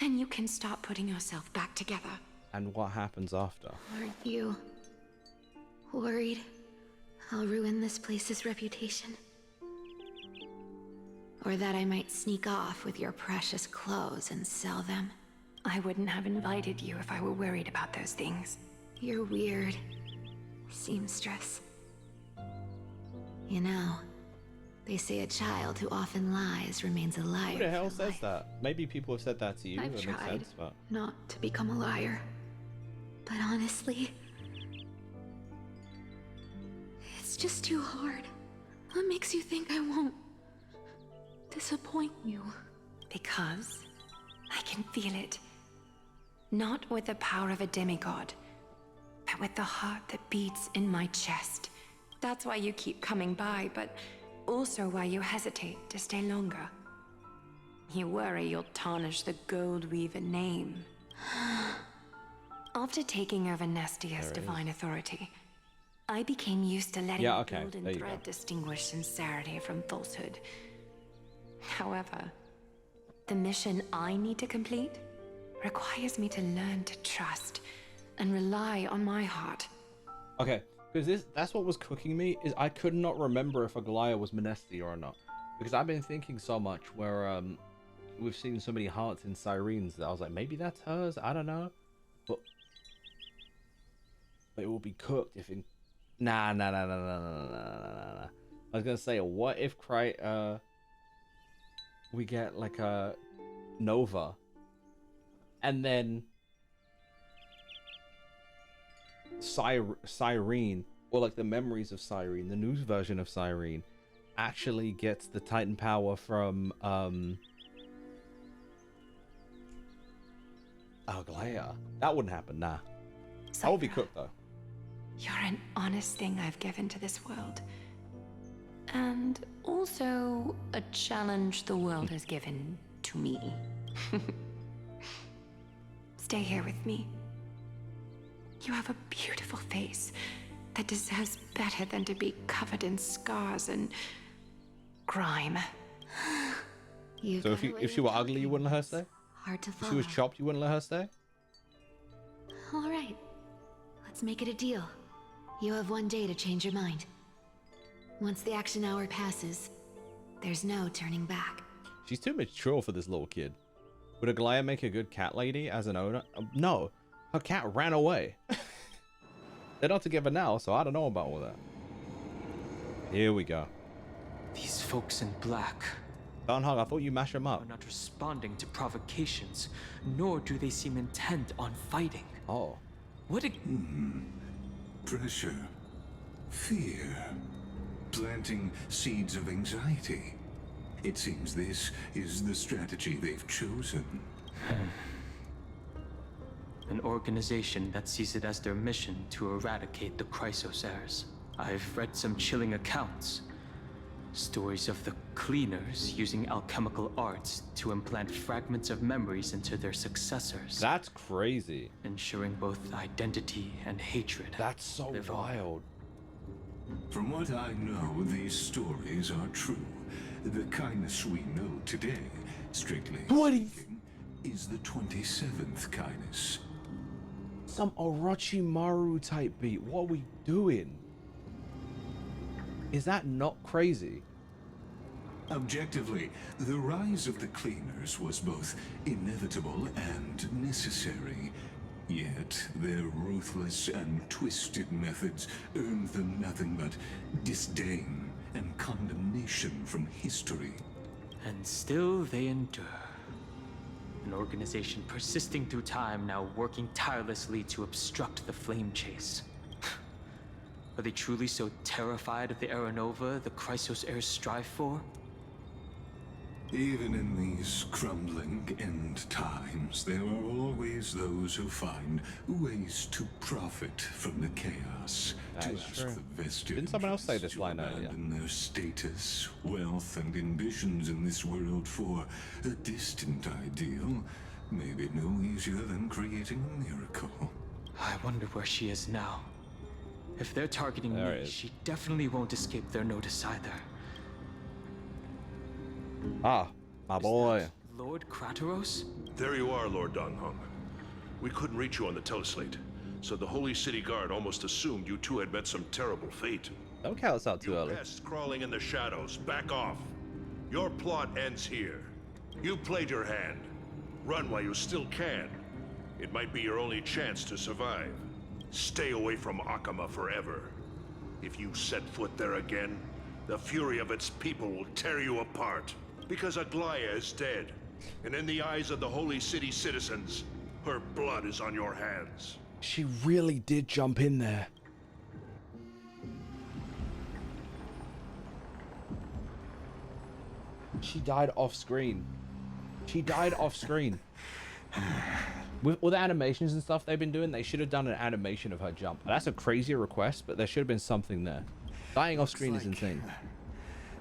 and you can start putting yourself back together. And what happens after? Aren't you worried I'll ruin this place's reputation? Or that I might sneak off with your precious clothes and sell them? I wouldn't have invited you if I were worried about those things. You're weird, seamstress. You know, they say a child who often lies remains a liar. Who the hell says that? Maybe people have said that to you. I've That makes tried sense, but... not to become a liar. But honestly, it's just too hard. What makes you think I won't disappoint you? Because I can feel it. Not with the power of a demigod, but with the heart that beats in my chest. That's why you keep coming by, but also why you hesitate to stay longer. You worry you'll tarnish the Gold Weaver name. After taking over Nestia's divine authority, I became used to letting the golden thread distinguish sincerity from falsehood. However, the mission I need to complete requires me to learn to trust and rely on my heart. Okay, because that's what was cooking me, is I could not remember if Aglaia was Menestia or not. Because I've been thinking so much where we've seen so many hearts in Syrene's that I was like, maybe that's hers, I don't know. But it will be cooked if in... Nah. I was gonna say, what if we get like a Nova, and then Cyrene, or like the memories of Cyrene, the new version of Cyrene, actually gets the Titan power from Aglaia. That wouldn't happen, nah. That would be cooked though. You're an honest thing I've given to this world. And also a challenge the world has given to me. Stay here with me. You have a beautiful face that deserves better than to be covered in scars and grime. So if she were ugly, you wouldn't let her stay? Hard to If follow. she was chopped, you wouldn't let her stay? All right, let's make it a deal. You have 1 day to change your mind. Once the action hour passes, there's no turning back. She's too mature for this little kid. Would Aglaia make a good cat lady as an owner? No, her cat ran away. They're not together now, so I don't know about all that. Here we go. These folks in black. Don Hung, I thought you mash them up. Are not responding to provocations, nor do they seem intent on fighting. Oh. What a... Pressure. Fear. Planting seeds of anxiety. It seems this is the strategy they've chosen. An organization that sees it as their mission to eradicate the Chrysos heirs. I've read some chilling accounts. Stories of the cleaners using alchemical arts to implant fragments of memories into their successors. That's crazy. Ensuring both identity and hatred. That's so wild. From what I know, these stories are true. The kindness we know today, strictly speaking, is the 27th kindness. Some Orochimaru type beat. What are we doing? Is that not crazy? Objectively, the rise of the cleaners was both inevitable and necessary. Yet, their ruthless and twisted methods earned them nothing but disdain and condemnation from history. And still they endure. An organization persisting through time, now working tirelessly to obstruct the flame chase. Are they truly so terrified of the Aranova the Chrysos heirs strive for? Even in these crumbling end times, there are always those who find ways to profit from the chaos. That to is ask true. the vested Didn't someone else say this to line earlier? abandon their status, wealth, and ambitions in this world for a distant ideal may be no easier than creating a miracle. I wonder where she is now. If they're targeting me, she definitely won't escape their notice either. Ah, my boy. Lord Kratos? There you are, Lord Donghong. We couldn't reach you on the teleslate, so the Holy City Guard almost assumed you two had met some terrible fate. Don't count us out too early. Pests crawling in the shadows, back off. Your plot ends here. You played your hand. Run while you still can. It might be your only chance to survive. Stay away from Akama forever. If you set foot there again, the fury of its people will tear you apart. Because Aglaya is dead, and in the eyes of the Holy City citizens, her blood is on your hands. She really did jump in there. She died off screen. She died off screen. With all the animations and stuff they've been doing, they should have done an animation of her jump. That's a crazy request, but there should have been something there. Dying off screen is insane.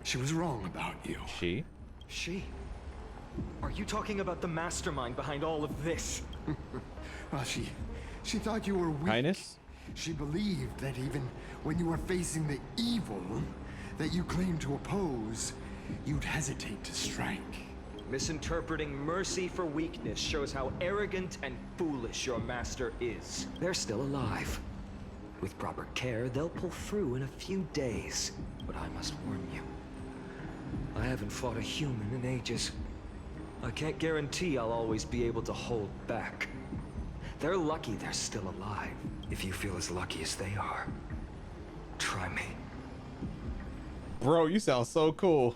She was wrong about you. She? She? Are you talking about the mastermind behind all of this? Well, she thought you were weak. Highness? She believed that even when you were facing the evil that you claimed to oppose, you'd hesitate to strike. Misinterpreting mercy for weakness shows how arrogant and foolish your master is. They're still alive. With proper care, they'll pull through in a few days. But I must warn you, I haven't fought a human in ages. I can't guarantee I'll always be able to hold back. They're lucky they're still alive. If you feel as lucky as they are, try me. Bro, you sound so cool.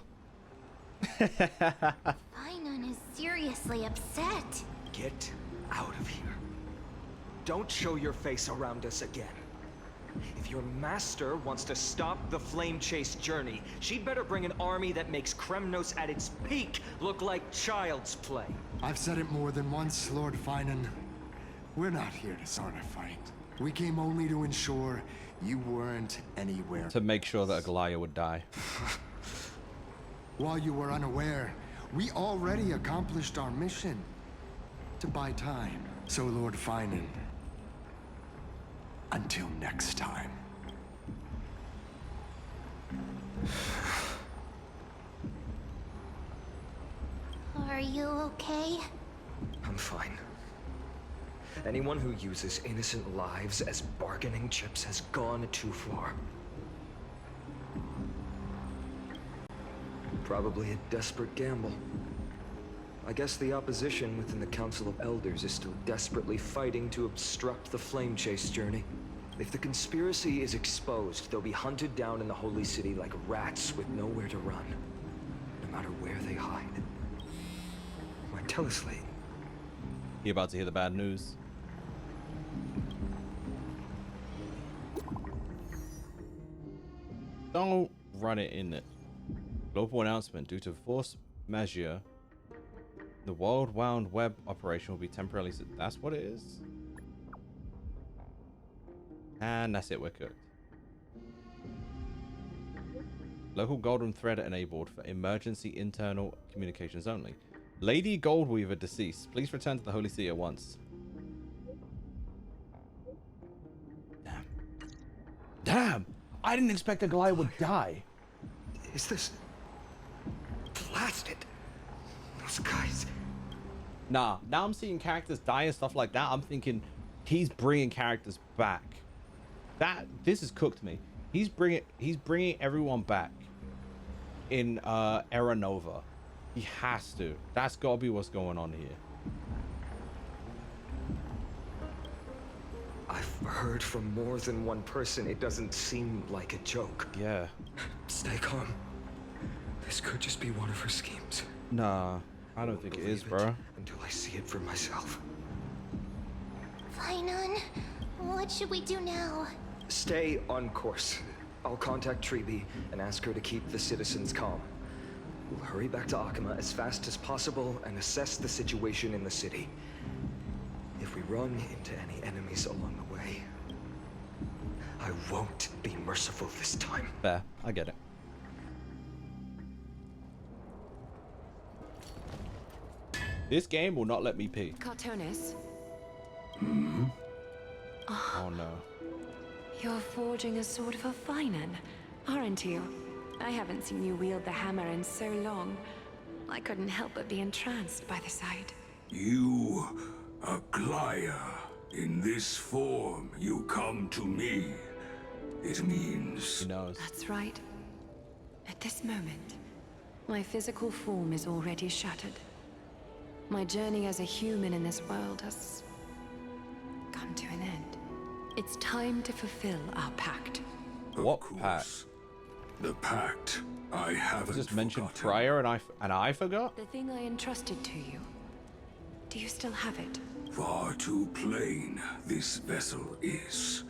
Finon is seriously upset. Get out of here. Don't show your face around us again. If your master wants to stop the flame chase journey, she'd better bring an army that makes Kremnos at its peak look like child's play. I've said it more than once, Lord Finan. We're not here to start a fight. We came only to ensure you weren't anywhere. To make sure that Aglaya would die. While you were unaware, we already accomplished our mission. To buy time. So, Lord Finan, until next time. Are you okay? I'm fine. Anyone who uses innocent lives as bargaining chips has gone too far. Probably a desperate gamble. I guess the opposition within the Council of Elders is still desperately fighting to obstruct the flame chase journey. If the conspiracy is exposed, they'll be hunted down in the Holy City like rats with nowhere to run. No matter where they hide. My teleslate. You about to hear the bad news? Don't run it in it. Global announcement. Due to force majeure, the World Wound Web operation will be temporarily... That's what it is? And that's it. We're cooked. Local golden thread enabled for emergency internal communications only. Lady Goldweaver deceased. Please return to the Holy See at once. Damn. Damn! I didn't expect a Goliath would die. Is this... blasted? Those guys... Nah, now I'm seeing characters die and stuff like that. I'm thinking he's bringing characters back. This has cooked me. He's bringing everyone back in Era Nova. He has to. That's gotta be what's going on here. I've heard from more than one person. It doesn't seem like a joke. Yeah. Stay calm. This could just be one of her schemes. Nah, I don't think it is, bro. Until I see it for myself. Fainon, what should we do now? Stay on course. I'll contact Treeby and ask her to keep the citizens calm. We'll hurry back to Akama as fast as possible and assess the situation in the city. If we run into any enemies along the way, I won't be merciful this time. Fair, I get it. This game will not let me pee. Cartonis. Oh no. You're forging a sword for Fainon, aren't you? I haven't seen you wield the hammer in so long. I couldn't help but be entranced by the sight. You, Aglaya, in this form you come to me. It means... He knows. That's right. At this moment, my physical form is already shattered. My journey as a human in this world has come to an end. It's time to fulfill our pact. What pact? The pact I haven't just mentioned forgotten. prior and I forgot? The thing I entrusted to you. Do you still have it? Far too plain this vessel is.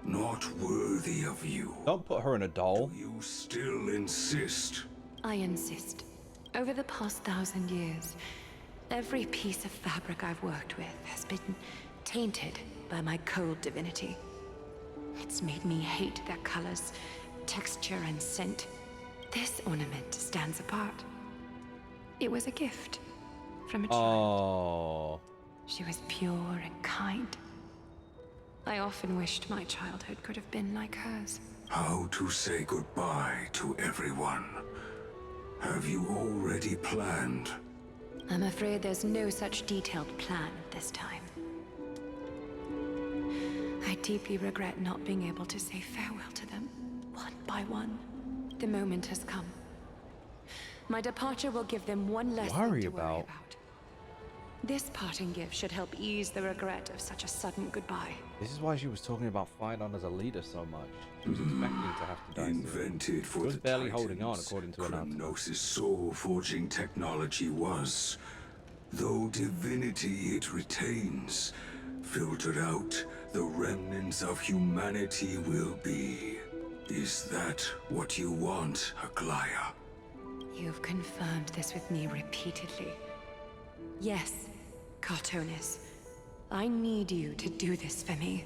Not worthy of you. Don't put her in a doll. Do you still insist? I insist. Over the past 1,000 years, every piece of fabric I've worked with has been tainted by my cold divinity. It's made me hate their colors, texture, and scent. This ornament stands apart. It was a gift from a child. Oh. She was pure and kind. I often wished my childhood could have been like hers. How to say goodbye to everyone? Have you already planned? I'm afraid there's no such detailed plan this time. I deeply regret not being able to say farewell to them, one by one. The moment has come. My departure will give them one less thing to worry about. This parting gift should help ease the regret of such a sudden goodbye. This is why she was talking about Fainon as a leader so much. She was expecting to have to die soon. Invented for She was the barely Titans, holding on, according to Ananta. Chronos' soul-forging technology was, though divinity it retains, filtered out, the remnants of humanity will be. Is that what you want, Aglaya? You've confirmed this with me repeatedly. Yes, Cartonis. I need you to do this for me.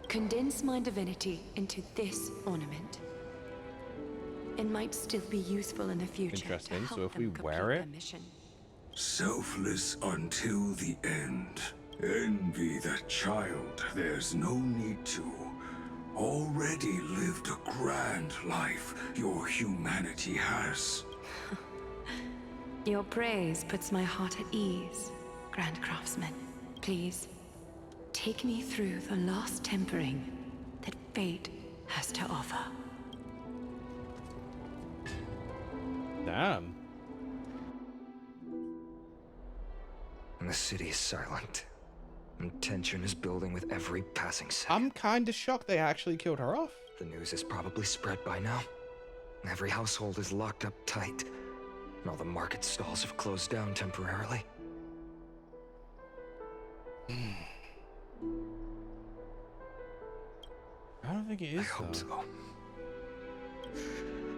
Condense my divinity into this ornament. It might still be useful in the future. Interesting. So if we wear it, selfless until the end. Envy that child. There's no need to. Already lived a grand life your humanity has. Your praise puts my heart at ease, Grand Craftsman. Please, take me through the last tempering that fate has to offer. damn. And the city is silent. And tension is building with every passing second. I'm kind of shocked they actually killed her off. The news is probably spread by now. Every household is locked up tight. All the market stalls have closed down temporarily. I don't think it is. I hope so.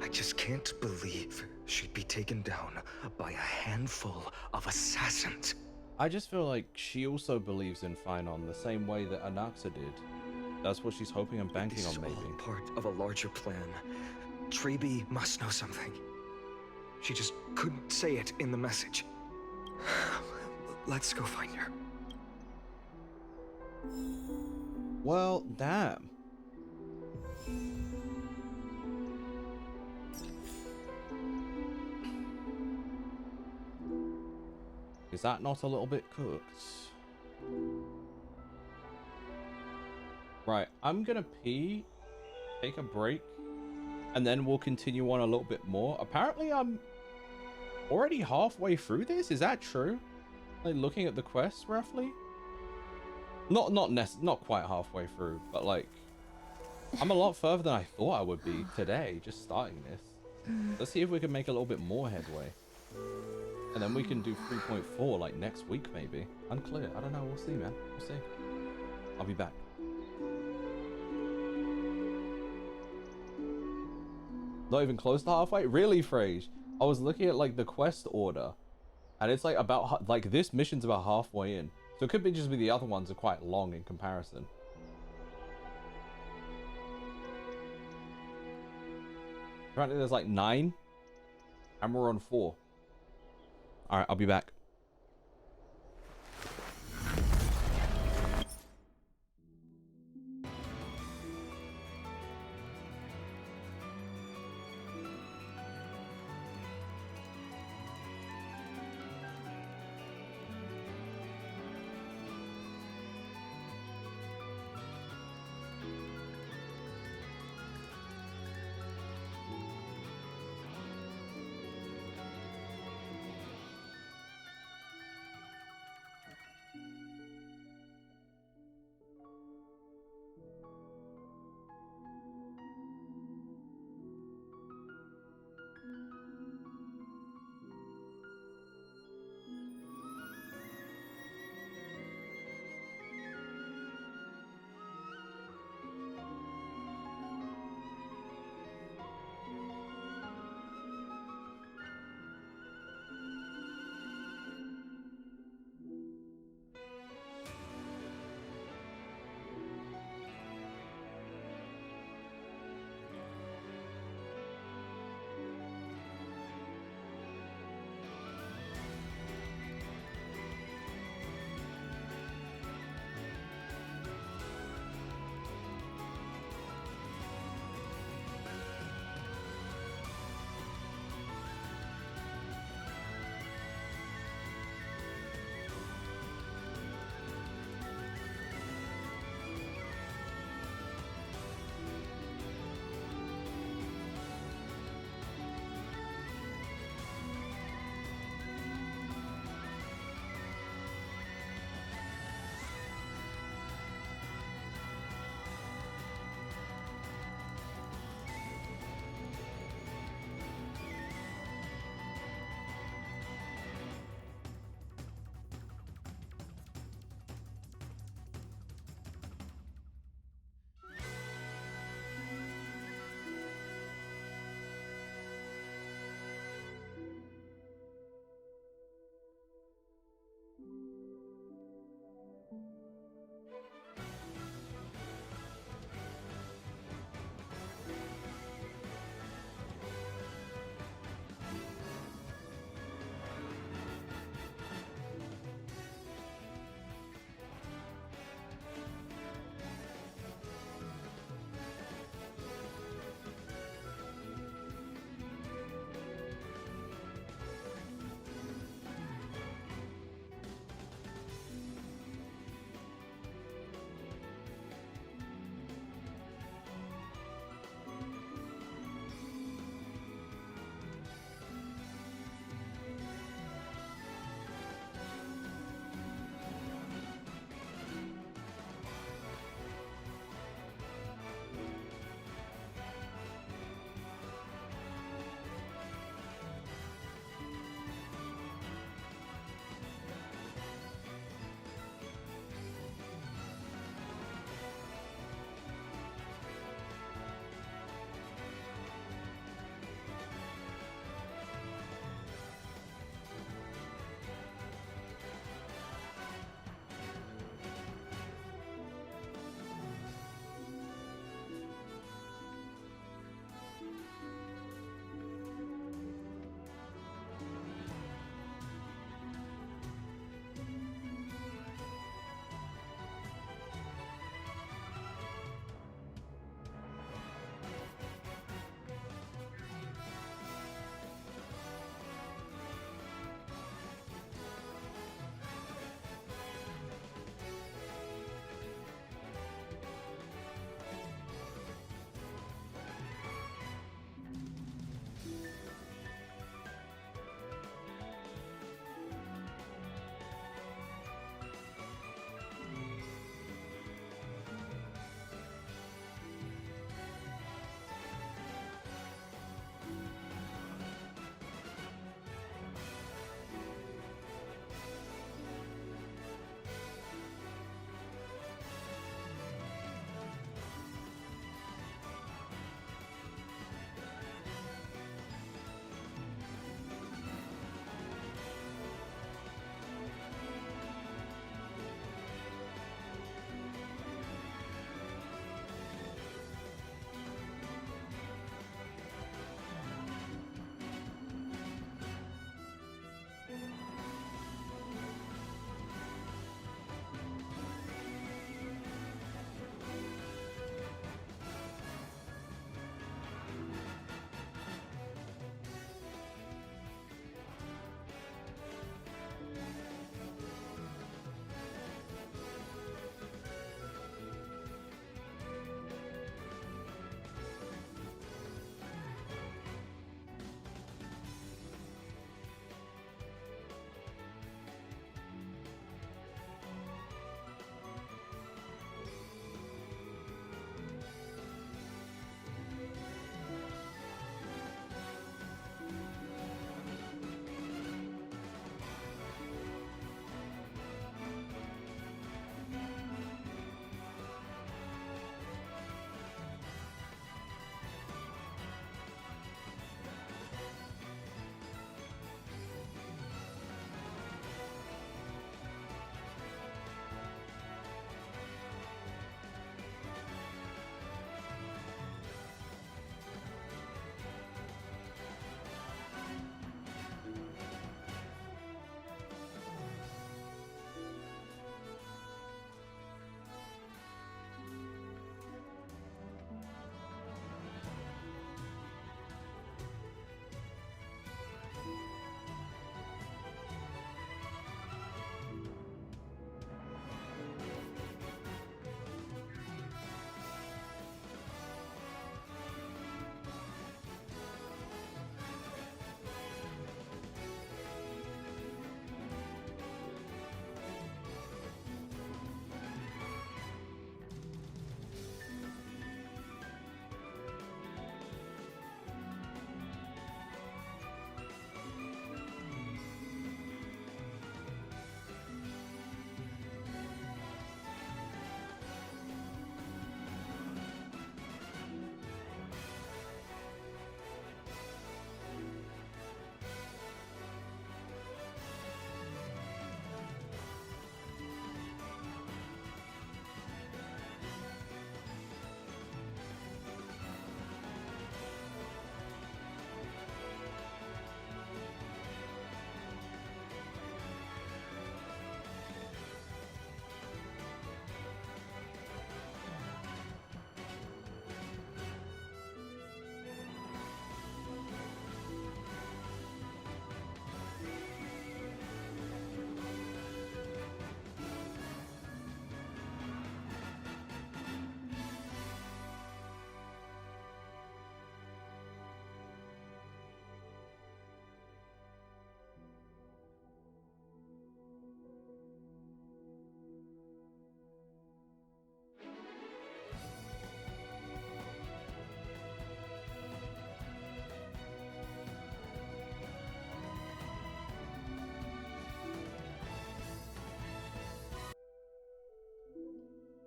I just can't believe she'd be taken down by a handful of assassins. I just feel like she also believes in Finon the same way that Anaxa did. That's what she's hoping and banking on, maybe. All part of a larger plan. Treeby must know something. She just couldn't say it in the message. Let's go find her. Well, damn. Is that not a little bit cooked? Right, I'm gonna pee, take a break, and then we'll continue on a little bit more. Apparently, I'm already halfway through this. Is that true? Like, looking at the quests, roughly? Not quite halfway through, but like, I'm a lot further than I thought I would be today, just starting this. Let's see if we can make a little bit more headway. And then we can do 3.4 like next week, maybe. Unclear. I don't know. We'll see, man. We'll see. I'll be back. Not even close to halfway? Really, Frage? I was looking at like the quest order, and it's like about like this mission's about halfway in. So it could be just be the other ones are quite long in comparison. Apparently there's like 9, and we're on 4. All right, I'll be back.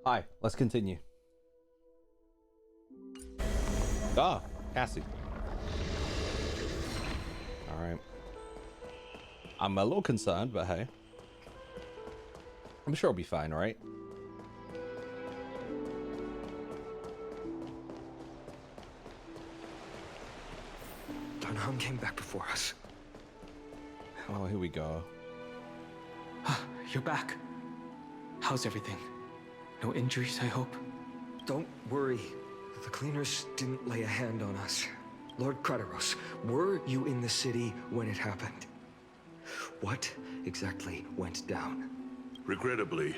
Hi, let's continue. Ah, Cassie. Alright. I'm a little concerned, but hey. I'm sure I'll be fine, right? Don Hung came back before us. Oh, here we go. You're back. How's everything? No injuries, I hope? Don't worry. The cleaners didn't lay a hand on us. Lord Krateros, were you in the city when it happened? What exactly went down? Regrettably,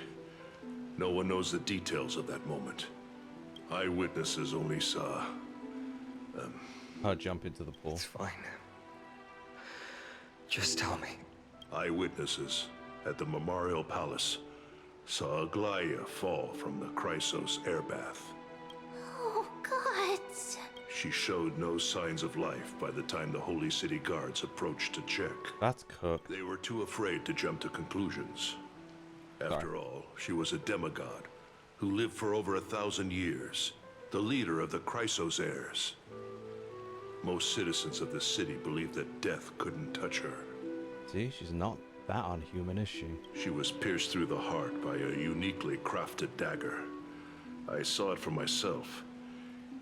no one knows the details of that moment. Eyewitnesses only saw... I'll jump into the pool. It's fine. Just tell me. Eyewitnesses at the Memorial Palace saw Aglaia fall from the Chrysos airbath. Oh, God. She showed no signs of life by the time the Holy City guards approached to check. That's cooked. They were too afraid to jump to conclusions. After all, she was a demigod who lived for over 1,000 years, the leader of the Chrysos heirs. Most citizens of the city believed that death couldn't touch her. See, she's not that unhuman, is she? She was pierced through the heart by a uniquely crafted dagger. I saw it for myself.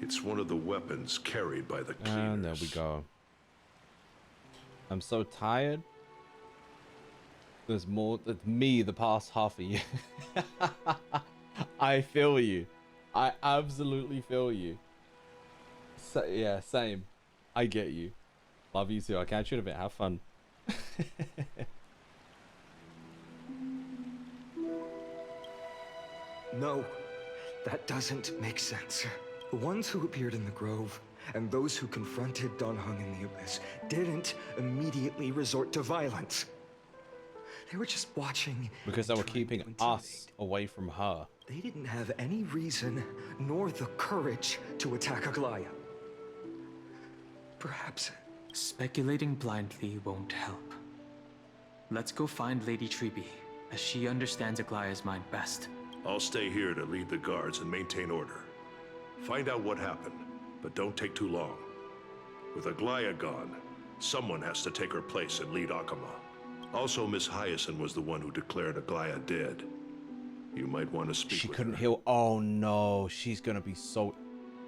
It's one of the weapons carried by the cleaners. And there we go. I'm so tired. There's more than me the past half a year. I feel you. I absolutely feel you. So, yeah, same. I get you. Love you too. I'll catch you in a bit. Have fun. No, that doesn't make sense. The ones who appeared in the grove and those who confronted Don Hung in the Abyss didn't immediately resort to violence. They were just watching. Because they were keeping us away from her. They didn't have any reason nor the courage to attack Aglaia. Perhaps. Speculating blindly won't help. Let's go find Lady Treby, as she understands Aglaia's mind best. I'll stay here to lead the guards and maintain order. Find out what happened, but don't take too long. With Aglaia gone, someone has to take her place and lead Akama. Also, Miss Hyacinth was the one who declared Aglaia dead. You might want to speak with her. She couldn't heal. Oh no, she's gonna be so...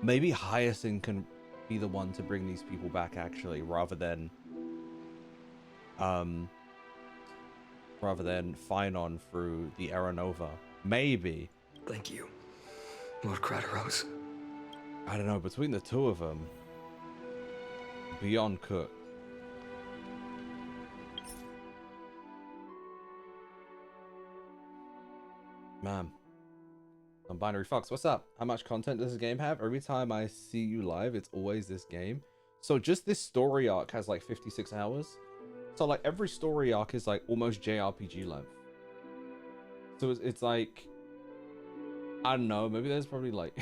Maybe Hyacinth can be the one to bring these people back, actually, rather than Phynon through the Aeronova. Maybe. Thank you, Lord Krateros. I don't know, between the two of them, beyond cooked. Man. Non-binary Fox, what's up? How much content does this game have? Every time I see you live, it's always this game. So just this story arc has like 56 hours. So like every story arc is like almost JRPG length. So it's like, I don't know, maybe there's probably like,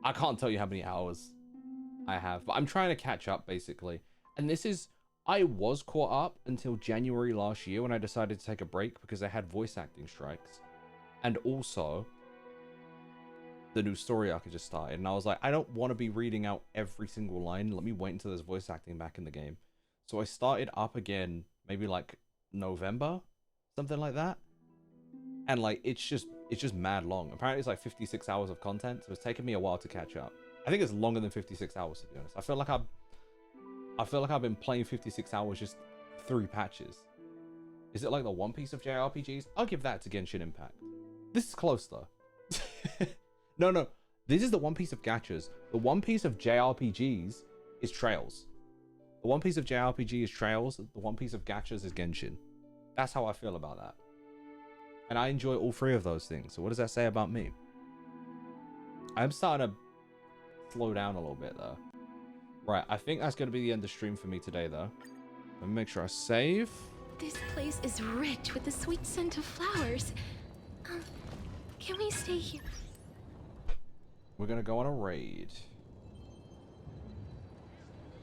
I can't tell you how many hours I have, but I'm trying to catch up basically. And this is, I was caught up until January last year when I decided to take a break because I had voice acting strikes. And also, the new story arc had just started. And I was like, I don't want to be reading out every single line. Let me wait until there's voice acting back in the game. So I started up again, maybe like November, something like that. And like, it's just mad long. Apparently it's like 56 hours of content. So it's taken me a while to catch up. I think it's longer than 56 hours, to be honest. I feel like I've been playing 56 hours just 3 patches. Is it like the One Piece of JRPGs? I'll give that to Genshin Impact. This is close though. No. This is the One Piece of gachas. The One Piece of JRPGs is Trails. The One Piece of JRPG is Trails. The One Piece of gachas is Genshin. That's how I feel about that. And I enjoy all 3 of those things. So what does that say about me? I'm starting to slow down a little bit though. Right, I think that's going to be the end of the stream for me today though. Let me make sure I save. This place is rich with the sweet scent of flowers. Can we stay here? We're going to go on a raid.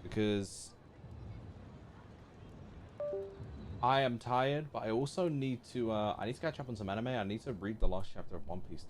Because I am tired, but I also need to I need to catch up on some anime. I need to read the last chapter of One Piece.